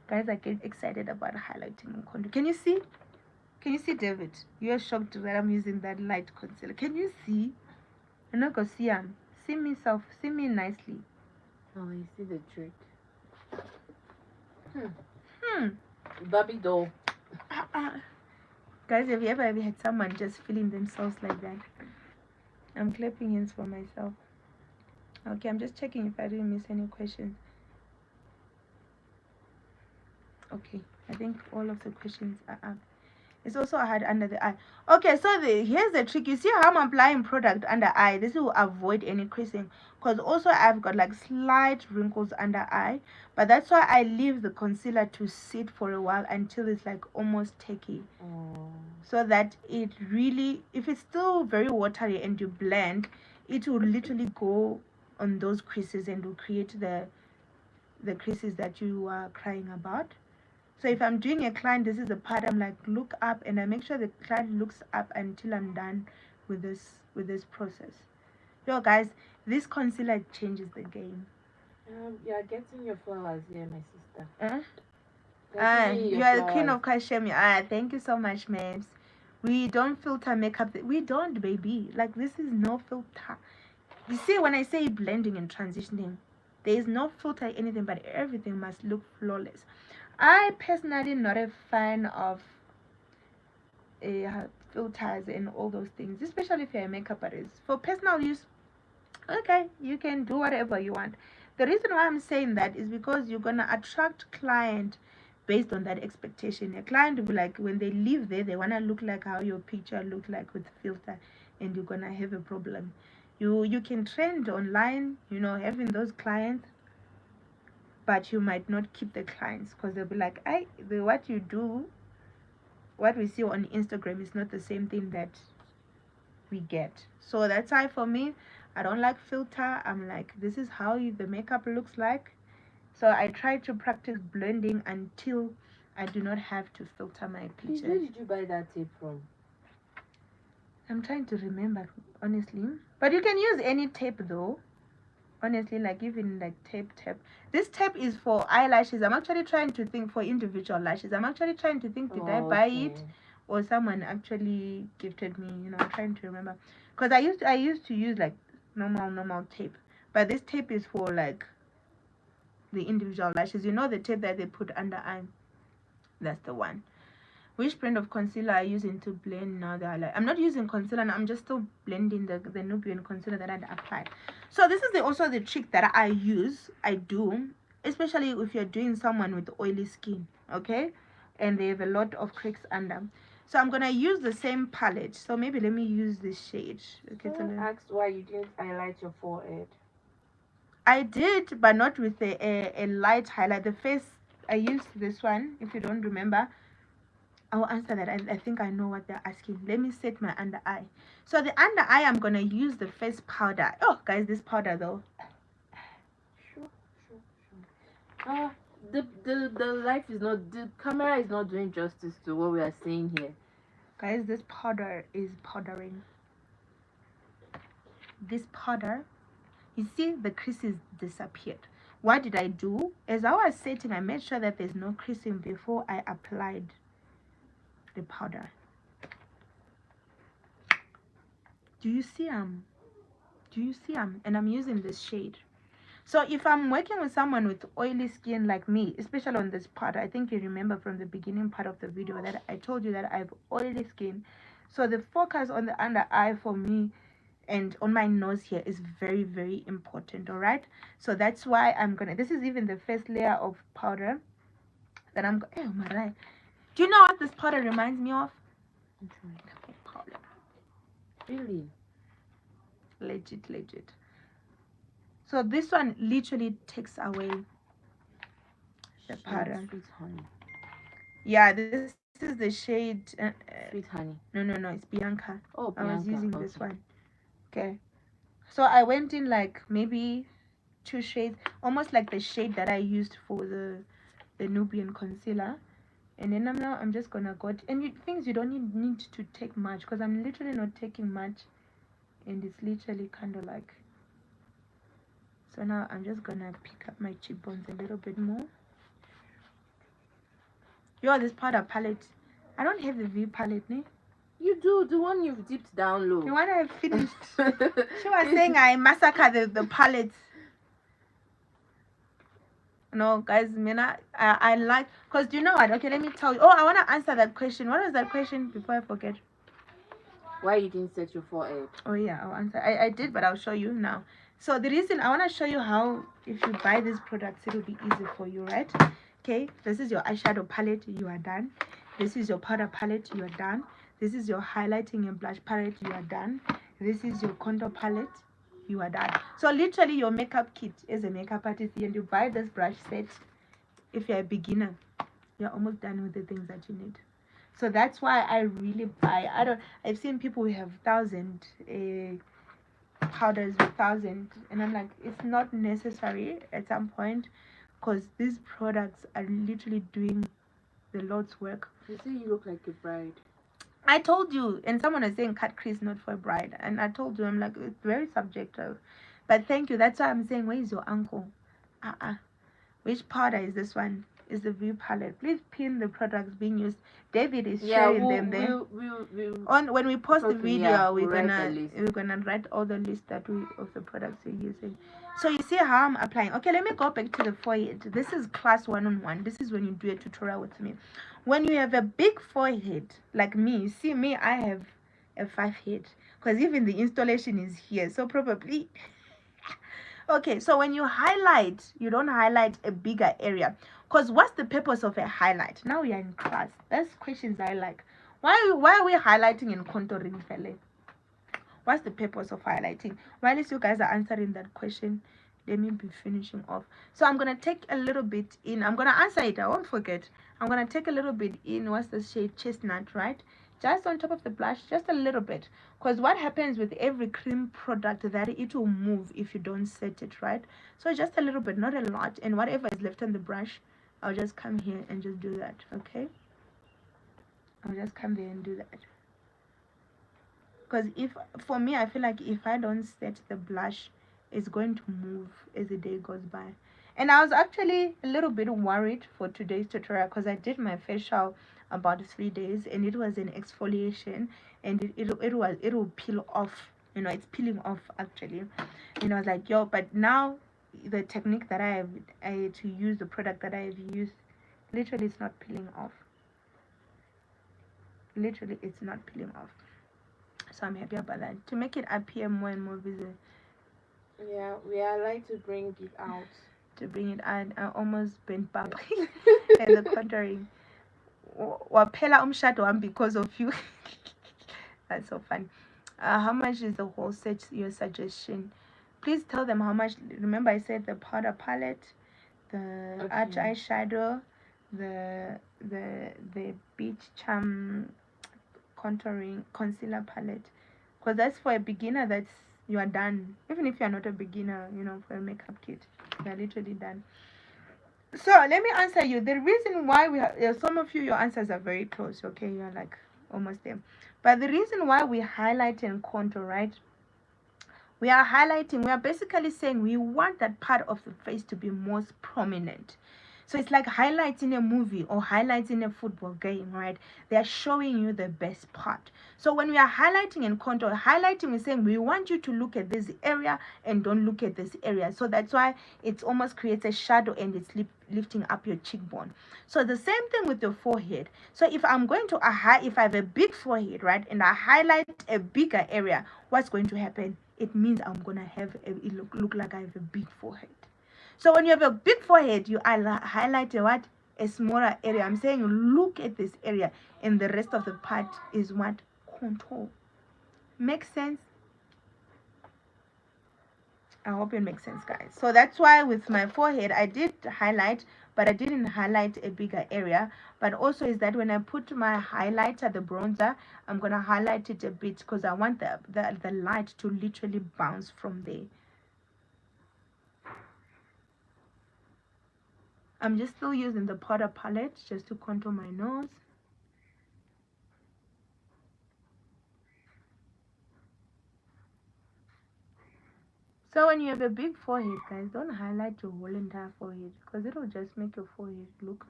Guys, I get excited about highlighting and contour. Can you see? Can you see, David? You're shocked that I'm using that light concealer. Can you see? I'm not gonna see see me nicely. Oh, you see the trick. Hmm. Barbie doll. Guys, have you ever had someone just feeling themselves like that? I'm clapping hands for myself. Okay, I'm just checking if I didn't miss any questions. Okay, I think all of the questions are up. It's also hard under the eye. Okay, so here's the trick. You see how I'm applying product under eye? This will avoid any creasing. Because also I've got like slight wrinkles under eye. But that's why I leave the concealer to sit for a while until it's like almost tacky. So that it really, if it's still very watery and you blend, it will literally go on those creases and will create the creases that you are crying about. So if I'm doing a client, this is the part I'm like, look up, and I make sure the client looks up until I'm done with this process. Yo guys, this concealer changes the game. You are getting your flowers here, my sister. You are the queen of Kashmir. Thank you so much, ma'ams. We don't filter makeup. We don't, baby. Like, this is no filter. You see, when I say blending and transitioning, there is no filter, anything, but everything must look flawless. I personally not a fan of filters and all those things, especially if you're a makeup artist. For personal use, okay, you can do whatever you want. The reason why I'm saying that is because you're gonna attract client based on that expectation. A client will be like, when they leave there, they wanna look like how your picture looked like with filter, and you're gonna have a problem. You can trend online, you know, having those clients, but you might not keep the clients because they'll be like, what you do, what we see on Instagram is not the same thing that we get. So that's why for me, I don't like filter. I'm like, this is how the makeup looks like. So I try to practice blending until I do not have to filter my pictures. Where did you buy that tape from? I'm trying to remember, honestly. But you can use any tape though. Honestly, like even like tape. This tape is for eyelashes. I'm actually trying to think for individual lashes. I'm actually trying to think, did I buy it or someone actually gifted me? You know, I'm trying to remember. Because I used to use like normal tape. But this tape is for like the individual lashes. You know, the tape that they put under eye. That's the one. Which brand of concealer are you using to blend now the highlight? I'm not using concealer, I'm just still blending the Nubian concealer that I applied. So this is also the trick that I do, especially if you're doing someone with oily skin, okay? And they have a lot of creaks under. So I'm gonna use the same palette. So maybe let me use this shade. Okay, Someone asked why you didn't highlight your forehead. I did, but not with a light highlight. The face, I used this one, if you don't remember. I'll answer that. I think I know what they're asking. Let me set my under eye. So the under eye, I'm gonna use the face powder. Oh, guys, this powder though. Sure. The camera is not doing justice to what we are saying here. Guys, this powder is powdering. This powder, you see the creases disappeared. What did I do? As I was setting, I made sure that there's no creasing before I applied the powder. Do you see and I'm using this shade. So if I'm working with someone with oily skin like me, especially on this part, I think you remember from the beginning part of the video that I told you that I have oily skin. So the focus on the under eye for me and on my nose here is very, very important. All right, so that's why I'm gonna, this is even the first layer of powder that I'm oh my right. Do you know what this powder reminds me of? Powder. Really? Legit. So this one literally takes away the powder. Sweet honey. Yeah, this is the shade. Sweet honey. No, it's Bianca. Oh, Bianca. I was using okay. this one. Okay. So I went in like maybe 2 shades, almost like the shade that I used for the Nubian concealer. And then I'm just gonna go and things you don't need to take much, because I'm literally not taking much, and it's literally kind of like. So now I'm just gonna pick up my cheekbones a little bit more. This powder palette, I don't have the V palette, ne? You do, the one you've dipped down low. The one I finished. She was saying I massacre the palettes. no, guys, Mina, I like, because do you know what? Okay, let me tell you. Oh, I want to answer that question. What was that question before I forget? Why you didn't set your forehead? Oh, yeah, I'll answer. I did, but I'll show you now. So the reason I want to show you how, if you buy these products, it'll be easy for you, right? Okay, this is your eyeshadow palette, you are done. This is your powder palette, you are done. This is your highlighting and blush palette, you are done. This is your contour palette, you are done. So literally your makeup kit as a makeup artist, and you buy this brush set. If you're a beginner, you're almost done with the things that you need. So that's why I really buy. I've seen people who have 1,000 powders with 1,000, and I'm like, it's not necessary at some point, because these products are literally doing the Lord's work. You say you look like a bride. I told you, and someone was saying cut crease not for a bride, and I told you, I'm like, it's very subjective. But thank you. That's why I'm saying, where is your uncle? Which powder is this one? Is the view palette. Please pin the products being used. David is sharing them there. On when we post the video, we're gonna write all the list that of the products we're using. So you see how I'm applying. Okay, let me go back to the forehead. This is class 1-on-1. This is when you do a tutorial with me. When you have a big forehead like me, you see me, I have a 5 head, because even the installation is here. So probably okay, so when you highlight, you don't highlight a bigger area. Because what's the purpose of a highlight? Now we are in class. That's questions I like. Why are we highlighting and contouring, fella? What's the purpose of highlighting? While you guys are answering that question, let me be finishing off. So I'm going to take a little bit in. I'm going to answer it. I won't forget. I'm going to take a little bit in. What's the shade? Chestnut, right? Just on top of the blush, just a little bit. Because what happens with every cream product, that it will move if you don't set it, right? So just a little bit, not a lot. And whatever is left on the brush, I'll just come here and just do that, okay? I'll just come there and do that. Because for me, I feel like if I don't set the blush, it's going to move as the day goes by. And I was actually a little bit worried for today's tutorial, because I did my facial about 3 days, and it was an exfoliation, and it will peel off. You know, it's peeling off actually. And I was like, yo, but now the technique that I have to use, the product that I have used, literally it's not peeling off. Literally it's not peeling off. So I'm happy about that, to make it appear more and more visible. Yeah, we are like to bring it out. To bring it out. I almost bent back and the contouring. Waphela umshado wami because of you. That's so fun. How much is the whole set, your suggestion? Please tell them how much. Remember I said the powder palette, the arch eyeshadow, the beach charm contouring concealer palette, because that's for a beginner. That's, you are done. Even if you are not a beginner, you know, for a makeup kit, you are literally done. So let me answer you. The reason why we have, some of you, your answers are very close, okay? You're like almost there. But the reason why we highlight and contour, right? We are highlighting, we are basically saying we want that part of the face to be most prominent. So it's like highlighting a movie or highlighting a football game, right? They are showing you the best part. So when we are highlighting and contour, highlighting is saying we want you to look at this area and don't look at this area. So that's why it almost creates a shadow and it's lifting up your cheekbone. So the same thing with your forehead. So if I'm going to if I have a big forehead, right, and I highlight a bigger area, what's going to happen? It means I'm gonna have it look like I have a big forehead. So when you have a big forehead, you highlight a smaller area. I'm saying look at this area, and the rest of the part is what? Contour. Makes sense? I hope it makes sense, guys. So that's why with my forehead, I did highlight, but I didn't highlight a bigger area. But also is that when I put my highlighter, the bronzer, I'm going to highlight it a bit because I want the light to literally bounce from there. I'm just still using the powder palette just to contour my nose. So when you have a big forehead, guys, don't highlight your whole entire forehead because it'll just make your forehead look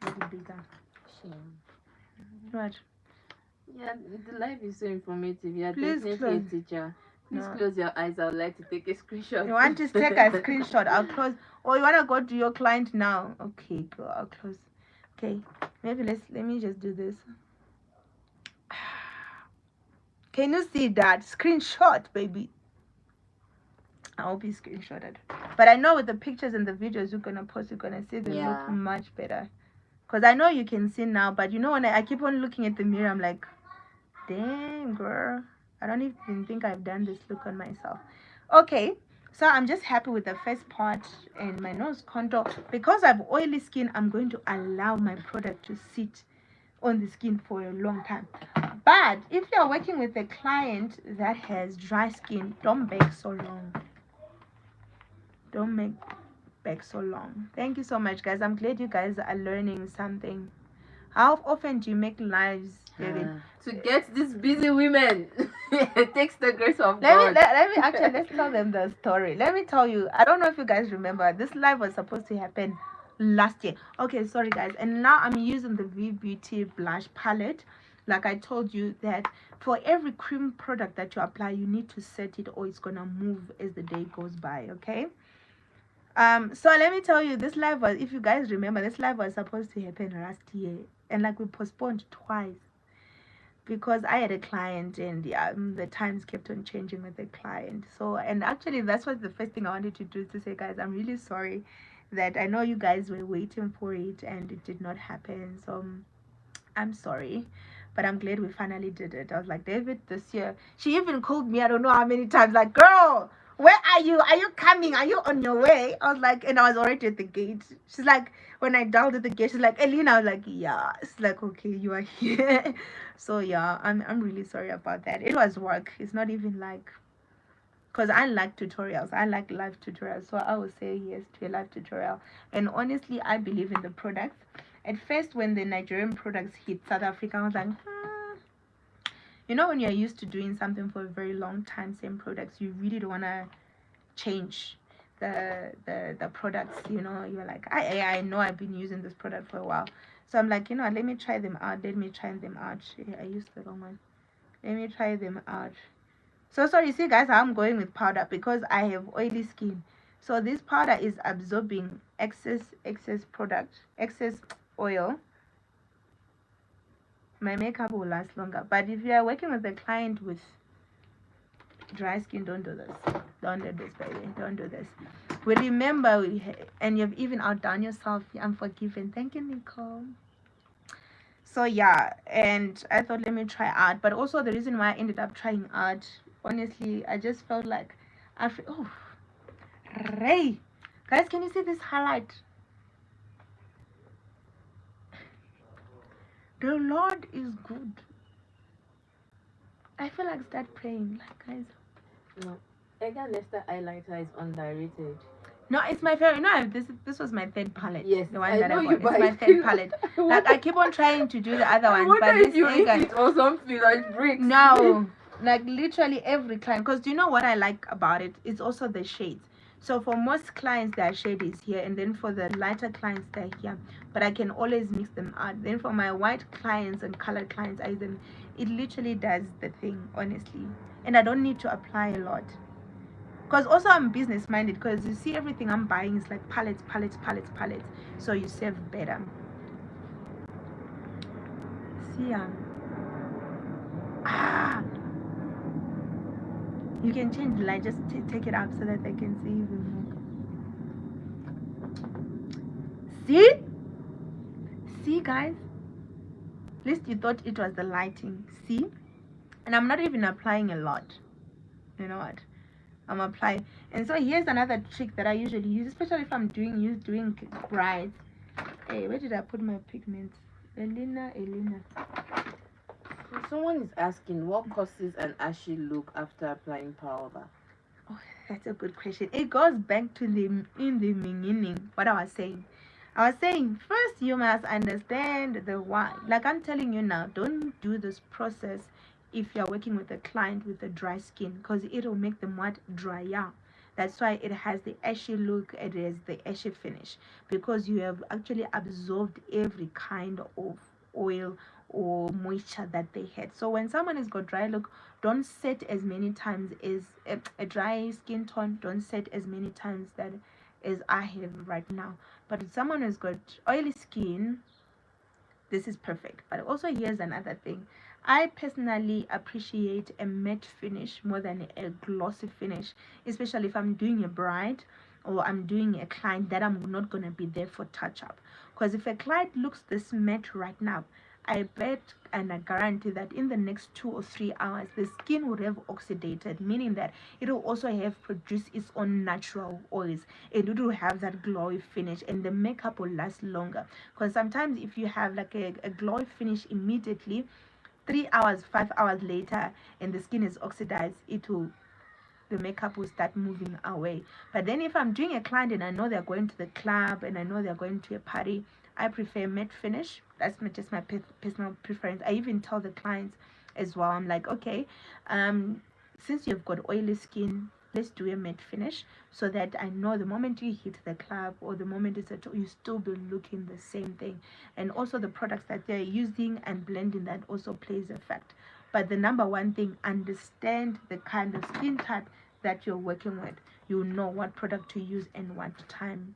a little bigger. Shame. What? Yeah, the life is so informative. Yeah, Please definitely a teacher. Please No. close your eyes. I would like to take a screenshot. You want to take a screenshot? I'll close. Or you wanna go to your client now? Okay, go. I'll close. Okay, maybe let me just do this. Can you see that screenshot, baby? I hope you screenshotted. But I know with the pictures and the videos you're gonna post, you're gonna see they Yeah. look much better. Cause I know you can see now, but you know when I keep on looking at the mirror, I'm like, damn girl, I don't even think I've done this look on myself. Okay, so I'm just happy with the first part and my nose contour. Because I have oily skin, I'm going to allow my product to sit on the skin for a long time. But if you're working with a client that has dry skin, don't bake so long. Don't make bake so long. Thank you so much, guys. I'm glad you guys are learning something. How often do you make lives, David? To get these busy women, it takes the grace of Let God. me actually, let's tell them the story. Let me tell you, I don't know if you guys remember, this live was supposed to happen last year. Okay, sorry guys. And now I'm using the V Beauty blush palette. Like I told you that for every cream product that you apply, you need to set it or it's gonna move as the day goes by. Okay. So let me tell you, this live was, if you guys remember, this live was supposed to happen last year, and like we postponed twice because I had a client, and yeah, the times kept on changing with the client. So, and actually that's what the first thing I wanted to do, to say, guys, I'm really sorry that I know you guys were waiting for it and it did not happen. So I'm sorry, but I'm glad we finally did it. I was like, David, this year. She even called me, I don't know how many times, like, girl, where are you? Are you coming? Are you on your way? I was like, and I was already at the gate. She's like, when I dialed at the gate, she's like, Elena. I was like, yeah. It's like, okay, you are here. So yeah, I'm really sorry about that. It was work. It's not even like, because I like tutorials. I like live tutorials. So I will say yes to a live tutorial. And honestly, I believe in the products. At first, when the Nigerian products hit South Africa, I was like, you know, when you're used to doing something for a very long time, same products, you really don't want to change the products. You know, you're like, I know I've been using this product for a while. So I'm like, you know, let me try them out. Let me try them out. I used the wrong one. Let me try them out. So sorry, see guys, I'm going with powder because I have oily skin. So this powder is absorbing excess product, excess oil. My makeup will last longer. But if you are working with a client with dry skin, don't do this. Don't do this, baby. Don't do this. We remember, and you've even outdone yourself. I'm forgiven. Thank you, Nicole. So yeah, and I thought, let me try art. But also the reason why I ended up trying art, honestly, I just felt like oh, Ray, guys, can you see this highlight? The Lord is good. I feel like start praying, like guys. No, Edgar Lester highlighter is underrated. No, it's my favorite. No, this was my third palette. Yes, The one I that know I you bought. It's buy my it. third palette. Like I keep on trying to do the other I ones, wonder but if this you eat Edgar, it or something like bricks. no, like literally every client. Because do you know what I like about it? It's also the shades. So for most clients, their shade is here, and then for the lighter clients, they're here. But I can always mix them out. Then for my white clients and colored clients, I then it literally does the thing, honestly. And I don't need to apply a lot. Because also I'm business minded, because you see everything I'm buying is like palettes, so you save better. See, you can change the light, just take it up so that they can see even more. See guys, at least you thought it was the lighting. See, and I'm not even applying a lot. You know what, I'm applying. And so here's another trick that I usually use, especially if I'm doing brides. Hey, where did I put my pigments? Elena. Someone is asking what causes an ashy look after applying powder. Oh, that's a good question. It goes back to in the beginning what I was saying. I was saying first you must understand the why. Like I'm telling you now, don't do this process if you're working with a client with a dry skin, because it'll make them what, drier. That's why it has the ashy look, it has the ashy finish, because you have actually absorbed every kind of oil or moisture that they had. So when someone has got dry look, don't set as many times as a dry skin tone. Don't set as many times that as I have right now. But if someone has got oily skin, this is perfect. But also here's another thing. I personally appreciate a matte finish more than a glossy finish, especially if I'm doing a bride or I'm doing a client that I'm not going to be there for touch up. Because if a client looks this matte right now, I bet and I guarantee that in the next 2 or 3 hours the skin would have oxidated, meaning that it will also have produced its own natural oils and it will have that glowy finish and the makeup will last longer. Because sometimes if you have like a glowy finish immediately, 3 hours 5 hours later and the skin is oxidized, the makeup will start moving away. But then if I'm doing a client and I know they're going to the club and I know they're going to a party, I prefer matte finish. That's just my personal preference. I even tell the clients as well, I'm like, okay, since you've got oily skin, let's do a matte finish so that I know the moment you hit the club or the moment it's at all, you still be looking the same thing. And also the products that they're using and blending, that also plays a fact. But the number one thing, understand the kind of skin type that you're working with. You know what product to use and what time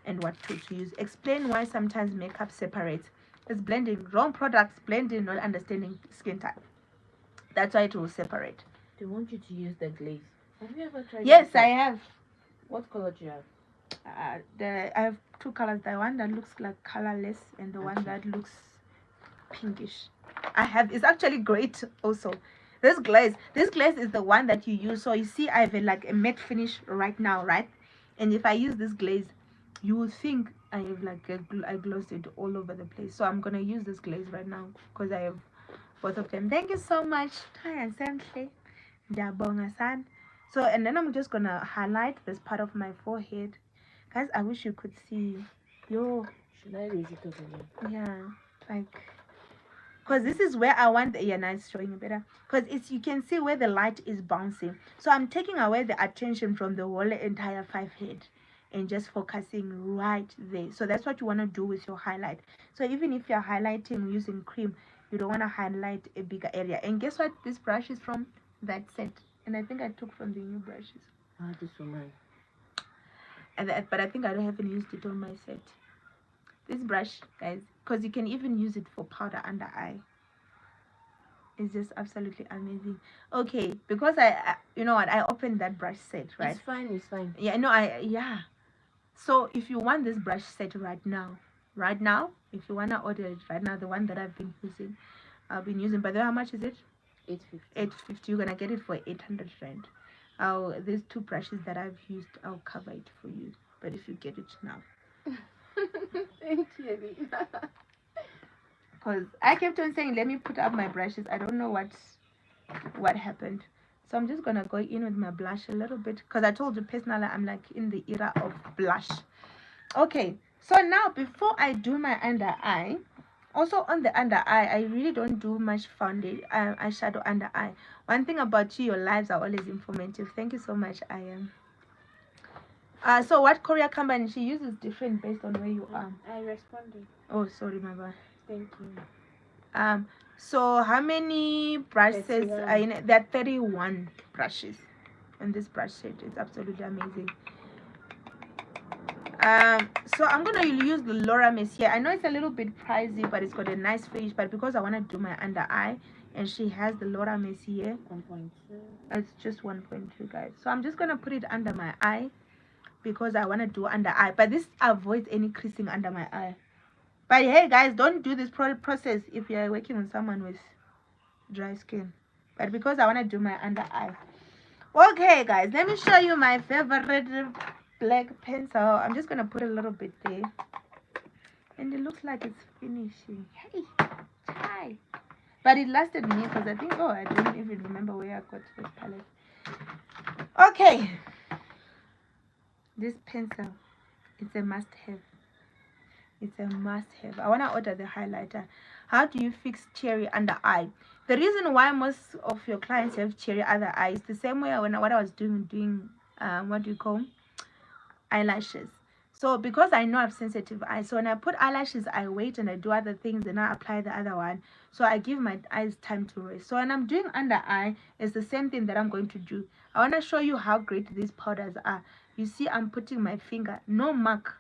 and what tool to use. Explain why sometimes makeup separates. It's blending. Wrong products, blending, not understanding skin type. That's why it will separate. They want you to use the glaze. Have you ever tried? Yes, I have. What color do you have? I have two colors. The one that looks like colorless and the one that looks pinkish. It's actually great also. This glaze is the one that you use. So you see I have like a matte finish right now, right? And if I use this glaze, you will think I have like I glossed it all over the place. So I'm gonna use this glaze right now because I have both of them. Thank you so much. So and then I'm just gonna highlight this part of my forehead. Guys, I wish you could see. Should I raise it over here? Yeah, like, because this is where I want now it's showing you better, because it's, you can see where the light is bouncing. So I'm taking away the attention from the whole entire 5 head and just focusing right there. So that's what you want to do with your highlight. So even if you're highlighting using cream, you don't want to highlight a bigger area. And guess what, this brush is from that set, and I think I took from the new brushes. This one mine. But I think I haven't used it on my set. This brush, guys, because you can even use it for powder under eye. It's just absolutely amazing. Okay, because I you know what, I opened that brush set, right? It's fine. Yeah, no, yeah. So if you want this brush set right now, if you wanna order it right now, the one that I've been using, by the way, how much is it? 850. 850. You're gonna get it for 800 rand. These two brushes that I've used, I'll cover it for you. But if you get it now. Thank you, Elena. Because I kept on saying, let me put up my brushes. I don't know what happened. So I'm just gonna go in with my blush a little bit, because I told you personally I'm like in the era of blush. Okay, so now before I do my under eye, also on the under eye, I really don't do much foundation eyeshadow under eye. One thing about you, your lives are always informative. Thank you so much. I am. So what Korea company she uses different based on where you are. I responded. Oh, sorry, my bad. Thank you. So how many brushes 31. are in it? There are 31 brushes in this brush set. It's absolutely amazing. So I'm gonna use the Laura Mercier. I know it's a little bit pricey, but it's got a nice finish. But because I want to do my under eye, and she has the Laura Mercier, 1.2. it's just 1.2, guys. So I'm just gonna put it under my eye because I want to do under eye. But this avoids any creasing under my eye. But hey, guys, don't do this process if you're working with someone with dry skin. But because I want to do my under eye. Okay, guys, let me show you my favorite black pencil. I'm just going to put a little bit there. And it looks like it's finishing. Hey, hi. But it lasted me because I think, I don't even remember where I got this palette. Okay. This pencil, it's a must-have. It's a must-have. I want to order the highlighter. How do you fix cherry under eye? The reason why most of your clients have cherry under eye is the same way what I was doing what do you call eyelashes. So because I know I have sensitive eyes, so when I put eyelashes, I wait and I do other things, then I apply the other one. So I give my eyes time to rest. So when I'm doing under eye, it's the same thing that I'm going to do. I want to show you how great these powders are. You see, I'm putting my finger, no mark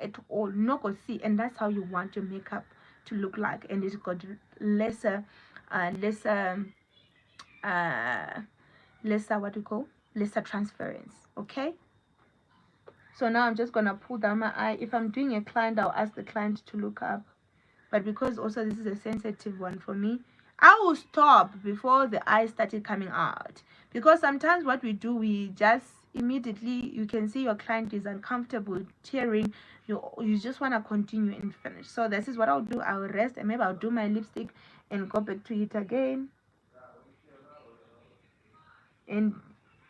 at all, no go see, and that's how you want your makeup to look like, and it's got lesser, lesser, uh, lesser what we call lesser transference. Okay. So now I'm just gonna pull down my eye. If I'm doing a client, I'll ask the client to look up. But because also this is a sensitive one for me, I will stop before the eye started coming out. Because sometimes what we do, we just immediately, you can see your client is uncomfortable, tearing. You just want to continue and finish. So this is what I'll do. I'll rest and maybe I'll do my lipstick and go back to it again. And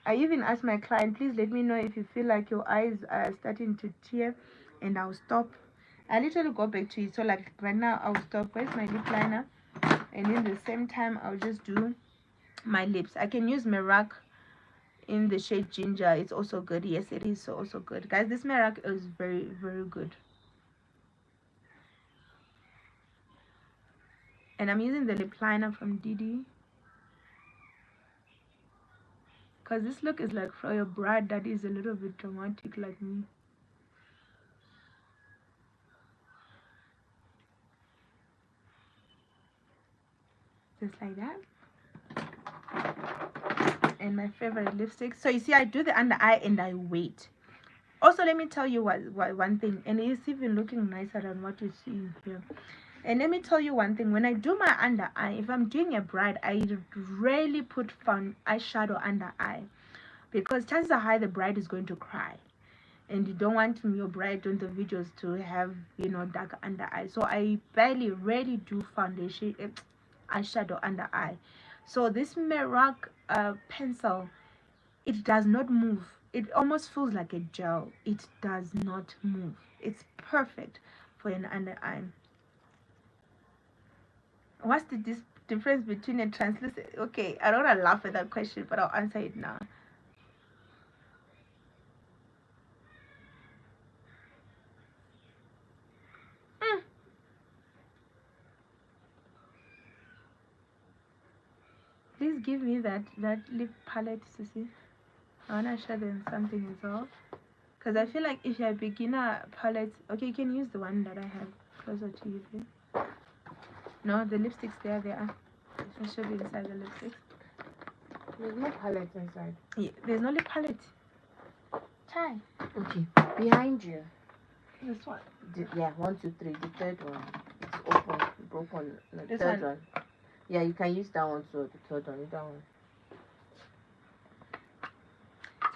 I even ask my client, please let me know if you feel like your eyes are starting to tear, and I'll stop. I literally go back to it. So like right now, I'll stop. Where's my lip liner? And in the same time, I'll just do my lips. I can use Mirac in the shade Ginger. It's also good. Yes, it is also good. Guys, this Mirac is very, very good. And I'm using the lip liner from Didi. Because this look is like for your bride that is a little bit dramatic like me. Just like that. And my favorite lipstick. So you see, I do the under eye and I wait. Also, let me tell you one thing, and it's even looking nicer than what you see here. And let me tell you one thing, when I do my under eye, if I'm doing a bride, I rarely put eyeshadow under eye, because chances are high the bride is going to cry, and you don't want your bride on the videos to have, you know, dark under eye. So I rarely do foundation, eyeshadow under eye. So this Mirac pencil, it does not move. It almost feels like a gel. It does not move. It's perfect for an under eye. What's the difference between a translucent? Okay, I don't want to laugh at that question, but I'll answer it now. Please give me that lip palette, Sissy. I want to show them something as well. Because I feel like if you're a beginner palette, okay, you can use the one that I have closer to you. Please. No, the lipsticks there, they are. I'll show you inside the lipsticks. There's no palette inside. Yeah, there's no lip palette. Try. Okay, behind you. This one. Yeah, 1, 2, 3. The third one. It's open, broken. No, This third one. Yeah, you can use that one too. The third one, that one.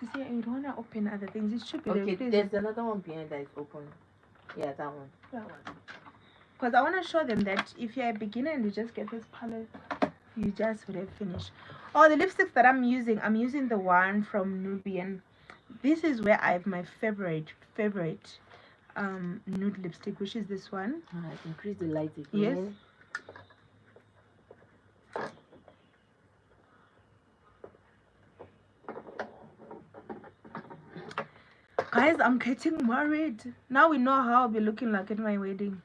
To see, you don't want to open other things. It should be Okay, there. there's another one behind that is open. Yeah, that one. Because I want to show them that if you're a beginner and you just get this palette, you just would have finished. Oh, the lipsticks that I'm using the one from Nubian. This is where I have my favorite nude lipstick, which is this one. Increase the light again. Yes. Guys, I'm getting married. Now we know how I'll be looking like at my wedding.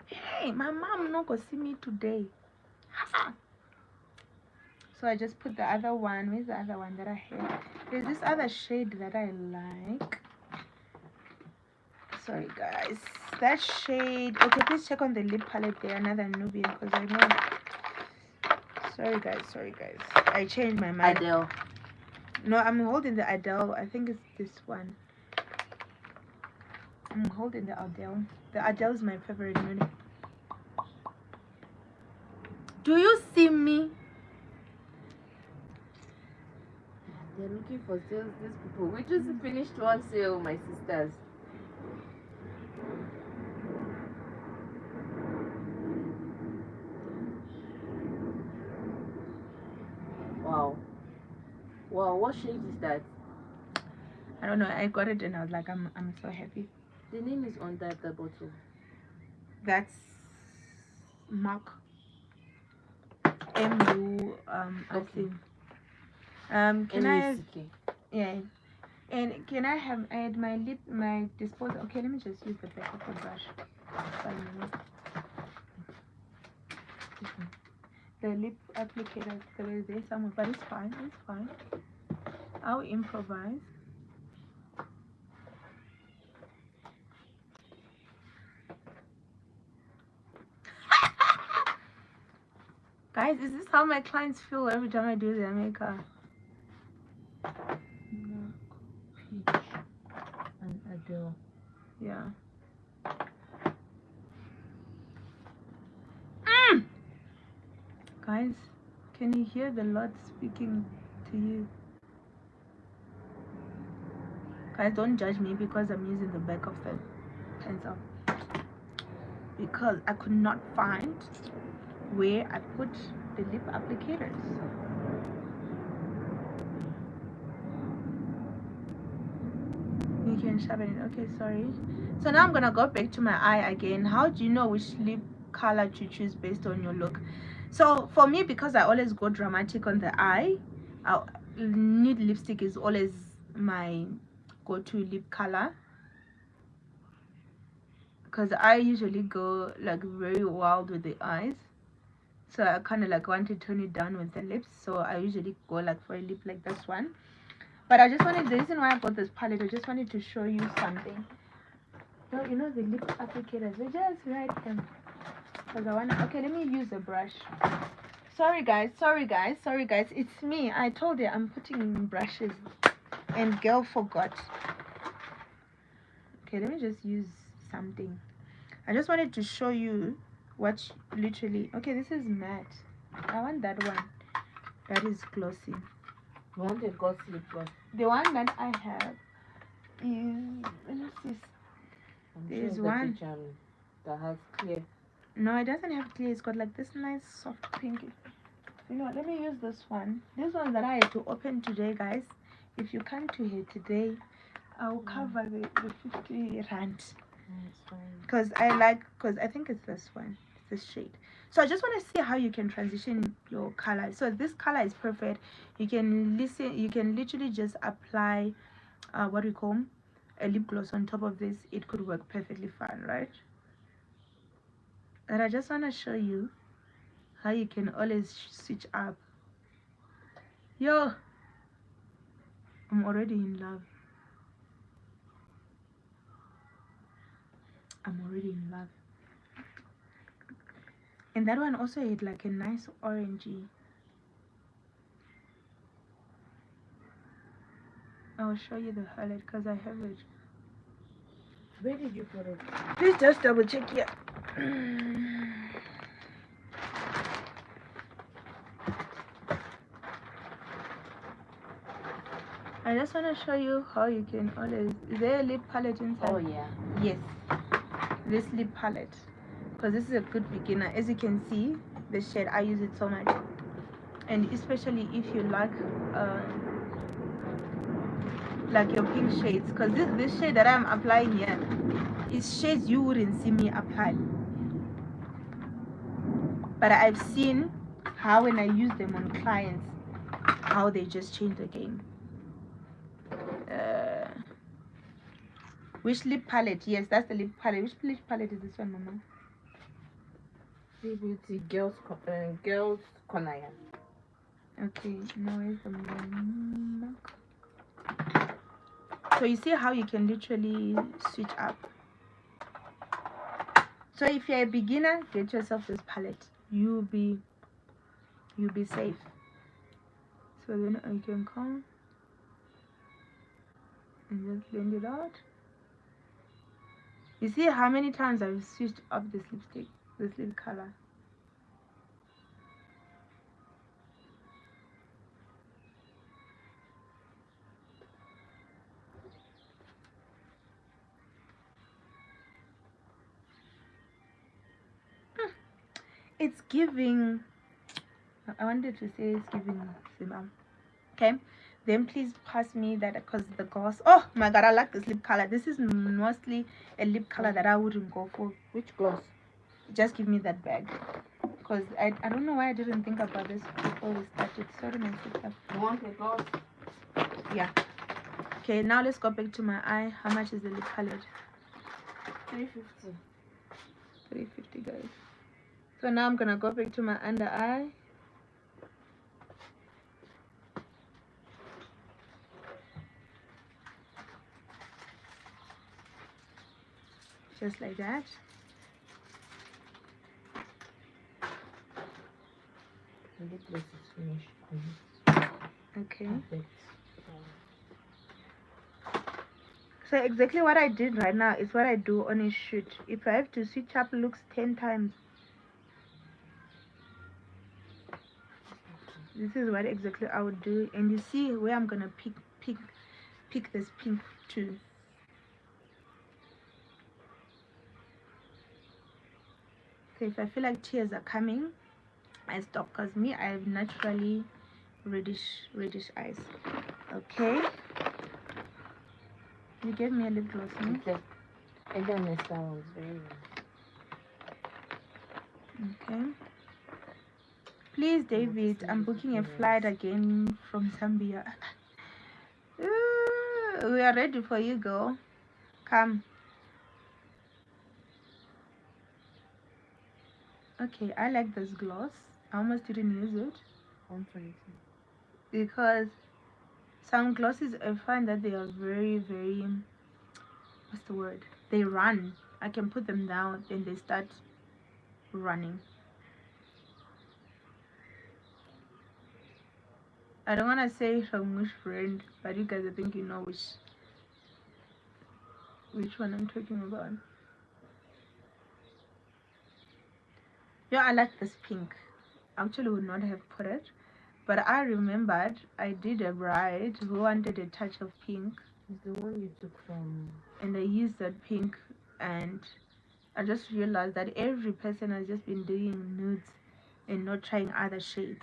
Hey, my mom not gonna see me today. So I just put the other one. Where's the other one that I have? There's this other shade that I like. Sorry, guys. That shade. Okay, please check on the lip palette there. Another Nubian, because I know. Sorry, guys. I changed my mind. Adele. No, I'm holding the Adele. I think it's this one. I'm holding the Adele. The Adele is my favorite nude. Do you see me? They're looking for sales, these people. We just finished one sale, my sisters. Wow. Wow, what shade is that? I don't know. I got it and I was like, I'm so happy. The name is on that the bottle. That's Mark. MU. Okay. Can I? Yeah. And can I add my disposal? Okay, let me just use the back of the brush. The lip applicator is there somewhere, but it's fine. It's fine. I'll improvise. Guys, is this how my clients feel every time I do their makeup? Peach and Adele. Yeah. Guys, can you hear the Lord speaking to you? Guys, don't judge me because I'm using the back of the pencil. Because I could not find where I put the lip applicators. You can sharpen it. Okay, sorry. So now I'm gonna go back to my eye again. How do you know which lip color to choose based on your look? So for me, because I always go dramatic on the eye, nude lipstick is always my go-to lip color. Because I usually go like very wild with the eyes. So I kind of like want to tone it down with the lips. So I usually go like for a lip like this one. But I just wanted, the reason why I bought this palette, I just wanted to show you something. So, you know, the lip applicators, they just right them. Because I want to, okay, let me use a brush. Sorry guys, it's me. I told you I'm putting in brushes and girl forgot. Okay, let me just use something. I just wanted to show you what literally, okay, this is matte. I want that one that is glossy. You want a glossy lip gloss? The one that I have is, let's see, there's one that has clear. No, it doesn't have clear. It's got like this nice soft pink. You know, let me use this one. This one that I had to open today, guys. If you come to here today, I'll cover the 50 rand. Because I think it's this one, this shade. So I just want to see how you can transition your color. So this color is perfect. You can literally just apply what we call a lip gloss on top of this. It could work perfectly fine, right? And I just want to show you how you can always switch up. Yo, I'm already in love. And that one also had like a nice orangey. I'll show you the highlight because I have it. Where did you put it? Please just double check here. I just want to show you how you can always. Is there a lip palette inside? Oh yeah. Yes. This lip palette. Because this is a good beginner. As you can see, the shade, I use it so much. And especially if you like your pink shades. Because this shade that I'm applying here is shades you wouldn't see me apply. But I've seen how when I use them on clients, how they just change the game. Which lip palette? Yes, that's the lip palette. Which lip palette is this one, Mama? Beauty Girls Corner. Okay, now where's the mark? So you see how you can literally switch up. So if you're a beginner, get yourself this palette. You'll be safe. So then I can come and just blend it out. You see how many times I've switched up this lipstick, this lip color. It's giving, I wanted to say it's giving Simba. Okay, then please pass me that because the gloss. Oh my god, I like this lip color. This is mostly a lip color that I wouldn't go for. Which gloss? Just give me that bag because I don't know why I didn't think about this before we started. Sorry, my sister. You want a gloss? Yeah, Okay, now let's go back to my eye. How much is the lip palette? 350. 350, guys. So now I'm gonna go back to my under eye. Just like that. The lip gloss is finished. Okay. Perfect. So exactly what I did right now is what I do on a shoot. If I have to switch up looks 10 times, this is what exactly I would do. And you see where I'm gonna pick this pink too. So if I feel like tears are coming, I stop, because me, I have naturally reddish eyes. Okay, you gave me a lip gloss, no? And then the style was very nice. Okay, please David, I'm booking a flight again from Zambia. We are ready for you, girl. Come. Okay, I like this gloss. I almost didn't use it 120. because some glosses I find that they are very, what's the word? They run. I can put them down and they start running. I don't want to say from which friend, but you guys, I think you know which one I'm talking about. Yeah, I like this pink. Actually would not have put it, but I remembered I did a bride who wanted a touch of pink, It's the one you took from. and I used that pink, and I just realized that every person has just been doing nudes and not trying other shades,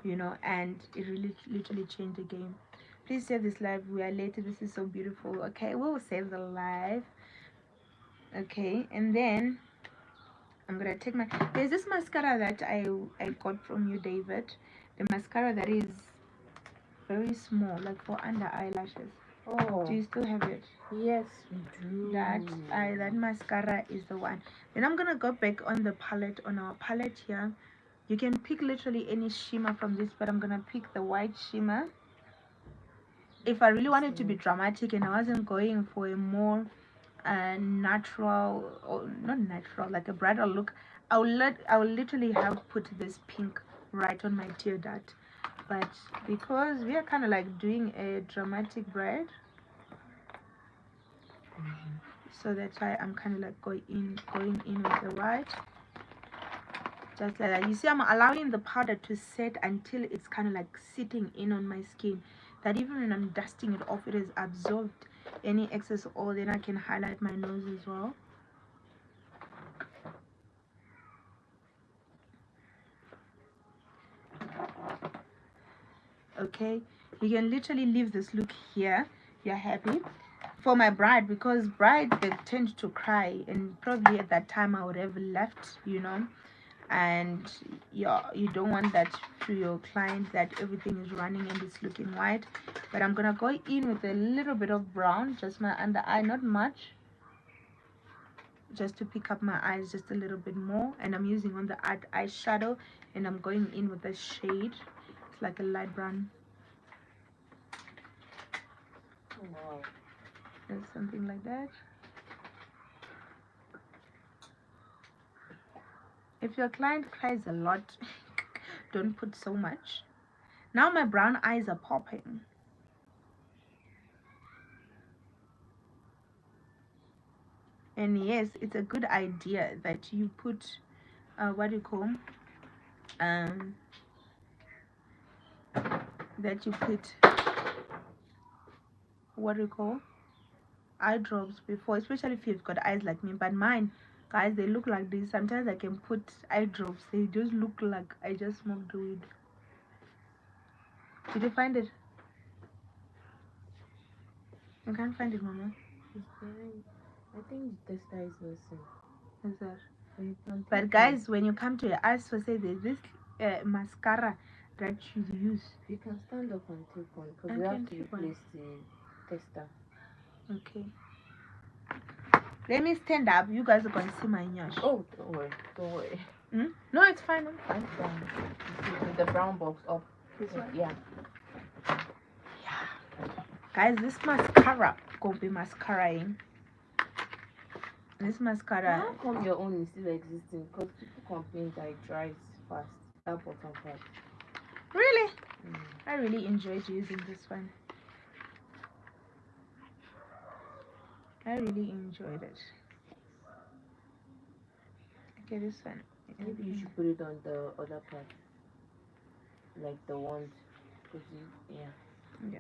you know, and it really literally changed the game. Please save this live. We are late. This is so beautiful. Okay, we'll save the live. Okay, and then I'm gonna take my, there's this mascara that I got from you, David. The mascara that is very small, like for under eyelashes. Oh. Do you still have it? Yes, we do. That mascara is the one. Then I'm gonna go back on the palette, on our palette here. You can pick literally any shimmer from this, but I'm gonna pick the white shimmer. If I really wanted to be dramatic and I wasn't going for a more natural, or not natural, like a bridal look, I will literally have put this pink right on my tear duct. But because we are kind of like doing a dramatic bride, so that's why I'm kind of like going in with the white, just like that. You see, I'm allowing the powder to set until it's kind of like sitting in on my skin, that even when I'm dusting it off, it has absorbed any excess oil. Then I can highlight my nose as well. Okay, you can literally leave this look here. You're happy. For my bride, because brides, they tend to cry, and probably at that time I would have left, you know, and you don't want that to your client, that everything is running and it's looking white. But I'm gonna go in with a little bit of brown, just my under eye, not much, just to pick up my eyes just a little bit more. And I'm using on the eyeshadow, and I'm going in with a shade. It's like a light brown. Wow. There's something like that. If your client cries a lot, don't put so much. Now my brown eyes are popping. And yes, it's a good idea that you put what do you call that you put what do you call eye drops before, especially if you've got eyes like me. But mine, guys, they look like this. Sometimes I can put eye drops, they just look like I just smoked weed. Did you find it? You can't find it, Mama. It's behind. I think the tester is missing. Is that? But guys, when you come to your eyes for say, there's this mascara that you use. You can stand up and take one, because I we can have to take one. replace tester. Okay. Let me stand up. You guys are gonna see my nyash. Oh, don't worry, don't worry. No, it's fine. I'm fine. With the brown box up. This one. Yeah. Yeah. Guys, this mascara gonna be mascaraing. This mascara. How come your own is still existing? Because people complain that it dries fast. That bottom part. Really? I really enjoyed using this one. I really enjoyed it. Okay, this one. Maybe you should put it on the other part. Like the ones. Because yeah. Yeah.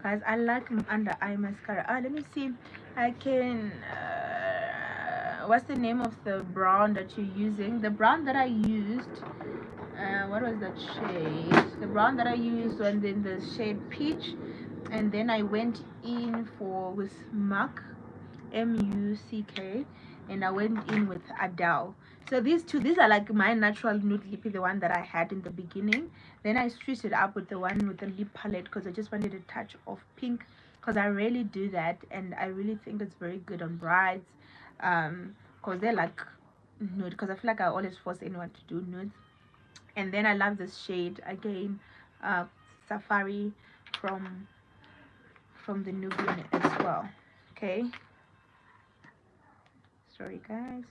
Guys, I like under eye mascara. Let me see. I can. What's the name of the brown that you're using? The brown that I used. What was that shade? The brown that I used was in the shade peach, and then I went in with MUCK, MUCK, and I went in with Adele. So these are like my natural nude lippy, the one that I had in the beginning. Then I switched it up with the one with the lip palette because I just wanted a touch of pink, because I really do that, and I really think it's very good on brides, because they're like nude, because I feel like I always force anyone to do nudes. And then I love this shade again, Safari from the Nubian as well. Okay, sorry guys.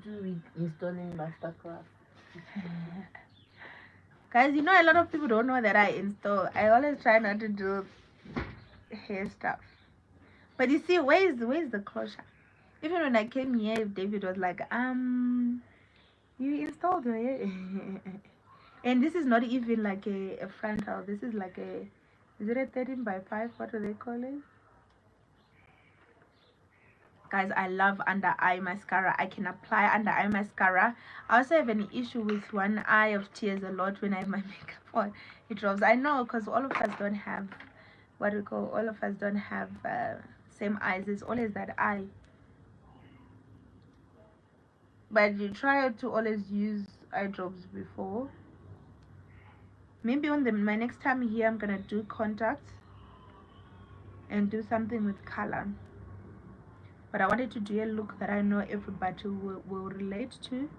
Do installing masterclass. Guys, you know a lot of people don't know that I install. I always try not to do hair stuff. But you see, where's the closure? Even when I came here, David was like, you installed your hair. And this is not even like a frontal. This is like is it a 13x5? What do they call it? Guys, I love under eye mascara. I can apply under eye mascara. I also have an issue with one eye of tears a lot when I have my makeup on. It drops. I know, because all of us don't have all of us don't have same eyes. It's always that eye. But you try to always use eye drops before. Maybe on my next time here, I'm gonna do contacts and do something with color. But I wanted to do a look that I know everybody will relate to.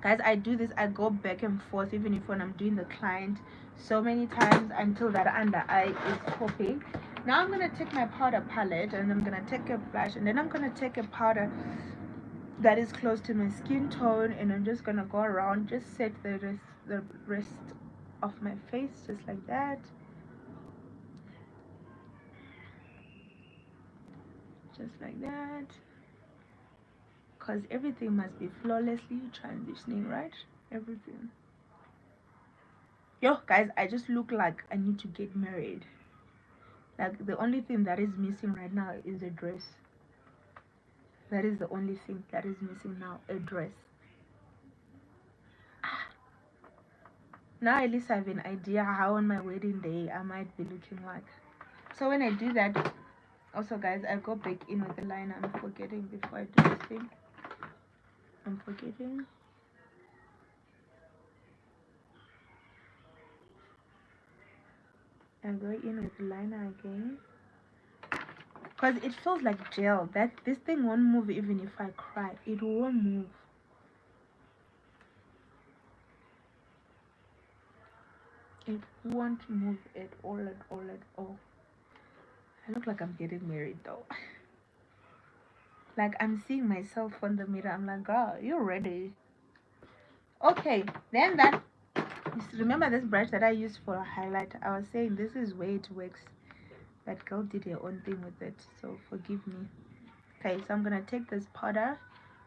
Guys, I do this. I go back and forth, even if when I'm doing the client, so many times until that under eye is popping. Now I'm gonna take my powder palette, and I'm gonna take a brush, and then I'm gonna take a powder that is close to my skin tone, and I'm just gonna go around, just set the rest of my face just like that. Just like that, because everything must be flawlessly transitioning, right? Everything. Yo guys, I just look like I need to get married. Like the only thing that is missing right now is a dress. That is the only thing that is missing now, a dress. Now at least I have an idea how on my wedding day I might be looking like. So when I do that, also guys, I go back in with the liner. I'm forgetting before I do this thing. I'm forgetting. I go in with the liner again, because it feels like gel. That this thing won't move even if I cry. It won't move. It won't move at all, at all, at all. I look like I'm getting married though. Like I'm seeing myself on the mirror. I'm like, girl, you're ready. Okay, then that. Remember this brush that I used for a highlight? I was saying this is where it works. That girl did her own thing with it, so forgive me. Okay, so I'm gonna take this powder,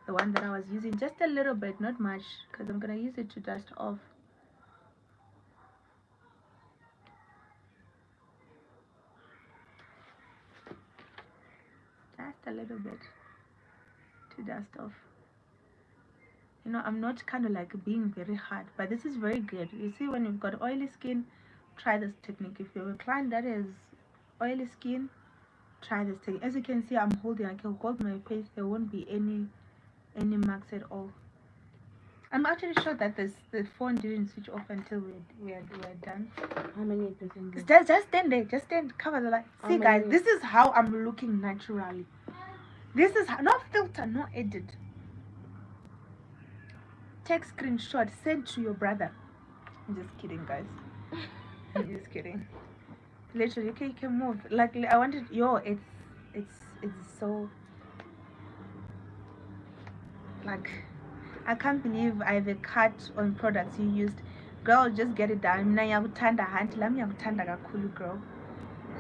the one that I was using, just a little bit, not much, because I'm gonna use it to dust off. Just a little bit to dust off. You know, I'm not kind of like being very hard, but this is very good. You see, when you've got oily skin, try this technique. If you're a client that is oily skin, try this technique. As you can see, I'm holding. I can hold my face. There won't be any marks at all. I'm actually sure that the phone didn't switch off until we're done. How many percent? Just stand there. Just stand. Cover the light. See, guys, many? this is how I'm looking naturally. This is how, no filter, no edit. Take screenshot. Send to your brother. I'm just kidding, guys. I'm just kidding. Literally, okay, you can move. Like I wanted. It's so. Like, I can't believe I have a cut on products you used. Girl, just get it done. Mina yakuthanda hanti lami yakuthanda kakhulu, girl.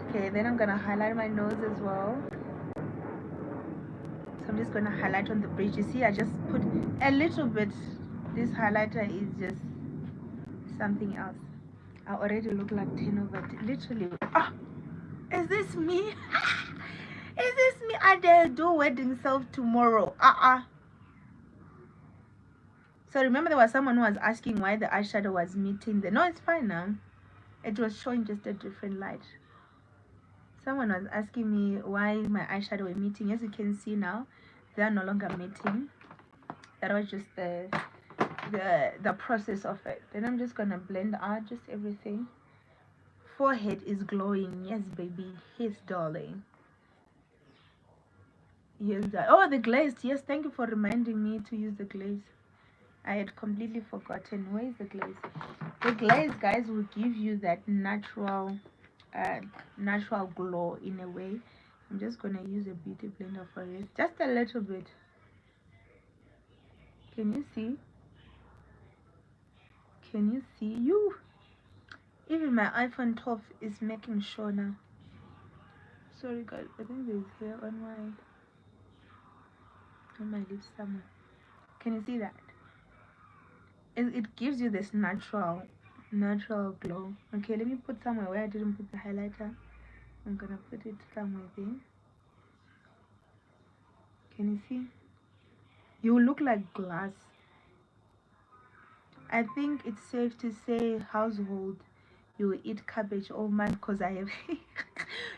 Okay, then I'm gonna highlight my nose as well. So I'm just gonna highlight on the bridge. You see, I just put a little bit. This highlighter is just something else. I already look like 10 over 10. Literally. Oh, is this me? Is this me? I dare do wedding self tomorrow. So remember there was someone who was asking why the eyeshadow was meeting the... No, it's fine now. It was showing just a different light. Someone was asking me why my eyeshadow were meeting. As you can see now, they are no longer meeting. That was just the process of it. Then I'm just gonna blend out just everything. Forehead is glowing. Yes, baby. Yes, darling. Yes, oh, the glaze. Yes, thank you for reminding me to use the glaze. I had completely forgotten. Where is the glaze? The glaze, guys, will give you that natural glow in a way. I'm just gonna use a beauty blender for it, just a little bit. Can you see? Can you see? You, even my iPhone 12 is making sure now. Sorry, guys, I think there's hair on my lips somewhere. Can you see that? It gives you this natural glow. Okay, let me put somewhere where I didn't put the highlighter. I'm gonna put it somewhere there. Can you see? You look like glass. I think it's safe to say, household, you will eat cabbage all month because I have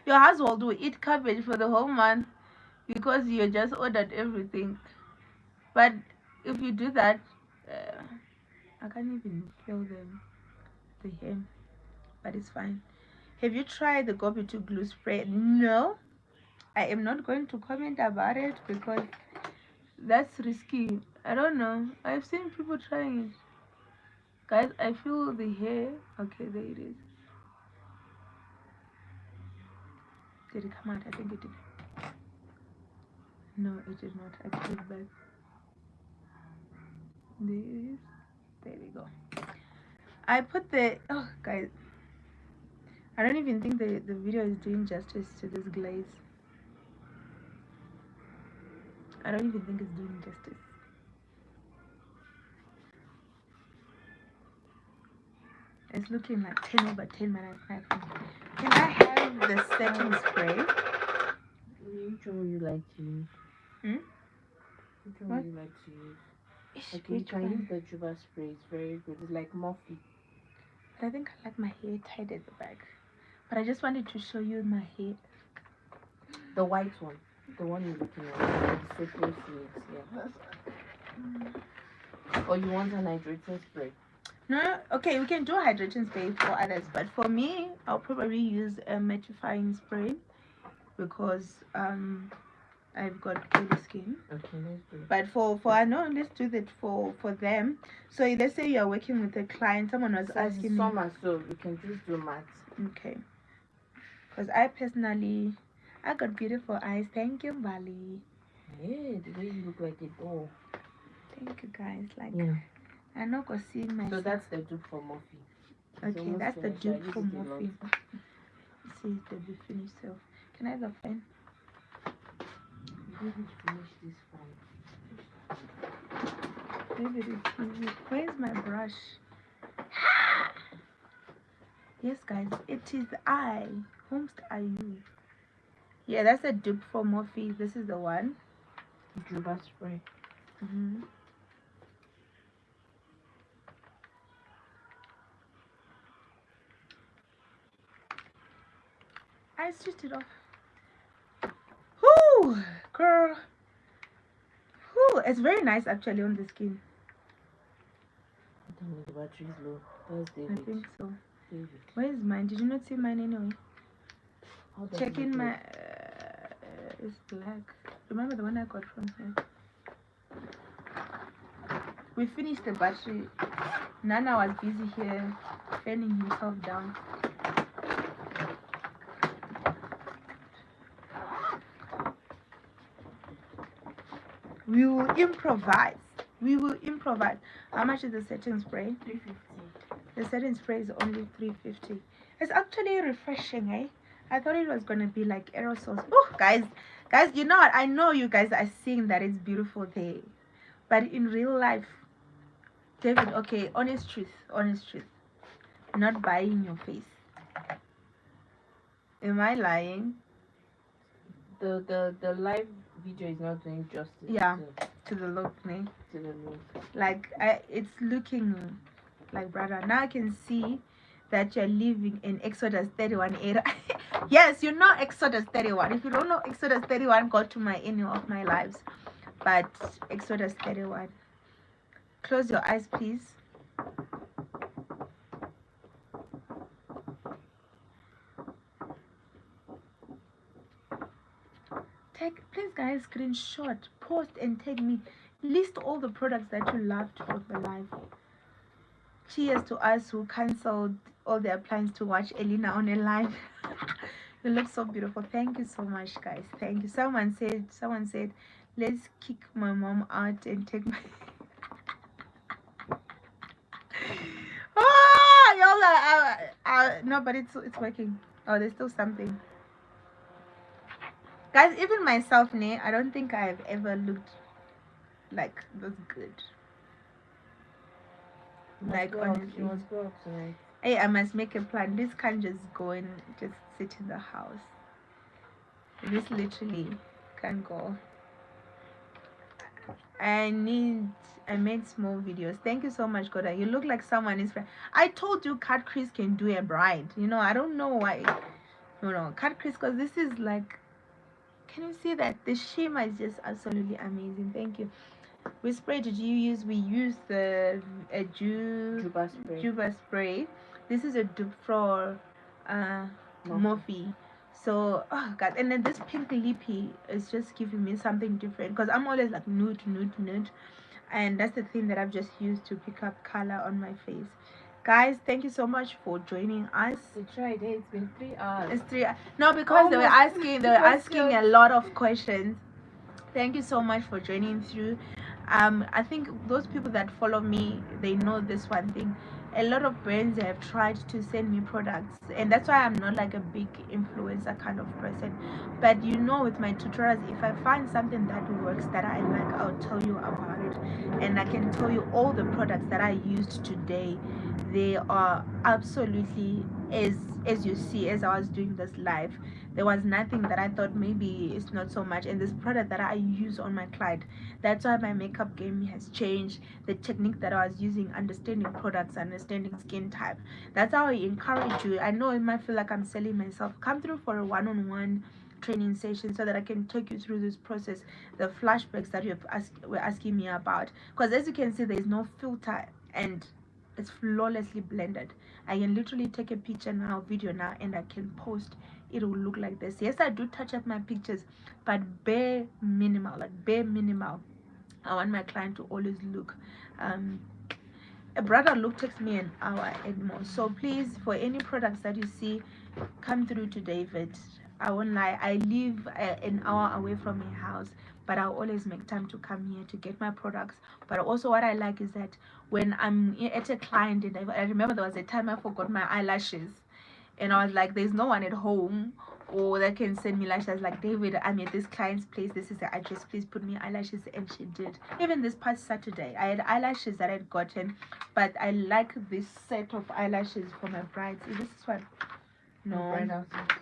your household will eat cabbage for the whole month because you just ordered everything. But if you do that, I can't even feel the hair, but it's fine. Have you tried the Gobi to glue spray? No, I am not going to comment about it because that's risky. I don't know. I've seen people trying it. Guys, I feel the hair. Okay, there it is. Did it come out? I think it did. No, it did not. I put it back. There we go. I put the... Oh, guys. I don't even think the video is doing justice to this glaze. I don't even think it's doing justice. It's looking like 10 over 10 when I think. Can I have the setting spray? Which one would you like to use? Which one would you like to use? Okay, you can use the Juba spray. It's very good. It's like Morphe. But I think I like my hair tied at the back. But I just wanted to show you my hair. The white one. The one you're looking at. The citrus leaves, yeah. Or you want an hydrating spray? No, okay, we can do hydration spray for others. But for me, I'll probably use a mattifying spray because I've got oily skin. Okay, let's do it. But for I know, let's do that for them. So let's say you're working with a client, someone was asking me. Summer, so we can just do matte. Okay. Because I personally, I got beautiful eyes. Thank you, Bali. Yeah, the way you look like a doll. Thank you, guys. Like, yeah. I'm not gonna see myself. So that's the dupe for Morphe. Okay, that's the dupe for Morphe. Let's see the dupe finished. So, can I have the pen? You need to finish this one. Maybe it's easy. Where's my brush? Yes, guys, it is I. Whomst are you? Yeah, that's a dupe for Morphe. This is the one. Juba spray. I switched it off. Whoo, girl. Whoo, it's very nice actually on the skin. I think the battery is low. That's I David. think so. David. Where is mine? Did you not see mine anyway? How does Check it in look my. like? It's black. Remember the one I got from here? We finished the battery. Nana was busy here fanning himself down. We will improvise. We will improvise. How much is the setting spray? 350. The setting spray is only 350. It's actually refreshing, eh? I thought it was gonna be like aerosols. Oh, guys, you know what? I know you guys are seeing that it's beautiful there, but in real life, David, okay, honest truth, not buying your face. Am I lying? The live video is not doing justice. Yeah, to the look, ne? To the look. Like it's looking like, brother. Now I can see that you're living in Exodus 31 era. Yes, you know Exodus 31. If you don't know Exodus 31, go to my any of my lives. But Exodus 31. Close your eyes, please. Please guys, screenshot, post and tag me. List all the products that you loved for the live. Cheers to us who cancelled all their plans to watch Elena on a live. You look so beautiful. Thank you so much, guys. Thank you. Someone said, let's kick my mom out and take my oh, y'all no, but it's working. Oh, there's still something. Guys, even myself, I don't think I've ever looked like this good. Like, honestly. You must go out tonight. Hey, I must make a plan. This can't just go and just sit in the house. This literally can't go. I made small videos. Thank you so much, Koda. You look like someone is. I told you cut crease can do a bride. I don't know why. Cut crease, because this is like. Can you see that? The shimmer is just absolutely amazing. Thank you. Which spray did you use? We used the Juba spray. This is a dupe for Morphe. So, oh god, and then this pink lippy is just giving me something different because I'm always like nude, and that's the thing that I've just used to pick up color on my face. Guys, thank you so much for joining us. We tried it. It's been 3 hours. It's 3 hours. No, because they were asking a lot of questions. Thank you so much for joining through. I think those people that follow me, they know this one thing. A lot of brands have tried to send me products, and that's why I'm not like a big influencer kind of person. But with my tutorials, if I find something that works that I like, I'll tell you about it. And I can tell you all the products that I used today. They are absolutely as you see, as I was doing this live, there was nothing that I thought maybe it's not so much. And this product that I use on my client, that's why my makeup game has changed. The technique that I was using, understanding products, understanding skin type, that's how I encourage you. I know it might feel like I'm selling myself. Come through for a one-on-one training session so that I can take you through this process, the flashbacks that you were asking me about, because as you can see, there's no filter and it's flawlessly blended. I can literally take a picture now, video now, and I can post. It will look like this. Yes, I do touch up my pictures, but bare minimal. I want my client to always look a brother look takes me an hour and more. So please, for any products that you see, come through to David. I won't lie, I live an hour away from my house, but I'll always make time to come here to get my products. But also what I like is that when I'm at a client, and I remember there was a time I forgot my eyelashes, and I was like, there's no one at home or that can send me lashes. Like, David, I'm at this client's place, this is the address, please put me eyelashes. And she did. Even this past Saturday, I had eyelashes that I'd gotten, but I like this set of eyelashes for my brides. Is this one? No. Bridal set.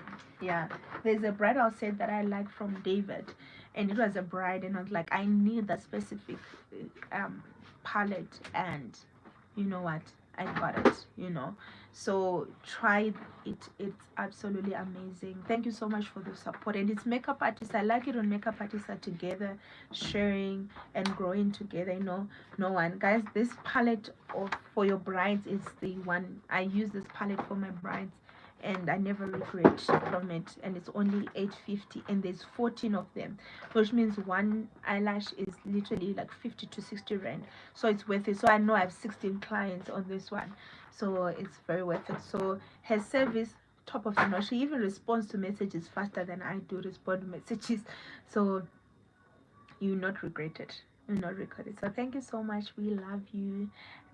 Yeah, there's a bridal set that I like from David, and it was a bride, and I was like, I need that specific palette, and you know what, I got it, you know. So try it. It's absolutely amazing. Thank you so much for the support. And it's makeup artists. I like it when makeup artists are together, sharing and growing together, you know. No one, guys, this palette for your brides is the one. I use this palette for my brides and I never regret from it. And it's only $8.50 and there's 14 of them, which means one eyelash is literally like 50 to 60 rand. So it's worth it. So I know I have 16 clients on this one, so it's very worth it. So her service, top of the notch. She even responds to messages faster than I do respond to messages. So you will not regret it. You will not regret it. So thank you so much. We love you.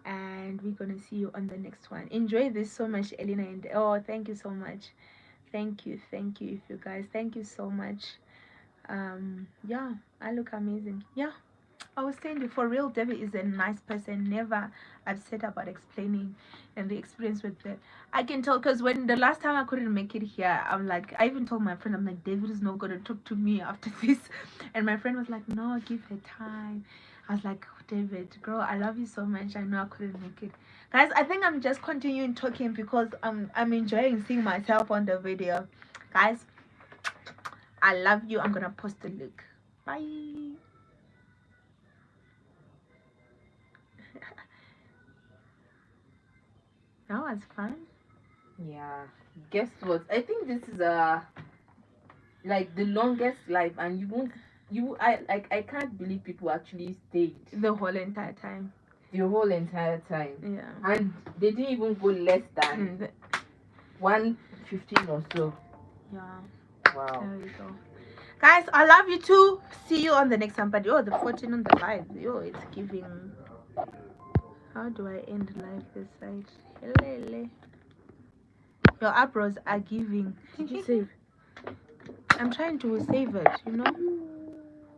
And we're gonna see you on the next one. Enjoy this so much, Elena. And oh, thank you so much. Thank you if you guys. Thank you so much. Yeah, I look amazing. Yeah, I was saying you, for real, David is a nice person, never upset about explaining, and the experience with the, I can tell, because when the last time I couldn't make it here, I'm like, I even told my friend, I'm like, David is not gonna talk to me after this. And my friend was like, no, give her time. I was like, David, girl, I love you so much. I know I couldn't make it. Guys, I think I'm just continuing talking because I'm enjoying seeing myself on the video. Guys, I love you. I'm gonna post the link. Bye. That was fun. Yeah. Guess what? I think this is like the longest live, and I can't believe people actually stayed The whole entire time. the whole entire time. Yeah. And they didn't even go less than 1:15 or so. Yeah. Wow. There we go. Guys, I love you too. See you on the next one. But yo, the 14 on the live. Yo, it's giving. How do I end live this side? Helele. Your eyebrows are giving. Did you save? I'm trying to save it, you know?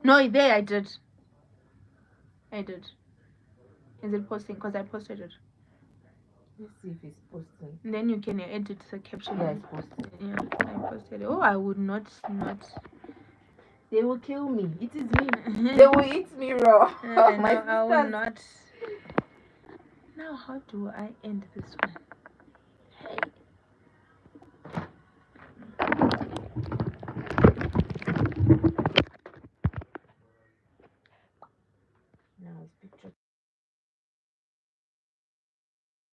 No, there I did. I did. Is it posting? Because I posted it. Let's see if it's posting. And then you can edit the caption. Yeah, it's posting. Yeah, I posted it. Oh, I would not. They will kill me. It is me. They will eat me raw. My no, I will sisters. not. Now, how do I end this one?